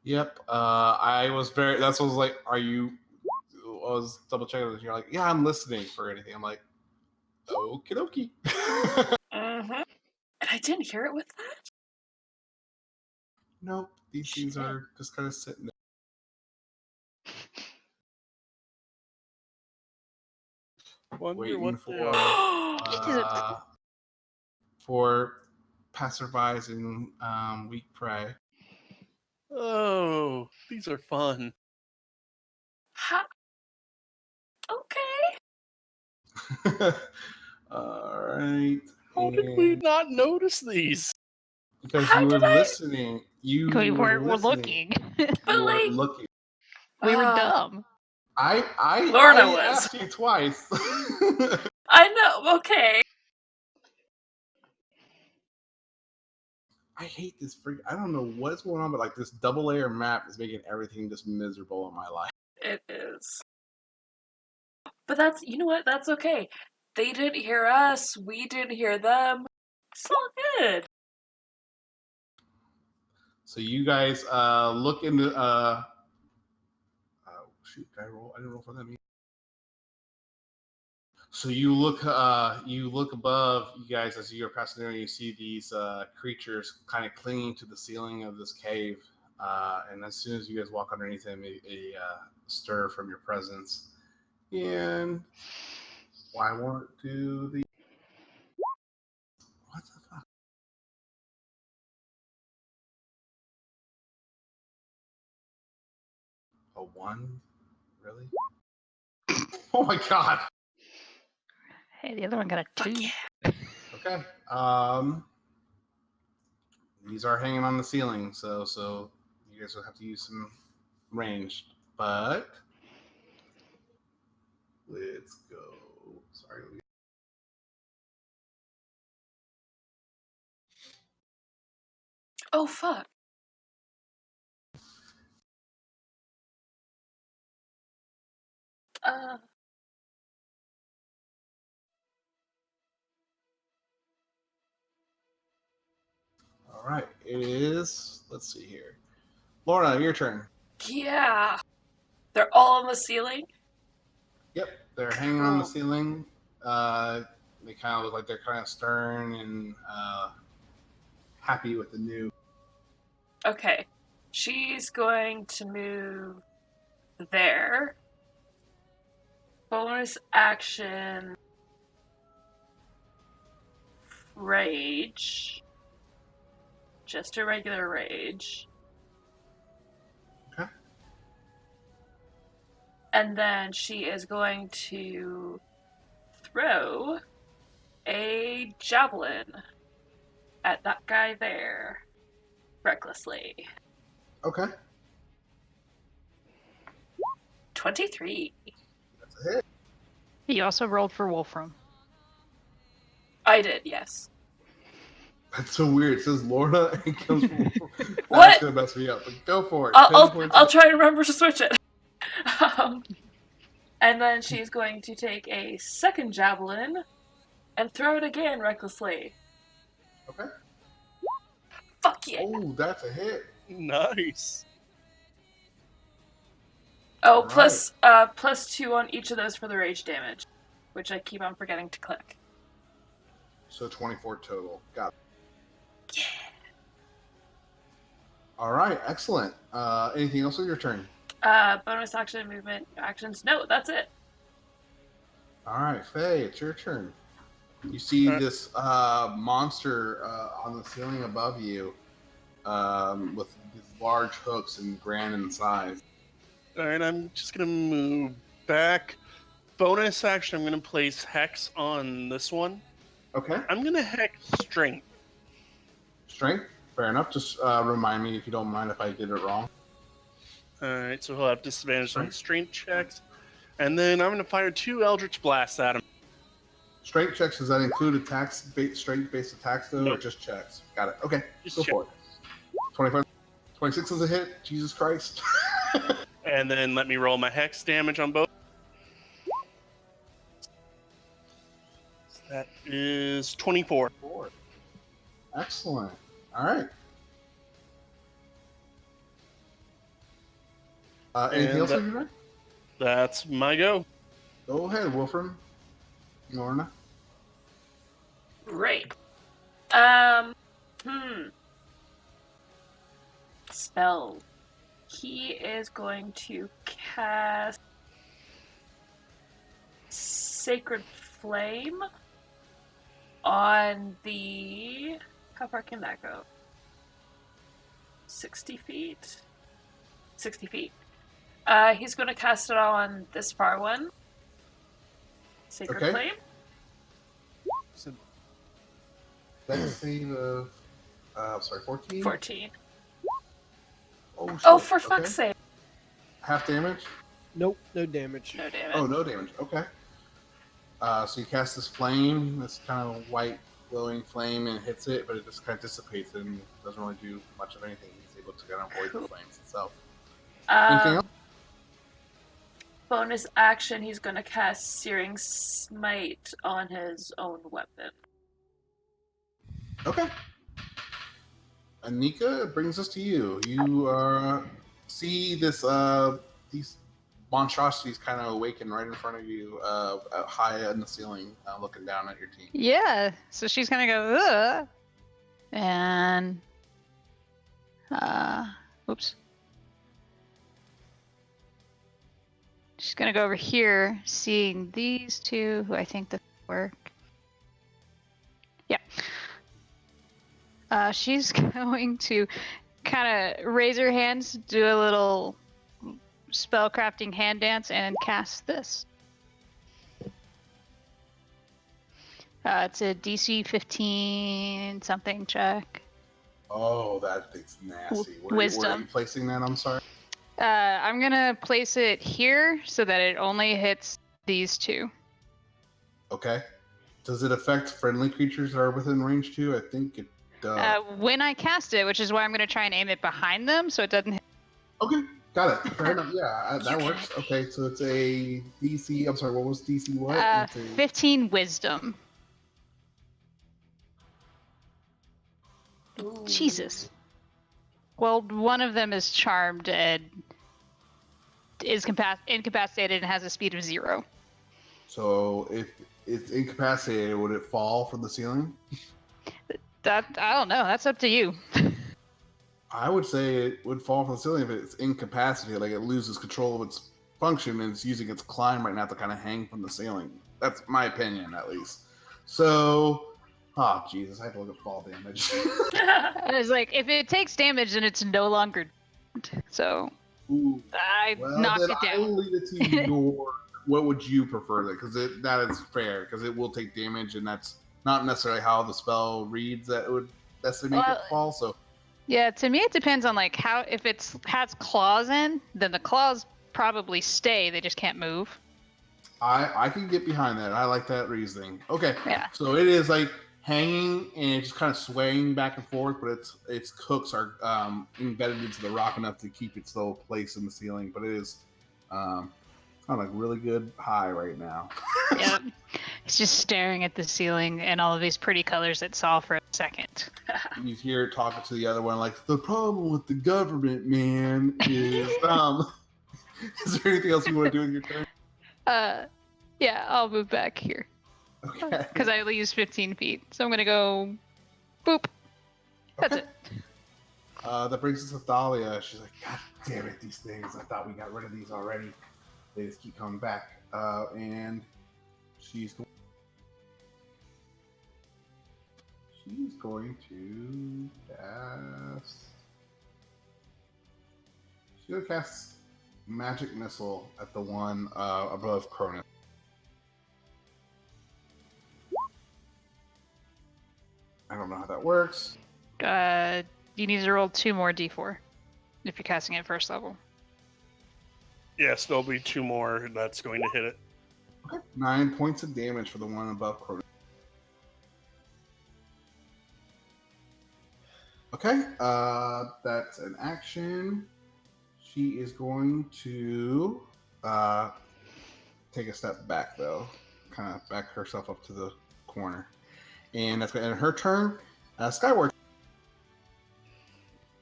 Yep. I was very. That's what I was like. Are you? I was double checking. You're like, yeah, I'm listening for anything. I'm like, okie dokie. And I didn't hear it with that? Nope. These things Shit. are just kind of sitting there. Wonder Waiting what for passerbys and weak prey. Oh, these are fun. Ha. Okay. All right. How did we not notice these? Because How you were did I- listening. You We were we're listening. looking. But, You were like- looking. We were dumb. Lorna I was. asked you twice. I know. Okay. I hate this freak. I don't know what's going on, but like this double layer map is making everything just miserable in my life. It is. But that's, you know what? That's okay. They didn't hear us. We didn't hear them. It's all good. So you guys look into shoot, did I roll? I didn't roll for them. So you look above you guys as you're passing there, and you see these creatures kind of clinging to the ceiling of this cave. And as soon as you guys walk underneath them, a stir from your presence. And why won't do the what the fuck? A 1? Really? Oh my god. Hey, the other one got a 2. Yeah. Okay. These are hanging on the ceiling, so you guys will have to use some ranged. But let's go. Sorry. Oh, fuck. All right. It is. Let's see here. Lorna, your turn. Yeah. They're all on the ceiling? Yep. They're hanging on the Cool. ceiling. They kind of look like they're kind of stern and happy with the new. Okay. She's going to move there. Bonus action. Rage. Just a regular rage. Okay. And then she is going to throw a javelin at that guy there. Recklessly. Okay. 23. That's a hit. He also rolled for Wolfram. I did, yes. That's so weird. It says Lorna and comes from. What? That's gonna mess me up. But go for it. I'll try to remember to switch it. And then she's going to take a second javelin and throw it again recklessly. Okay. Fuck yeah. Oh, that's a hit. Nice. Oh, All plus 2 on each of those for the rage damage, which I keep on forgetting to click. So 24 total. Got it. Yeah. All right, excellent. Anything else on your turn? Bonus action, movement, actions. No, that's it. All right, Faye, it's your turn. You see this monster on the ceiling above you with these large hooks and grand in size. All right, I'm just going to move back. Bonus action, I'm going to place Hex on this one. Okay. I'm going to Hex Strength. Strength? Fair enough. Just remind me if you don't mind if I get it wrong. All right, so he'll have disadvantage on strength checks. And then I'm going to fire 2 Eldritch Blasts at him. Strength checks, does that include attacks, strength-based attacks, though, Nope. or just checks? Got it. Okay, Just go check. for it. 25, 26 is a hit. Jesus Christ. And then let me roll my Hex damage on both. That is 24. Excellent. All right. Anything And else on your turn? That's my go. Go ahead, Wolfram. Lorna. Great. Spell. He is going to cast Sacred Flame on the... How far can that go? 60 feet? 60 feet. He's going to cast it on this far one. Sacred Okay. Flame. So that's save of 14? 14. Oh, shit. Oh, for fuck's sake. Half damage? Nope, no damage. No damage. Oh, no damage. Okay. So you cast this flame, this kind of white glowing flame and hits it, but it just kind of dissipates and doesn't really do much of anything. He's able to kind of avoid the flames itself. Anything else? Bonus action, he's going to cast Searing Smite on his own weapon. Okay. Anika, it brings us to you. You see this these monstrosities kind of awaken right in front of you, high in the ceiling, looking down at your team. Yeah. So she's gonna go, ugh, and oops. She's gonna go over here, seeing these two, who I think this will work. Yeah. She's going to kind of raise her hands, do a little spellcrafting hand dance, and cast this. It's a DC 15 something check. Oh, that thing's nasty. Where are Wisdom. you placing that? I'm sorry. I'm gonna place it here so that it only hits these two. Okay. Does it affect friendly creatures that are within range too? I think it does. When I cast it, which is why I'm gonna try and aim it behind them so it doesn't hit. Okay, got it. Fair enough. Yeah, that works. Okay, so it's a DC. I'm sorry, what was DC? What? It's a 15 Wisdom. Ooh. Jesus. Well, one of them is charmed and is incapacitated and has a speed of 0. So if it's incapacitated, would it fall from the ceiling? That I don't know. That's up to you. I would say it would fall from the ceiling if it's incapacitated, like it loses control of its function and it's using its climb right now to kind of hang from the ceiling. That's my opinion, at least. So, oh Jesus, I have to look at fall damage. I was like, if it takes damage, then it's no longer. So Ooh. I Well, knocked then it I will down. leave it to your. What would you prefer? Because that is fair, because it will take damage, and that's not necessarily how the spell reads. That it would necessarily make it fall. So Yeah, to me it depends on like how if it's has claws in, then the claws probably stay. They just can't move. I can get behind that. I like that reasoning. Okay, Yeah. so it is like hanging and it's just kind of swaying back and forth, but its hooks are embedded into the rock enough to keep its little place in the ceiling. But it is kind of like really good high right now. Yep. It's just staring at the ceiling and all of these pretty colors it saw for a second. You hear it talking to the other one like, the problem with the government, man, is is there anything else you want to do with your turn? Yeah, I'll move back here. Okay. Because I only use 15 feet. So I'm gonna go boop. That's Okay. That brings us to Thalia. She's like, God damn it, these things. I thought we got rid of these already. They just keep coming back. And she's going to cast. She's going to cast Magic Missile at the one above Chronis. I don't know how that works. You need to roll 2 more d4 if you're casting it first level. Yes, there'll be 2 more that's going to hit it. Okay. 9 points of damage for the one above Chronis. Okay, that's an action. She is going to take a step back, though. Kind of back herself up to the corner. And that's going to end her turn. Skyward.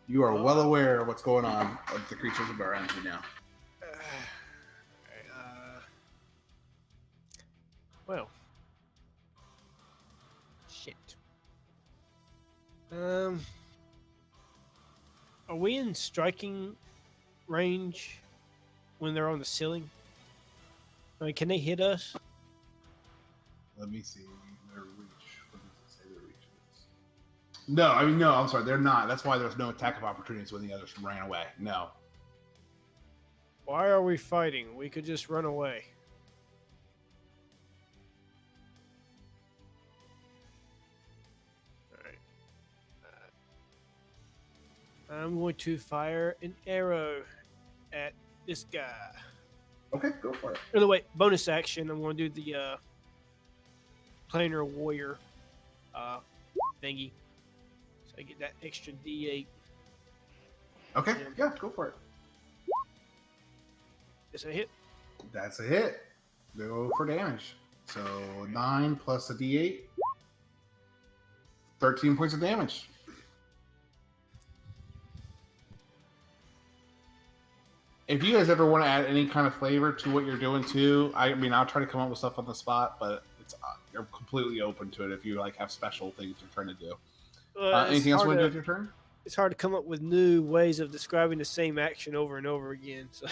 You are well aware of what's going on with the creatures around you now. Well. Shit. Are we in striking range when they're on the ceiling? I mean, can they hit us? Let me see their reach. What does it say their reach is? No, I'm sorry, they're not. That's why there's no attack of opportunities when the others ran away. No. Why are we fighting? We could just run away. Alright. I'm going to fire an arrow at this guy. Okay, go for it. By the way, bonus action, I'm going to do the planar warrior. thingy. So I get that extra D8. Okay, yeah, go for it. Is a hit? That's a hit. Go for damage. So 9 plus a D8. 13 points of damage. If you guys ever want to add any kind of flavor to what you're doing too, I mean, I'll try to come up with stuff on the spot, but it's you're completely open to it if you like have special things you're trying to do. Anything else you want to do with your turn? It's hard to come up with new ways of describing the same action over and over again. So.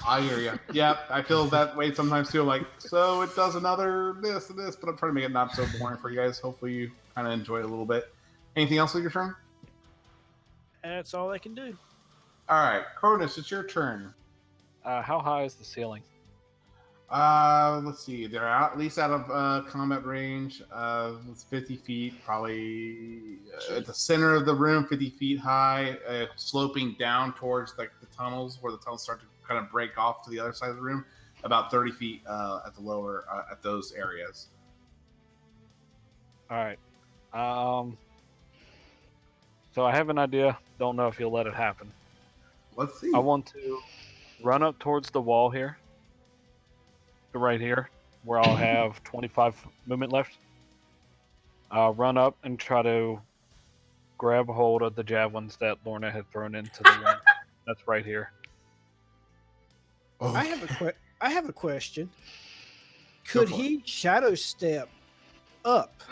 I hear you. Yeah, I feel that way sometimes too. I'm like, so it does another this and this, but I'm trying to make it not so boring for you guys. Hopefully you kind of enjoy it a little bit. Anything else with your turn? That's all I can do. All right, Chronis, it's your turn. How high is the ceiling? Let's see. They're at least out of combat range. It's 50 feet, probably at the center of the room, 50 feet high, sloping down towards like the tunnels where the tunnels start to kind of break off to the other side of the room. About 30 feet at the lower at those areas. All right. So I have an idea. Don't know if you'll let it happen. Let's see. I want to run up towards the wall here. Right here, where I'll have 25 movement left. Run up and try to grab a hold of the javelins that Lorna had thrown into the room. That's right here. Okay. I have a question. Could he shadow step up?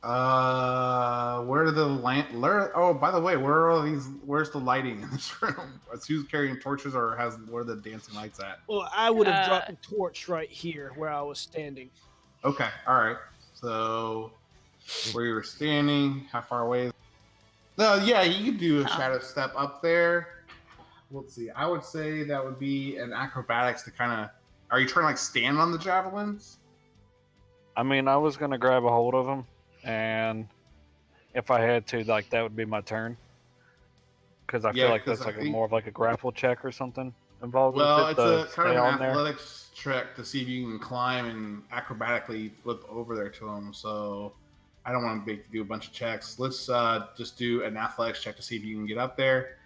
Where are the oh, by the way, where are all these? Where's the lighting in this room? Who's carrying torches or where are the dancing lights at? Well, I would have dropped a torch right here where I was standing. Okay, all right. So where you were standing, how far away? No, yeah, you could do a shadow step up there. Let's see. I would say that would be an acrobatics to kind of. Are you trying to like stand on the javelins? I mean, I was gonna grab a hold of them, and if I had to, like that would be my turn. Because I feel like that's like more of like a grapple check or something involved with it. Well, it's a kind of an there. athletics check to see if you can climb and acrobatically flip over there to them. So I don't want to make you do a bunch of checks. Let's just do an athletics check to see if you can get up there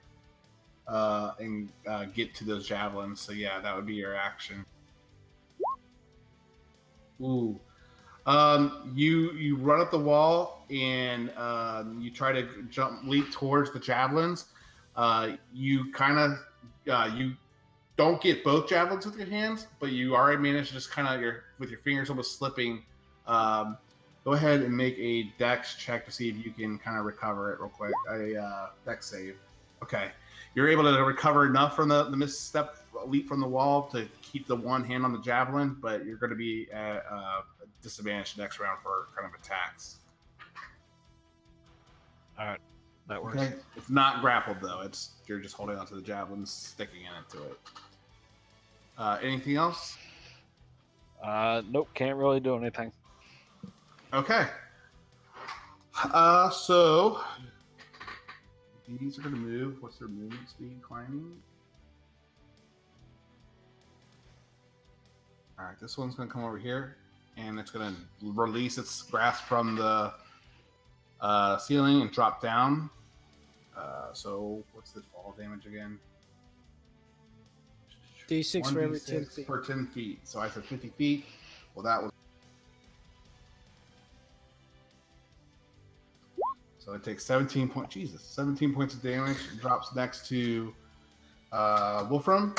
and get to those javelins. So yeah, that would be your action. Ooh. You run up the wall and you try to leap towards the javelins. You kind of you don't get both javelins with your hands, but you already managed to just kind of with your fingers almost slipping. Go ahead and make a dex check to see if you can kind of recover it real quick. A dex save. Okay, you're able to recover enough from the misstep leap from the wall to keep the one hand on the javelin, but you're going to be at disadvantage next round for kind of attacks. All right, that works. Okay, it's not grappled though. You're just holding onto the javelin, sticking in it to it. Anything else? Nope, can't really do anything. Okay. So these are going to move. What's their movement speed? Climbing. All right, this one's going to come over here, and it's going to release its grasp from the ceiling and drop down. So what's the fall damage again? D6 for every 10 feet. Per 10 feet. So I said 50 feet. Well, that was. So it takes 17 points. Jesus, 17 points of damage. It drops next to Wolfram.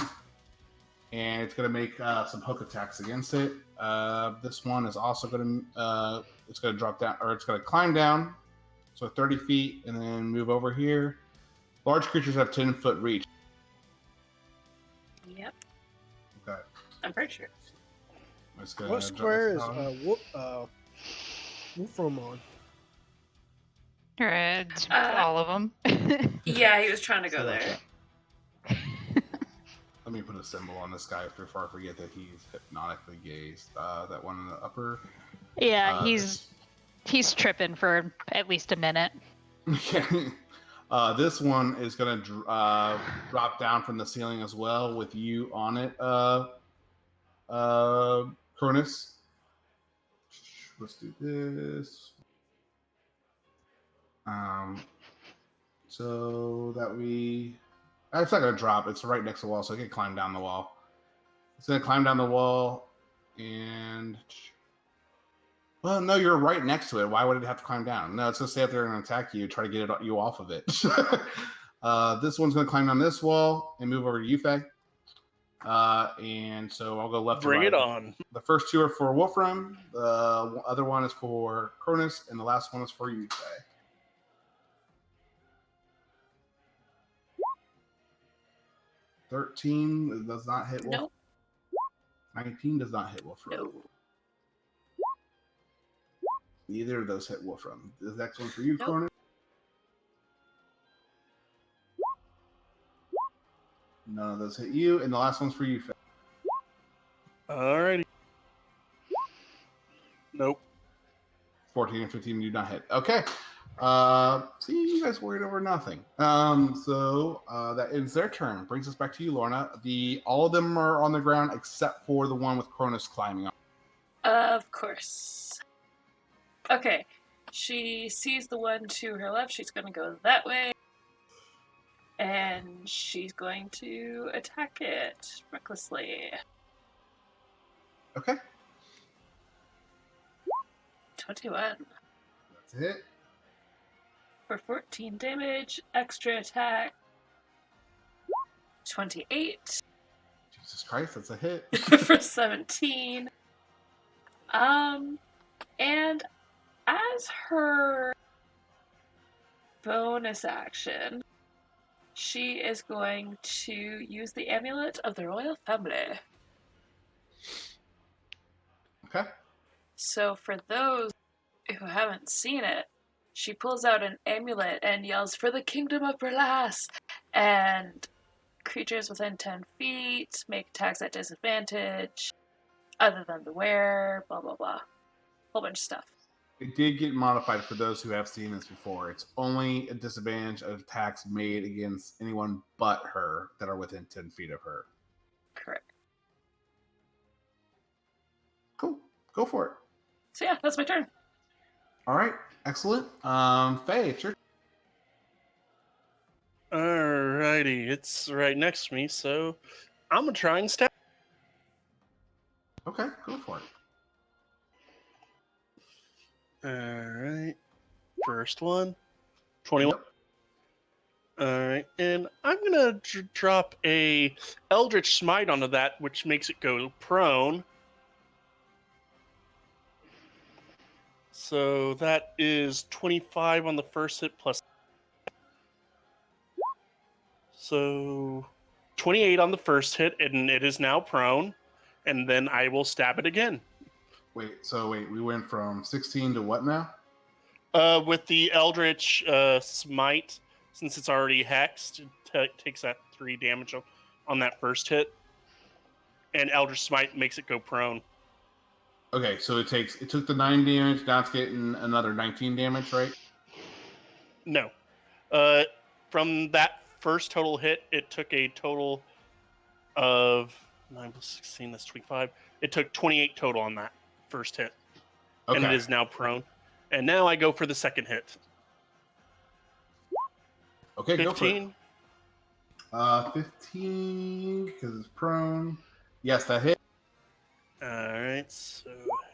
And it's going to make some hook attacks against it. This one is also going to, it's going to drop down, or it's going to climb down. So 30 feet and then move over here. Large creatures have 10-foot reach. Yep. Okay. I'm pretty sure. What square is Wolfram on? All of them. Yeah, he was trying to go there. Let me put a symbol on this guy before I forget that he's hypnotically gazed. That one in the upper. Yeah, he's tripping for at least a minute. Okay. This one is going to drop down from the ceiling as well with you on it, Chronis. let's do this. So that it's not gonna drop. It's right next to the wall, so it can climb down the wall. It's gonna climb down the wall, and well, no, you're right next to it. Why would it have to climb down? No, it's gonna stay up there and attack you. Try to get you off of it. This one's gonna climb down this wall and move over to you, Faye. And so I'll go left to right. Bring it on. The first two are for Wolfram. The other one is for Chronis, and the last one is for you, Faye. $13 does not hit Wolfram. Nope. 19 does not hit Wolfram. No. Neither of those hit Wolfram. The next one for you, Nope. Chronis. None of those hit you, and the last one's for you, Faye. Alrighty. Nope. 14 and 15 do not hit. Okay. See, you guys worried over nothing. So that ends their turn. Brings us back to you, Lorna. All of them are on the ground except for the one with Chronis climbing up. Of course. Okay. She sees the one to her left. She's going to go that way. And she's going to attack it recklessly. Okay. 21. That's it. For 14 damage, extra attack. 28. Jesus Christ, that's a hit. For 17. And as her bonus action, she is going to use the amulet of the royal family. Okay. So for those who haven't seen it, she pulls out an amulet and yells, "For the kingdom of Berlass!" And creatures within 10 feet make attacks at disadvantage, other than the wearer, blah, blah, blah. Whole bunch of stuff. It did get modified for those who have seen this before. It's only a disadvantage of attacks made against anyone but her that are within 10 feet of her. Correct. Cool. Go for it. So yeah, that's my turn. All right. Excellent. Faye, it's your Alrighty, it's right next to me, so I'm gonna try and stab. Okay, go for it. Alright, first one, 21. Yep. Alright, and I'm gonna drop a Eldritch Smite onto that, which makes it go prone. So that is 25 on the first hit plus. So 28 on the first hit, and it is now prone. And then I will stab it again. Wait, we went from 16 to what now? With the Eldritch Smite, since it's already hexed, it takes that 3 damage on that first hit. And Eldritch Smite makes it go prone. Okay, so it took the 9 damage, now it's getting another 19 damage, right? No. From that first total hit, it took a total of 9 plus 16, that's 25. It took 28 total on that first hit. Okay. And it is now prone. And now I go for the second hit. Okay, 15. Go for it. 15, because it's prone. Yes, that hit. Alright, so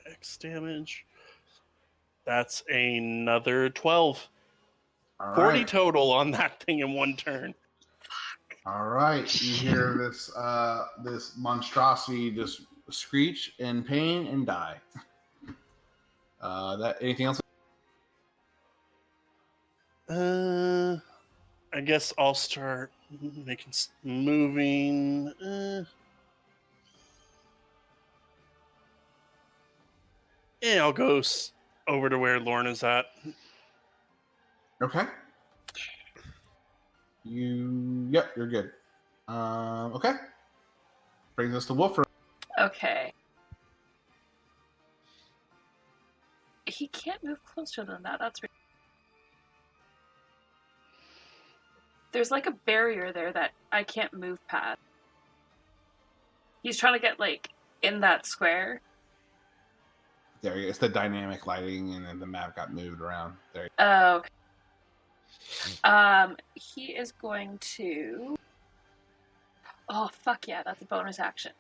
X damage. That's another 12. All 40 right. total on that thing in one turn. All right. You hear this monstrosity just screech in pain and die. Anything else? I guess I'll start moving. Yeah, I'll go over to where Lorna's at. Okay. Yep, you're good. Okay. Brings us to Wolfram. Okay. He can't move closer than that. That's weird. There's like a barrier there that I can't move past. He's trying to get like in that square. There you go. It's the dynamic lighting, and then the map got moved around. There. Okay. He is going to. Oh, fuck yeah, that's a bonus action.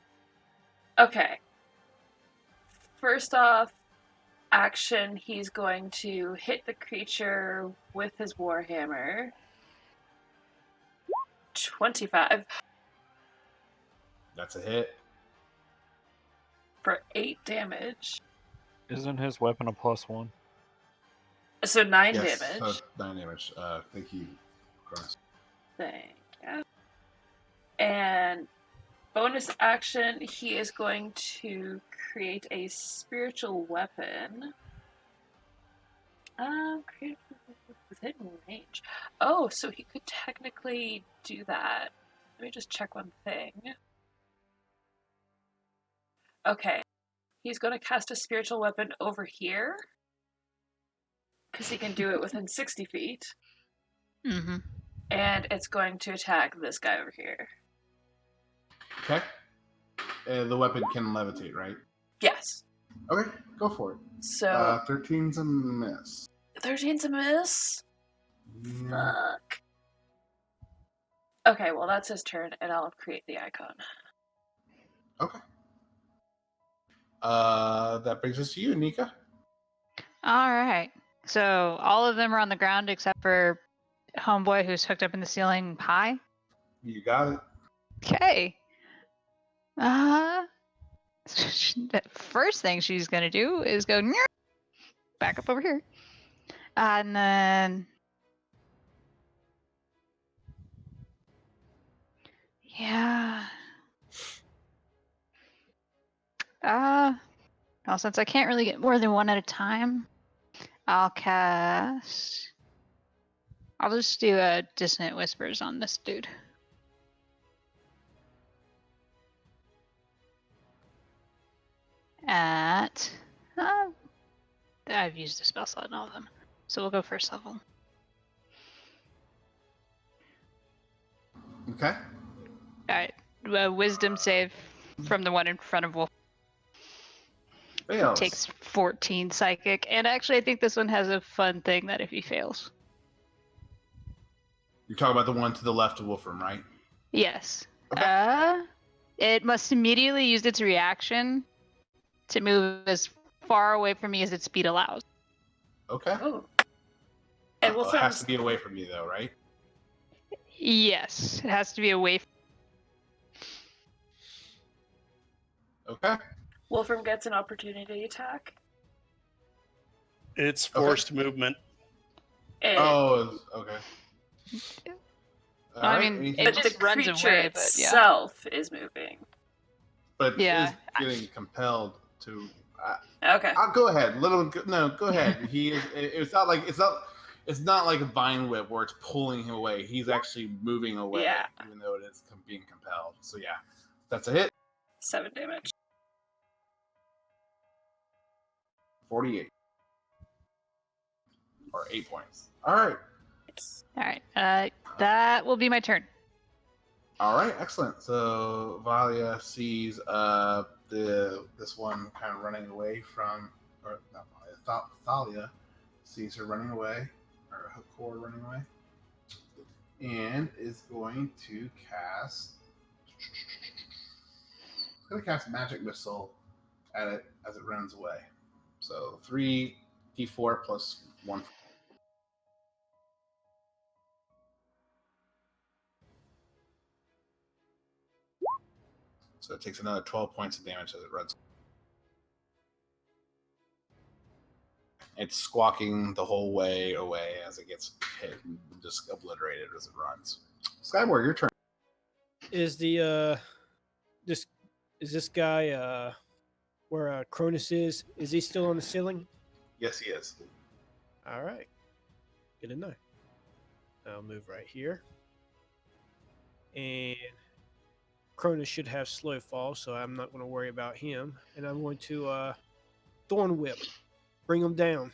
Okay. First off, action, he's going to hit the creature with his warhammer. 25 That's a hit. for 8 damage. Isn't his weapon a +1? So 9 Yes, damage. so 9 damage. Thank you, Chronis. Thank you. And bonus action, he is going to create a spiritual weapon. Create within range. Oh, so he could technically do that. Let me just check one thing. Okay. He's going to cast a spiritual weapon over here. Because he can do it within 60 feet. Mm-hmm. And it's going to attack this guy over here. Okay. The weapon can levitate, right? Yes. Okay, go for it. So 13's a miss. 13's a miss? Yeah. Fuck. Okay, well that's his turn, and I'll create the icon. Okay. That brings us to you, Nika. All right. So all of them are on the ground except for Homeboy, who's hooked up in the ceiling high. You got it. Okay. The first thing she's gonna do is go back up over here, and then yeah. Well, since I can't really get more than one at a time, I'll just do a Dissonant Whispers on this dude. I've used a spell slot in all of them, so we'll go first level. Okay. Alright, wisdom save from the one in front of Wolf. Fails. Takes 14 psychic, and actually I think this one has a fun thing that if he fails. You're talking about the one to the left of Wolfram, right? Yes. Okay. It must immediately use its reaction to move as far away from me as its speed allows. Okay. Oh. And It has to be away from you, though, right? Yes, it has to be away from. Okay. Wolfram gets an opportunity attack. It's forced movement. And okay. I mean, anything it but just the runs creature away, but yeah. itself is moving. But Yeah. is getting compelled to. Okay. I'll go ahead. Go ahead. He is. It's not like a vine whip where it's pulling him away. He's actually moving away, Yeah. even though it is being compelled. So yeah, that's a hit. 7 damage. 48 or 8 points. All right. Alright, that will be my turn. All right, excellent. So Valia sees this one kind of running away from, or not Valia, Thalia sees her running away, or her core running away, and is going to cast. It's going to cast Magic Missile at it as it runs away. So 3d4 plus 1. So it takes another 12 points of damage as it runs. It's squawking the whole way away as it gets hit and just obliterated as it runs. Skyward, your turn. Is this guy where Chronis is? Is he still on the ceiling? Yes, he is. All right. Good to know. I'll move right here. And Chronis should have slow fall, so I'm not going to worry about him. And I'm going to Thorn Whip. Bring him down.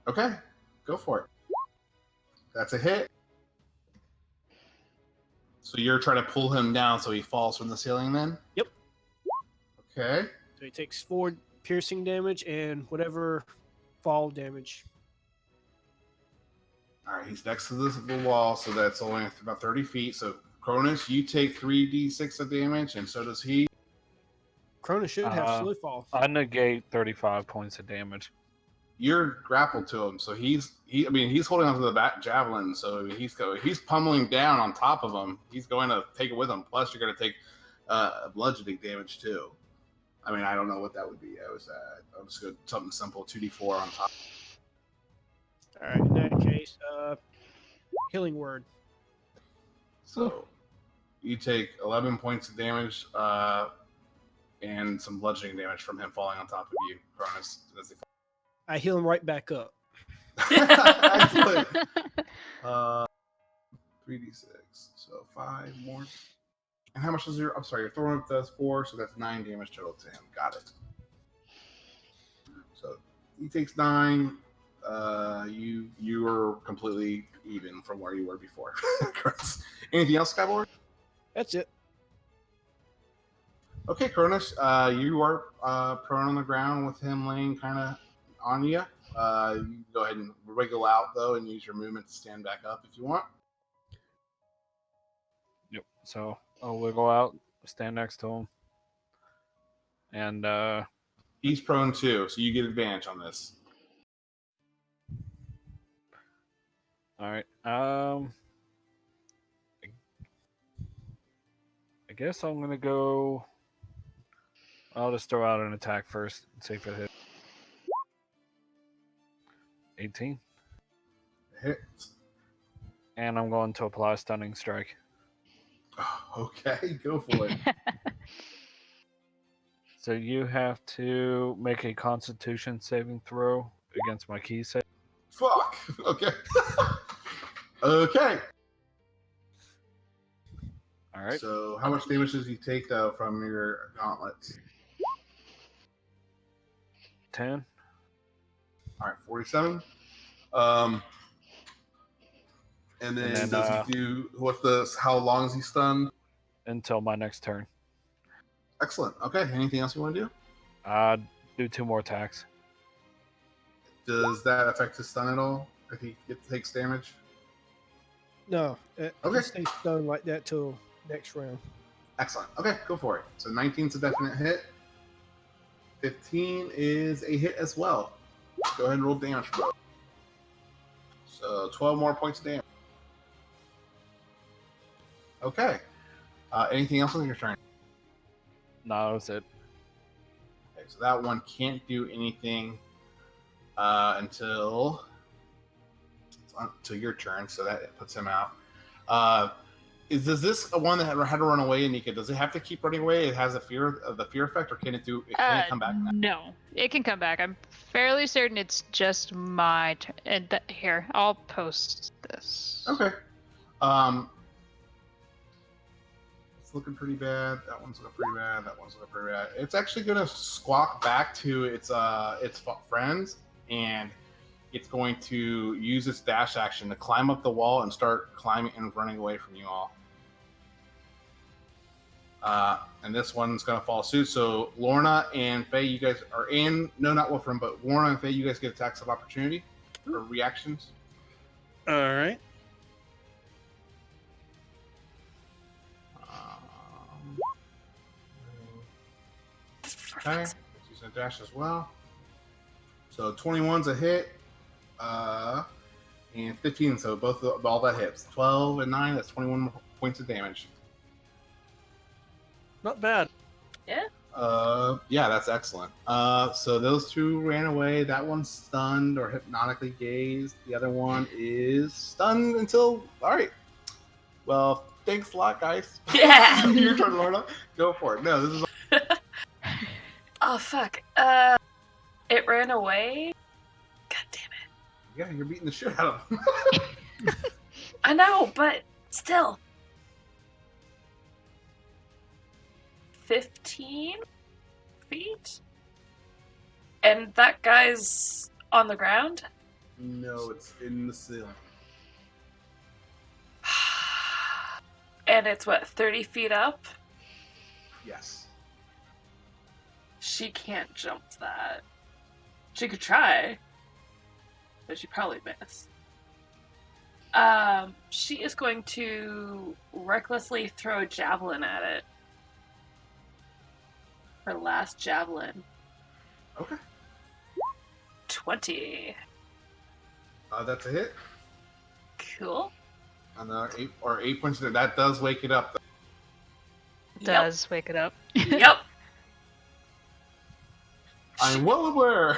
Okay, go for it. That's a hit. So you're trying to pull him down so he falls from the ceiling then? Yep. Okay. So he takes 4 piercing damage and whatever fall damage. All right, he's next to the wall, so that's only about 30 feet. So, Cronus, you take 3d6 of damage, and so does he. Chronis should have slow fall. I negate 35 points of damage. You're grappled to him, so he's holding onto the back javelin, so he's pummeling down on top of him. He's going to take it with him. Plus, you're going to take bludgeoning damage too. I mean, I don't know what that would be. I was just going something simple, 2d4 on top. All right, in that case, healing word. So you take 11 points of damage and some bludgeoning damage from him falling on top of you, Cronus. I heal him right back up. Excellent. 3d6, so 5 more. And how much is your? I'm sorry, your throw does 4, so that's 9 damage total to him. Got it. So he takes 9. You are completely even from where you were before. Anything else, Skyboard? That's it. Okay, Cronus, you are prone on the ground with him laying kind of on you. You can go ahead and wriggle out, though, and use your movement to stand back up if you want. Yep. So I'll wiggle out, stand next to him, and he's prone too, so you get advantage on this. All right. I guess I'm gonna go. I'll just throw out an attack first and see if it hits. 18. Hits. And I'm going to apply stunning strike. Okay, go for it. So you have to make a Constitution saving throw against my key save. Fuck. Okay. Okay. All right. So how much damage does he take, though, from your gauntlets? 10. All right, 47. And then does he do how long is he stunned? Until my next turn. Excellent. Okay. Anything else you want to do? Do 2 more attacks. Does that affect his stun at all? If he takes damage? No. Okay. He stays stunned like that till next round. Excellent. Okay, go for it. So 19 is a definite hit. 15 is a hit as well. Go ahead and roll damage, bro. So 12 more points of damage. Okay. Anything else on your turn? No, that was it. Okay, so that one can't do anything until your turn, so that puts him out. Is this a one that had to run away, Anika? Does it have to keep running away? It has the fear effect, or can it come back now? No, it can come back. I'm fairly certain it's just my turn. Here, I'll post this. Okay. It's looking pretty bad. That one's looking pretty bad. That one's looking pretty bad. It's actually gonna squawk back to its friends, and it's going to use its dash action to climb up the wall and start climbing and running away from you all. And this one's going to follow suit. So Lorna and Faye, you guys are in. No, not Wolfram, but Lorna and Faye, you guys get attacks of opportunity or reactions. All right. Okay. Let's use a dash as well. So 21's a hit. And 15, so all that hits. 12 and 9, that's 21 points of damage. Not bad. Yeah. Yeah, that's excellent. So those two ran away. That one's stunned or hypnotically gazed. The other one is stunned until. All right. Well, thanks a lot, guys. Yeah. Your turn, Lorna. Go for it. No, this is. Oh fuck. It ran away. God damn it. Yeah, you're beating the shit out of him. I know, but still. 15 feet? And that guy's on the ground? No, it's in the ceiling. And it's what, 30 feet up? Yes. She can't jump that. She could try, but she'd probably miss. She is going to recklessly throw a javelin at it. Her last javelin. Okay. 20. That's a hit. Cool. And our 8 points there. That does wake it up. Does wake it up. Yep. I'm well aware.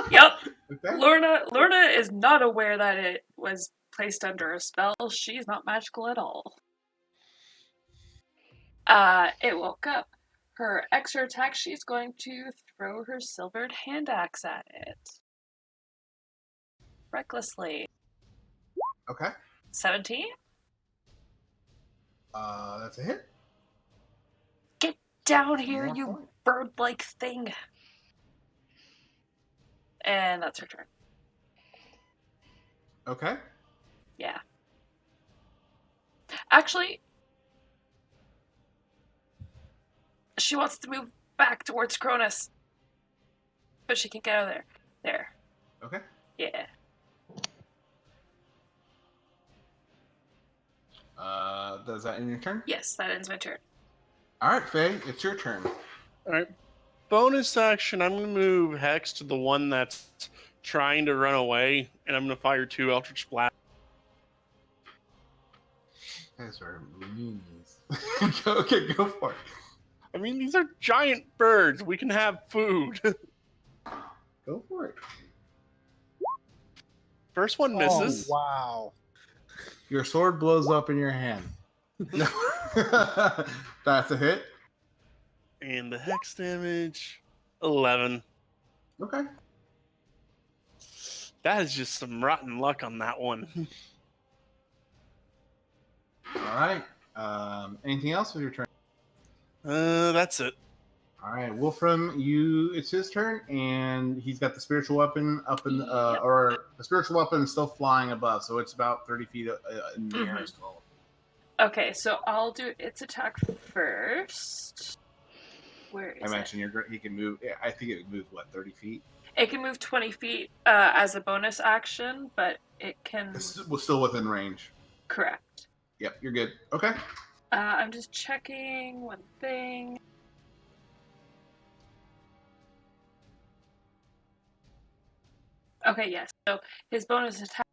Yep. Okay. Lorna is not aware that it was placed under a spell. She's not magical at all. It woke up. Her extra attack, she's going to throw her silvered hand axe at it. Recklessly. Okay. 17? That's a hit. Get down here, More you point. bird-like thing. And that's her turn. Okay. Yeah. Actually, she wants to move back towards Chronis. But she can't get out of there. There. Okay. Yeah. Does that end your turn? Yes, that ends my turn. All right, Faye, it's your turn. All right. Bonus action. I'm going to move Hex to the one that's trying to run away, and I'm going to fire 2 Eldritch Blast. Guys are meanies. Okay, go for it. I mean, these are giant birds. We can have food. Go for it. First one misses. Oh, wow. Your sword blows up in your hand. That's a hit. And the Hex damage, 11. Okay. That is just some rotten luck on that one. All right. Anything else with your turn? That's it. All right, Wolfram, it's his turn, and he's got the spiritual weapon up in, Yep. or the spiritual weapon is still flying above, so it's about 30 feet in the air as well. Okay, so I'll do its attack first. Where I is it? mentioned he can move. I think it moves 30 feet. It can move 20 feet as a bonus action, but it can... It's still within range. Correct. Yep, you're good. Okay. I'm just checking one thing. Okay, yes. So his bonus attack,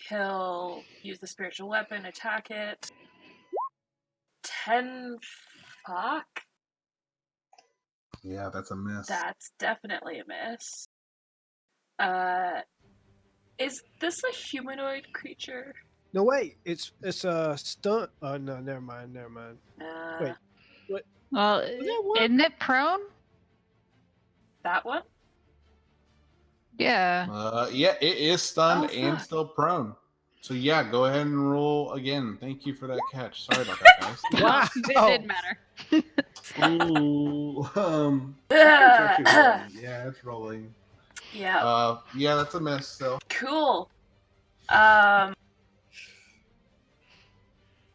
he'll use the spiritual weapon, attack it. 10 fuck? Yeah, that's a miss. That's definitely a miss. Is this a humanoid creature? No, wait. It's a stunt. Oh, no, never mind. Wait. Well, that work? isn't it prone? That one? Yeah. Yeah, it is stunned Oh, and fuck. still prone. So yeah, go ahead and roll again. Thank you for that catch. Sorry about that, guys. Wow. It did matter. Ooh, it's actually rolling. Yeah, it's rolling. Yeah. Yeah, that's a miss. So Cool.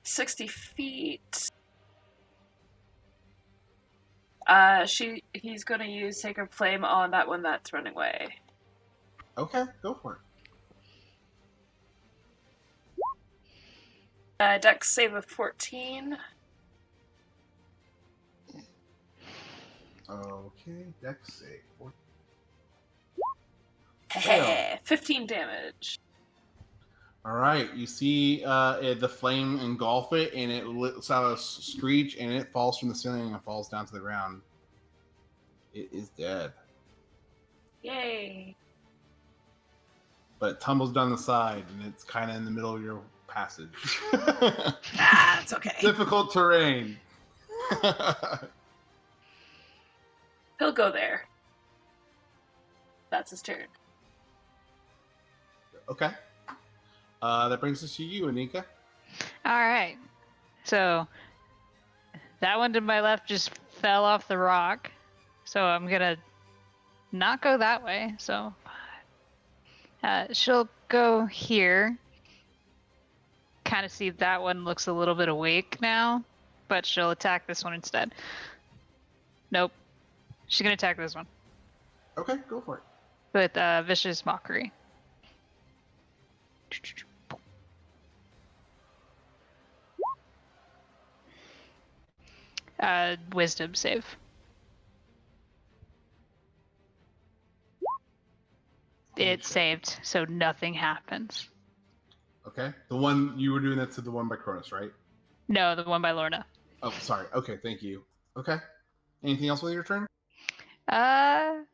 60 feet. He's gonna use Sacred Flame on that one that's running away. okay, go for it. Dex save of 14. Okay, dex save. Heh, 15 damage. All right, you see the flame engulf it, and it lets out a screech, and it falls from the ceiling and falls down to the ground. It is dead, Yay. but it tumbles down the side, and it's kind of in the middle of your passage. Ah, it's okay. Difficult terrain. He'll go there. That's his turn. Okay. That brings us to you, Anika. All right. So that one to my left just fell off the rock. So I'm going to not go that way. So she'll go here. Kind of see that one looks a little bit awake now, but she'll attack this one instead. Nope. She's gonna attack this one Okay, go for it. with vicious mockery. Wisdom save. It saved, so nothing happens. Okay. The one you were doing that to the one by Chronis, right? No, the one by Lorna. Oh, sorry. Okay, thank you. Okay. Anything else with your turn? I'll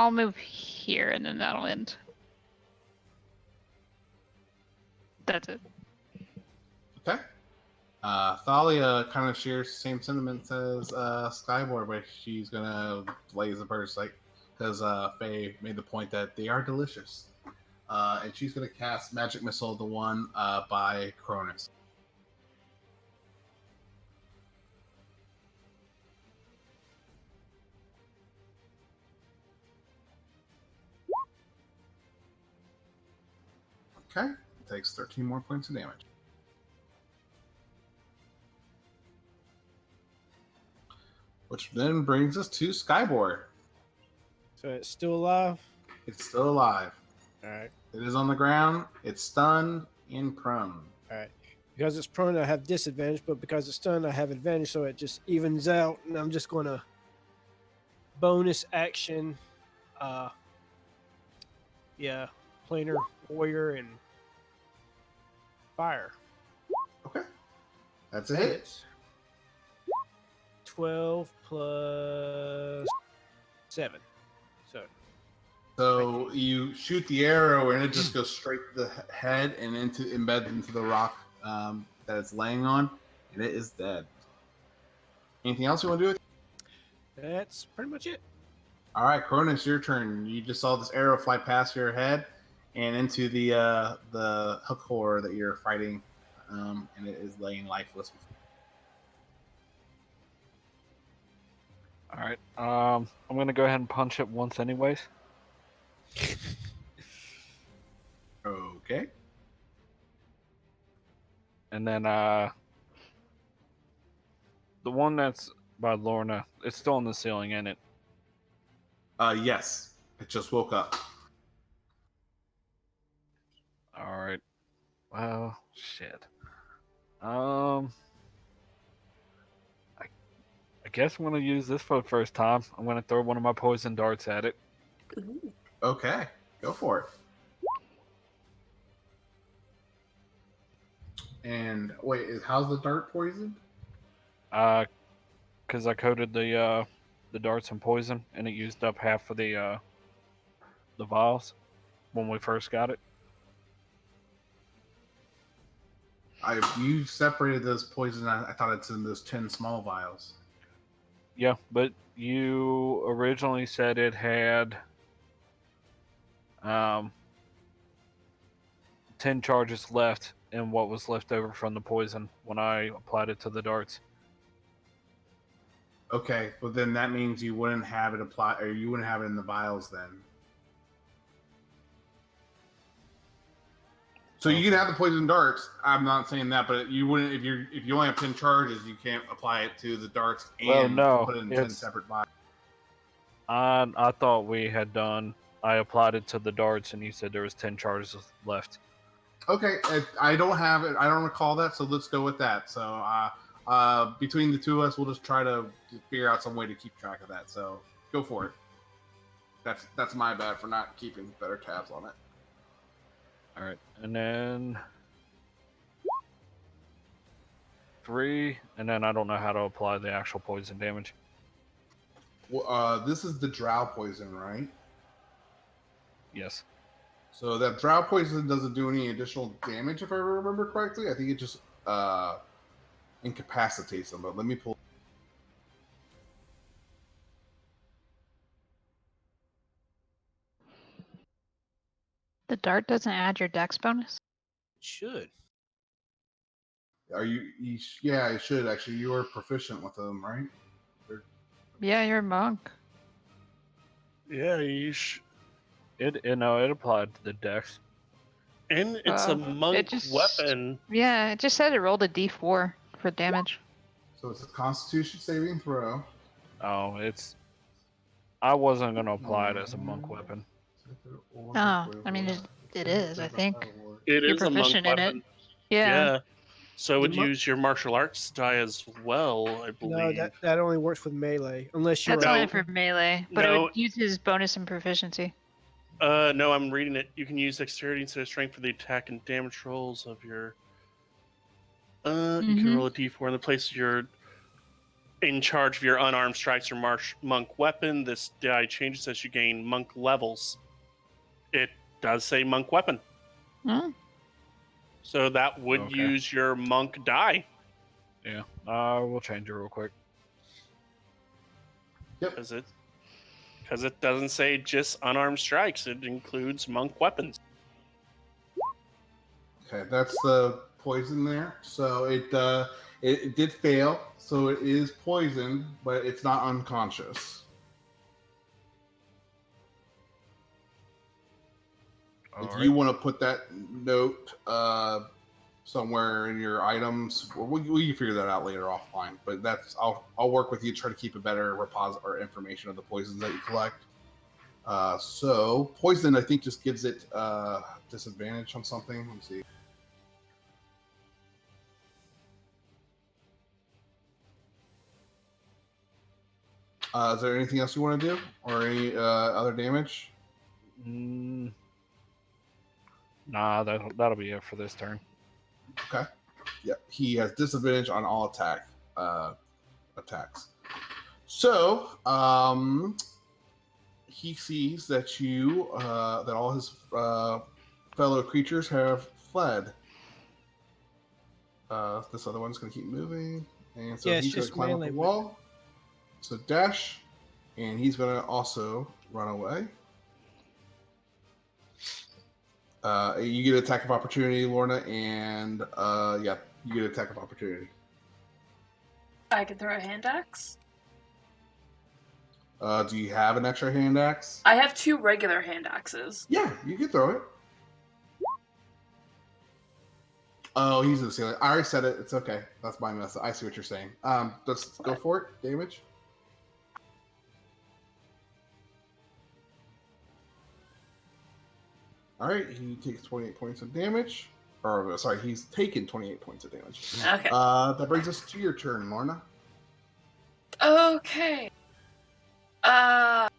move here and then that'll end. That's it. Okay. Thalia kind of shares the same sentiments as Skyboard, but she's gonna blaze the burst, like because Faye made the point that they are delicious, and she's gonna cast Magic Missile, the one by Chronis. Okay, takes 13 more points of damage. Which then brings us to Skyboard. So it's still alive. It's still alive. All right. It is on the ground. It's stunned and prone. All right. Because it's prone, I have disadvantage, but because it's stunned, I have advantage, so it just evens out. And I'm just going to bonus action. Planar warrior and fire. Okay, that's a hit. 12 plus 7. So you shoot the arrow and it just goes straight to the head and embeds into the rock that it's laying on, and it is dead. Anything else you want to do with it? That's pretty much it. All right, Cronus, your turn. You just saw this arrow fly past your head and into the hook horror that you're fighting, and it is laying lifeless. All right. I'm gonna go ahead and punch it once, anyways. Okay. And then the one that's by Lorna, it's still on the ceiling, ain't it? Yes. It just woke up. All right. Well, shit. I guess I'm gonna use this for the first time. I'm gonna throw one of my poison darts at it. Ooh. Okay, go for it. And wait, how's the dart poisoned? Because I coated the darts in poison, and it used up half of the vials when we first got it. You separated those poison. I thought it's in those 10 small vials. Yeah, but you originally said it had 10 charges left in what was left over from the poison when I applied it to the darts. Okay, well then that means you wouldn't have it apply, or you wouldn't have it in the vials then. So you can have the poison darts. I'm not saying that, but you wouldn't if you only have 10 charges, you can't apply it to the darts and put it in 10 separate vials. I thought we had done. I applied it to the darts, and you said there was 10 charges left. Okay, I don't have it. I don't recall that, so let's go with that. So between the two of us, we'll just try to figure out some way to keep track of that. So go for it. That's my bad for not keeping better tabs on it. All right, and then 3, and then I don't know how to apply the actual poison damage. Well, this is the drow poison, right? Yes. So that drow poison doesn't do any additional damage, if I remember correctly. I think it just incapacitates them. But let me pull. The dart doesn't add your dex bonus? It should. Are you? Yeah, it should actually. You are proficient with them, right? Yeah, you're a monk. Yeah, It applied to the dex. and it's a monk just- weapon. Yeah, it just said it rolled a d4 for damage. So it's a Constitution saving throw. Oh, it's. I wasn't gonna apply it as a monk weapon. Oh, I mean, it is. I think It you're is a monk proficient in it. weapon. Yeah. So it would The monk- use your martial arts die as well, I No, believe. that only works with melee, unless you're. That's No. only for melee, but it No. would use his bonus and proficiency. No, I'm reading it. You can use dexterity instead of strength for the attack and damage rolls of your. You can roll a d4 in the place you're in charge of your unarmed strikes or monk weapon. This die changes as you gain monk levels. It does say monk weapon. Hmm. So that would Okay. use your monk die. Yeah. We'll change it real quick. Yep. Because it doesn't say just unarmed strikes. It includes monk weapons. Okay, that's the poison there. So it did fail. So it is poisoned, but it's not unconscious. If you want to put that note somewhere in your items, we can figure that out later offline. But I'll work with you to try to keep a better repository or information of the poisons that you collect. So poison, I think, just gives it disadvantage on something. Let me see. Is there anything else you want to do, or any other damage? Nah, that'll be it for this turn. Okay. Yeah, he has disadvantage on all attacks. So, he sees that that all his fellow creatures have fled. This other one's going to keep moving, and so he's going to climb up the wall. So dash, and he's going to also run away. You get attack of opportunity, Lorna, and you get attack of opportunity. I can throw a hand axe. Do you have an extra hand axe? I have 2 regular hand axes. Yeah, you can throw it. Oh, he's in the ceiling. I already said it. It's okay. That's my mess. I see what you're saying. Let's go for it. Damage. All right, he takes 28 points of damage. Or, sorry, he's taken 28 points of damage. Okay. That brings us to your turn, Lorna. Okay. Fuck.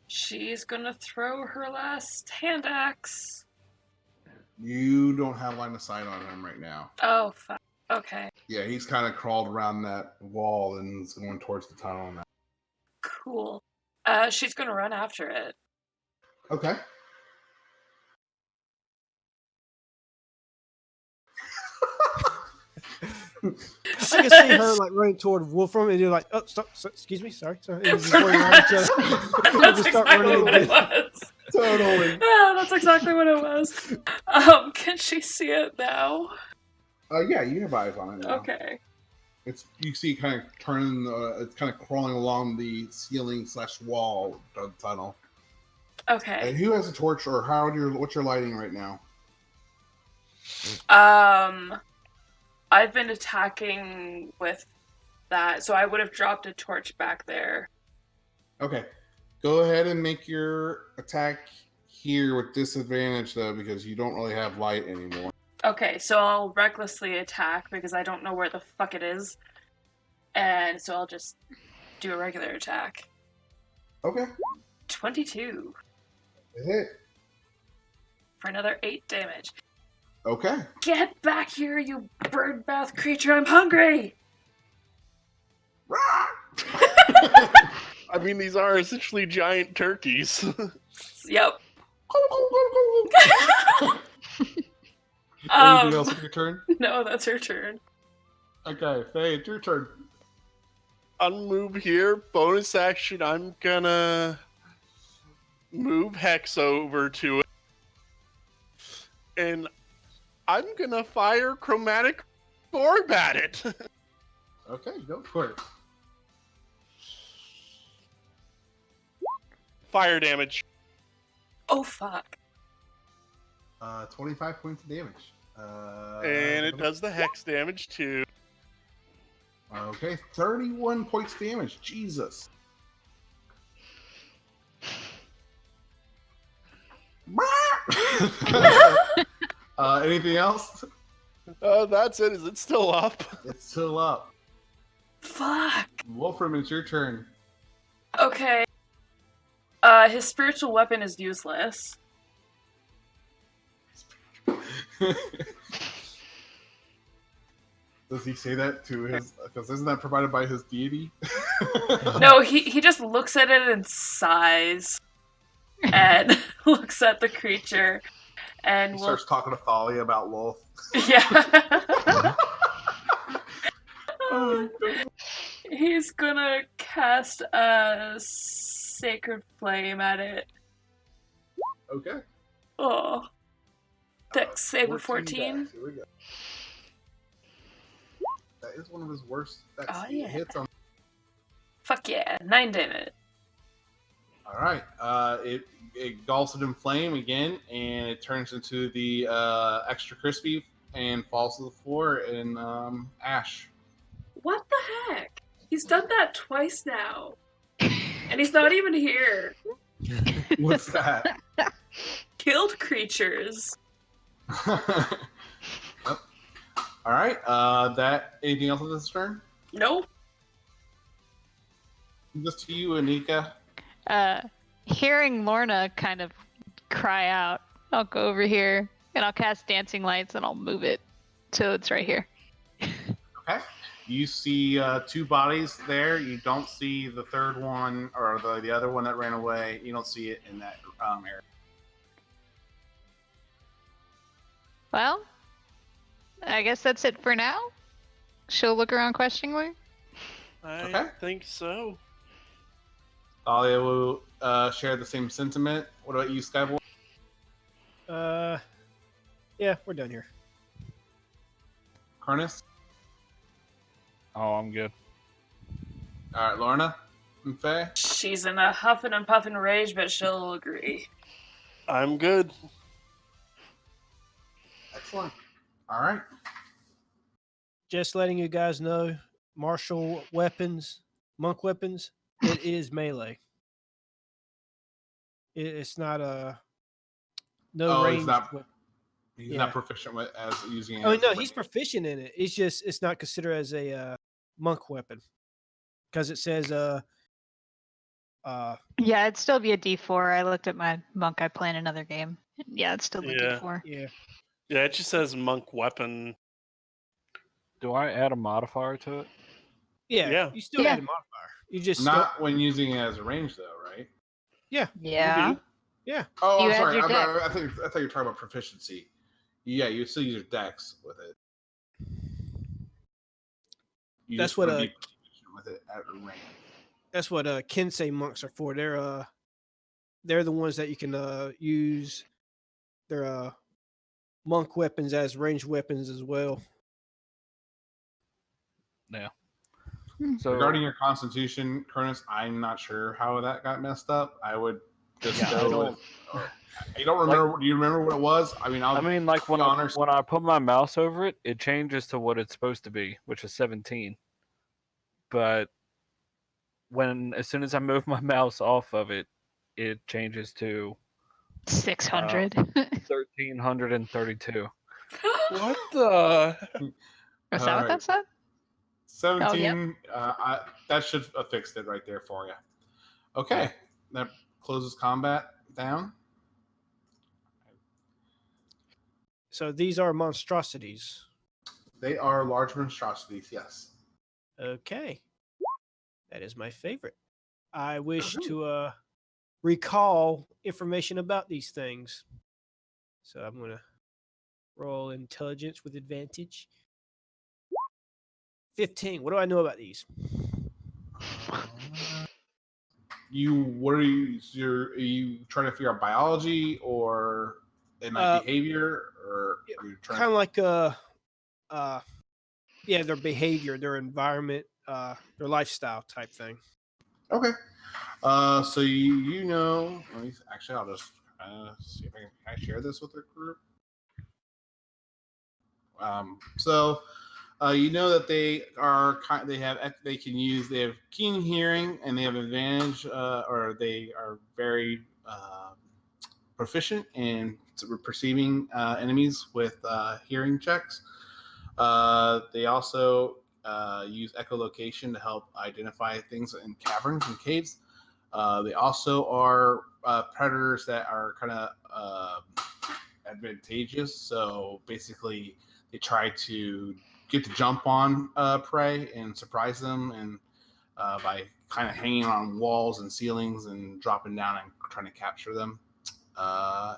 She's gonna throw her last hand axe. You don't have line of sight on him right now. Oh, fuck. Okay. Yeah, he's kind of crawled around that wall and is going towards the tunnel now. Cool. She's gonna run after it. Okay. I can see her like running toward Wolfram, and you're like, "Oh, stop! Excuse me, sorry." And just going around each other. That's Just start exactly running what it was. Totally. Yeah, that's exactly what it was. Can she see it now? Yeah, you have eyes on it now. Okay. You see it kind of turning. It's kind of crawling along the ceiling/wall of the tunnel. Okay. And who has a torch, or what's your lighting right now? I've been attacking with that, so I would have dropped a torch back there. Okay. Go ahead and make your attack here with disadvantage, though, because you don't really have light anymore. Okay, so I'll recklessly attack because I don't know where the fuck it is. And so I'll just do a regular attack. Okay. 22. Hit. For another 8 damage. Okay. Get back here, you birdmouth creature! I'm hungry! I mean, these are essentially giant turkeys. Yep. Anything else on your turn? No, that's her turn. Okay, Faye, it's your turn. Unmove here. Bonus action. I'm gonna move Hex over to it. And I'm gonna fire Chromatic Orb at it. Okay, go for it. Fire damage. Oh, fuck. 25 points of damage. And it does the hex damage too. Okay, 31 points damage. Jesus. Anything else? That's it. Is it still up? It's still up. Fuck. Wolfram, it's your turn. Okay. His spiritual weapon is useless. Does he say that to his? Because isn't that provided by his deity? No, he just looks at it and sighs, and looks at the creature, and He starts talking to Thalia about Lolth. Yeah. Oh, He's gonna cast a sacred flame at it. okay. Oh. Dex save of 14. Dice. Here we go. That is one of his worst. That's Oh, yeah. hits on. Fuck yeah, 9 damage. All right. It engulfs it in flame again, and it turns into the extra crispy and falls to the floor in ash. What the heck? He's done that twice now. And he's not even here. What's that? Killed creatures. Yep. All right. That anything else on this turn? Nope. Just to you, Anika. Hearing Lorna kind of cry out, I'll go over here and I'll cast dancing lights and I'll move it so it's right here. Okay. You see two bodies there. You don't see the third one or the other one that ran away. You don't see it in that area. Well, I guess that's it for now. She'll look around questioningly. I think so. Thalia will share the same sentiment. What about you, Skyboy? Yeah, we're done here. Chronis? Oh, I'm good. All right, Lorna and Faye? She's in a huffing and puffing rage, but she'll agree. I'm good. Excellent. All right. Just letting you guys know, martial weapons, monk weapons, it is melee. It's not a no range. He's not. weapon. He's Yeah. not proficient with as using it. Oh as no, a he's weapon. proficient in it. It's not considered as a monk weapon because it says Yeah, it'd still be a D4. I looked at my monk I play in another game. Yeah, it's still a Yeah. D4. yeah. Yeah, it just says monk weapon. Do I add a modifier to it? Yeah, Yeah. you still Yeah. add a modifier. You just Not when using it as a range, though, right? Yeah. Oh, You I'm add sorry. your I dex. thought you were talking about proficiency. Yeah, you still use your dex with it. You That's just what want to be proficient with it at a range. that's what Kensei monks are for. They're the ones that you can use their monk weapons as ranged weapons as well. Yeah. So Regarding your constitution, Chronis, I'm not sure how that got messed up. I would just Yeah, I go don't- with. You don't remember? Do you remember what it was? I mean, like when honest. when I put my mouse over it, it changes to what it's supposed to be, which is 17. But as soon as I move my mouse off of it, it changes to 600. 1332. What the? Is that what that said? 17. That should have fixed it right there for you. Okay, that closes combat down. So these are monstrosities. They are large monstrosities. Yes. Okay. That is my favorite. I wish to recall information about these things. So I'm going to roll intelligence with advantage. 15. What do I know about these? Are you trying to figure out biology or behavior, or are you trying Kind of like their behavior, their environment, their lifestyle type thing. Okay. So you know. Actually, I'll just see if I share this with the group. You know that they have keen hearing and they have advantage, or they are very proficient in perceiving enemies with hearing checks. They also use echolocation to help identify things in caverns and caves. They also are predators that are kind of advantageous. So basically, they try to get the jump on prey and surprise them, and by kind of hanging on walls and ceilings and dropping down and trying to capture them.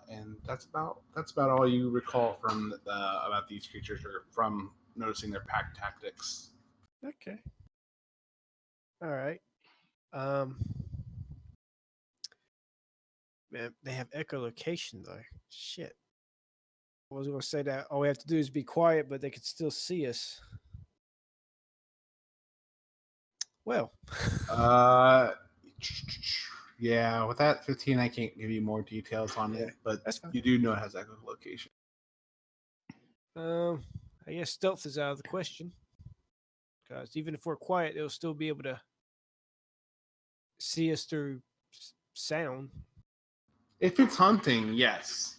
And that's about all you recall from about these creatures, or from noticing their pack tactics. Okay. All right. Man, they have echolocation though. Shit. I was gonna say that all we have to do is be quiet, but they could still see us. Well. Yeah, with that 15, I can't give you more details on it, but that's fine. you do know it has echolocation. I guess stealth is out of the question. Because even if we're quiet, they'll still be able to see us through sound. If it's hunting, yes.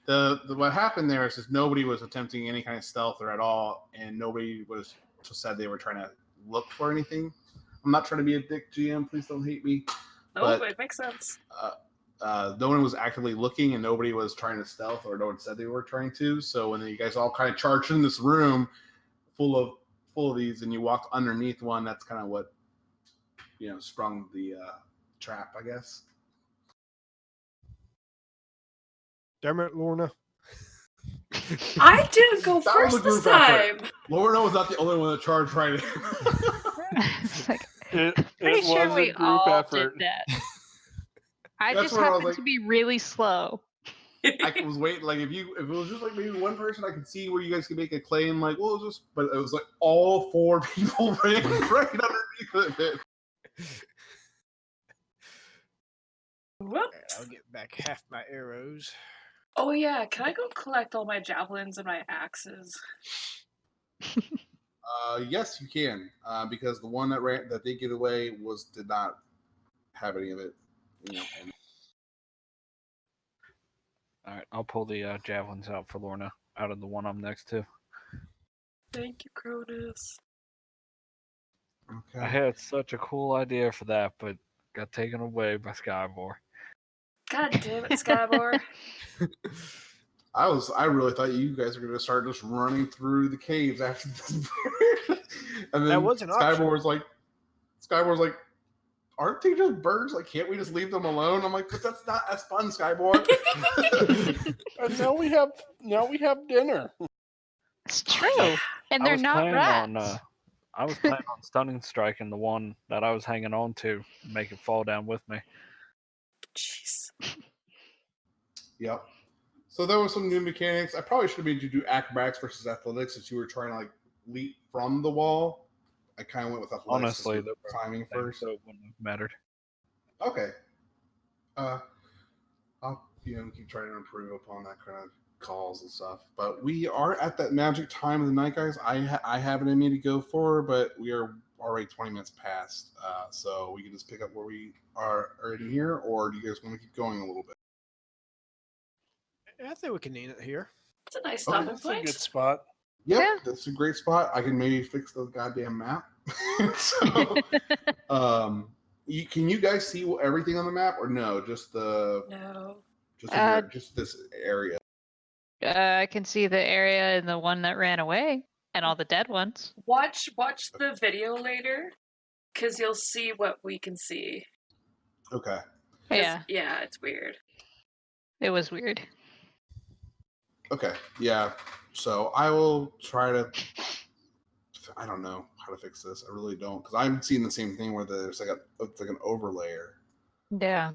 The what happened there is nobody was attempting any kind of stealth or at all, and nobody was said they were trying to look for anything. I'm not trying to be a dick, GM. Please don't hate me. Nope, it makes sense. No one was actively looking, and nobody was trying to stealth, or no one said they were trying to. So when you guys all kind of charged in this room full of these, and you walked underneath one, that's kind of what sprung the trap, I guess. Damn it, Lorna. I didn't go first this time. Lorna was not the only one that charged right. It's like, It pretty was sure a we group all effort. did that. I That's just where I was happened like- to be really slow. I was waiting, like if it was just like maybe one person, I could see where you guys could make a claim, like, well, but it was like all four people ran right underneath it. Whoops. I'll get back half my arrows. Oh yeah, can I go collect all my javelins and my axes? Yes, you can, because the one that they get away did not have any of it. And All right, I'll pull the javelins out for Lorna out of the one I'm next to. Thank you, Chronis. okay. I had such a cool idea for that, but got taken away by Skybor. God damn it, Skybor. I really thought you guys were going to start just running through the caves after this. And then That was an option. Skybor was like, aren't they just birds? Like, can't we just leave them alone? I'm like, but that's not as fun, Skybor. And now we have dinner. It's true. And they're not rats. I was planning on stunning striking the one that I was hanging on to, make it fall down with me. Jeez. Yep. So there was some new mechanics. I probably should have made you do acrobatics versus athletics since you were trying to like leap from the wall. I kind of went with athletics. Honestly, the climbing first. So it wouldn't have mattered. Okay. I'll keep trying to improve upon that kind of calls and stuff. But we are at that magic time of the night, guys. I have it in me to go for, but we are already 20 minutes past. So we can just pick up where we are in here, or do you guys want to keep going a little bit? I think we can end it here. It's a nice stopping That's a point. good spot. Yep, Yeah. that's a great spot. I can maybe fix the goddamn map. So, can you guys see everything on the map, or no? Just No. just this area. I can see the area and the one that ran away and all the dead ones. Watch the video later, because you'll see what we can see. Okay. 'Cause, Yeah, yeah, it's weird. it was weird. Okay. Yeah. So I will try to. I don't know how to fix this. I really don't, because I'm seeing the same thing where there's it's like an overlayer. Yeah.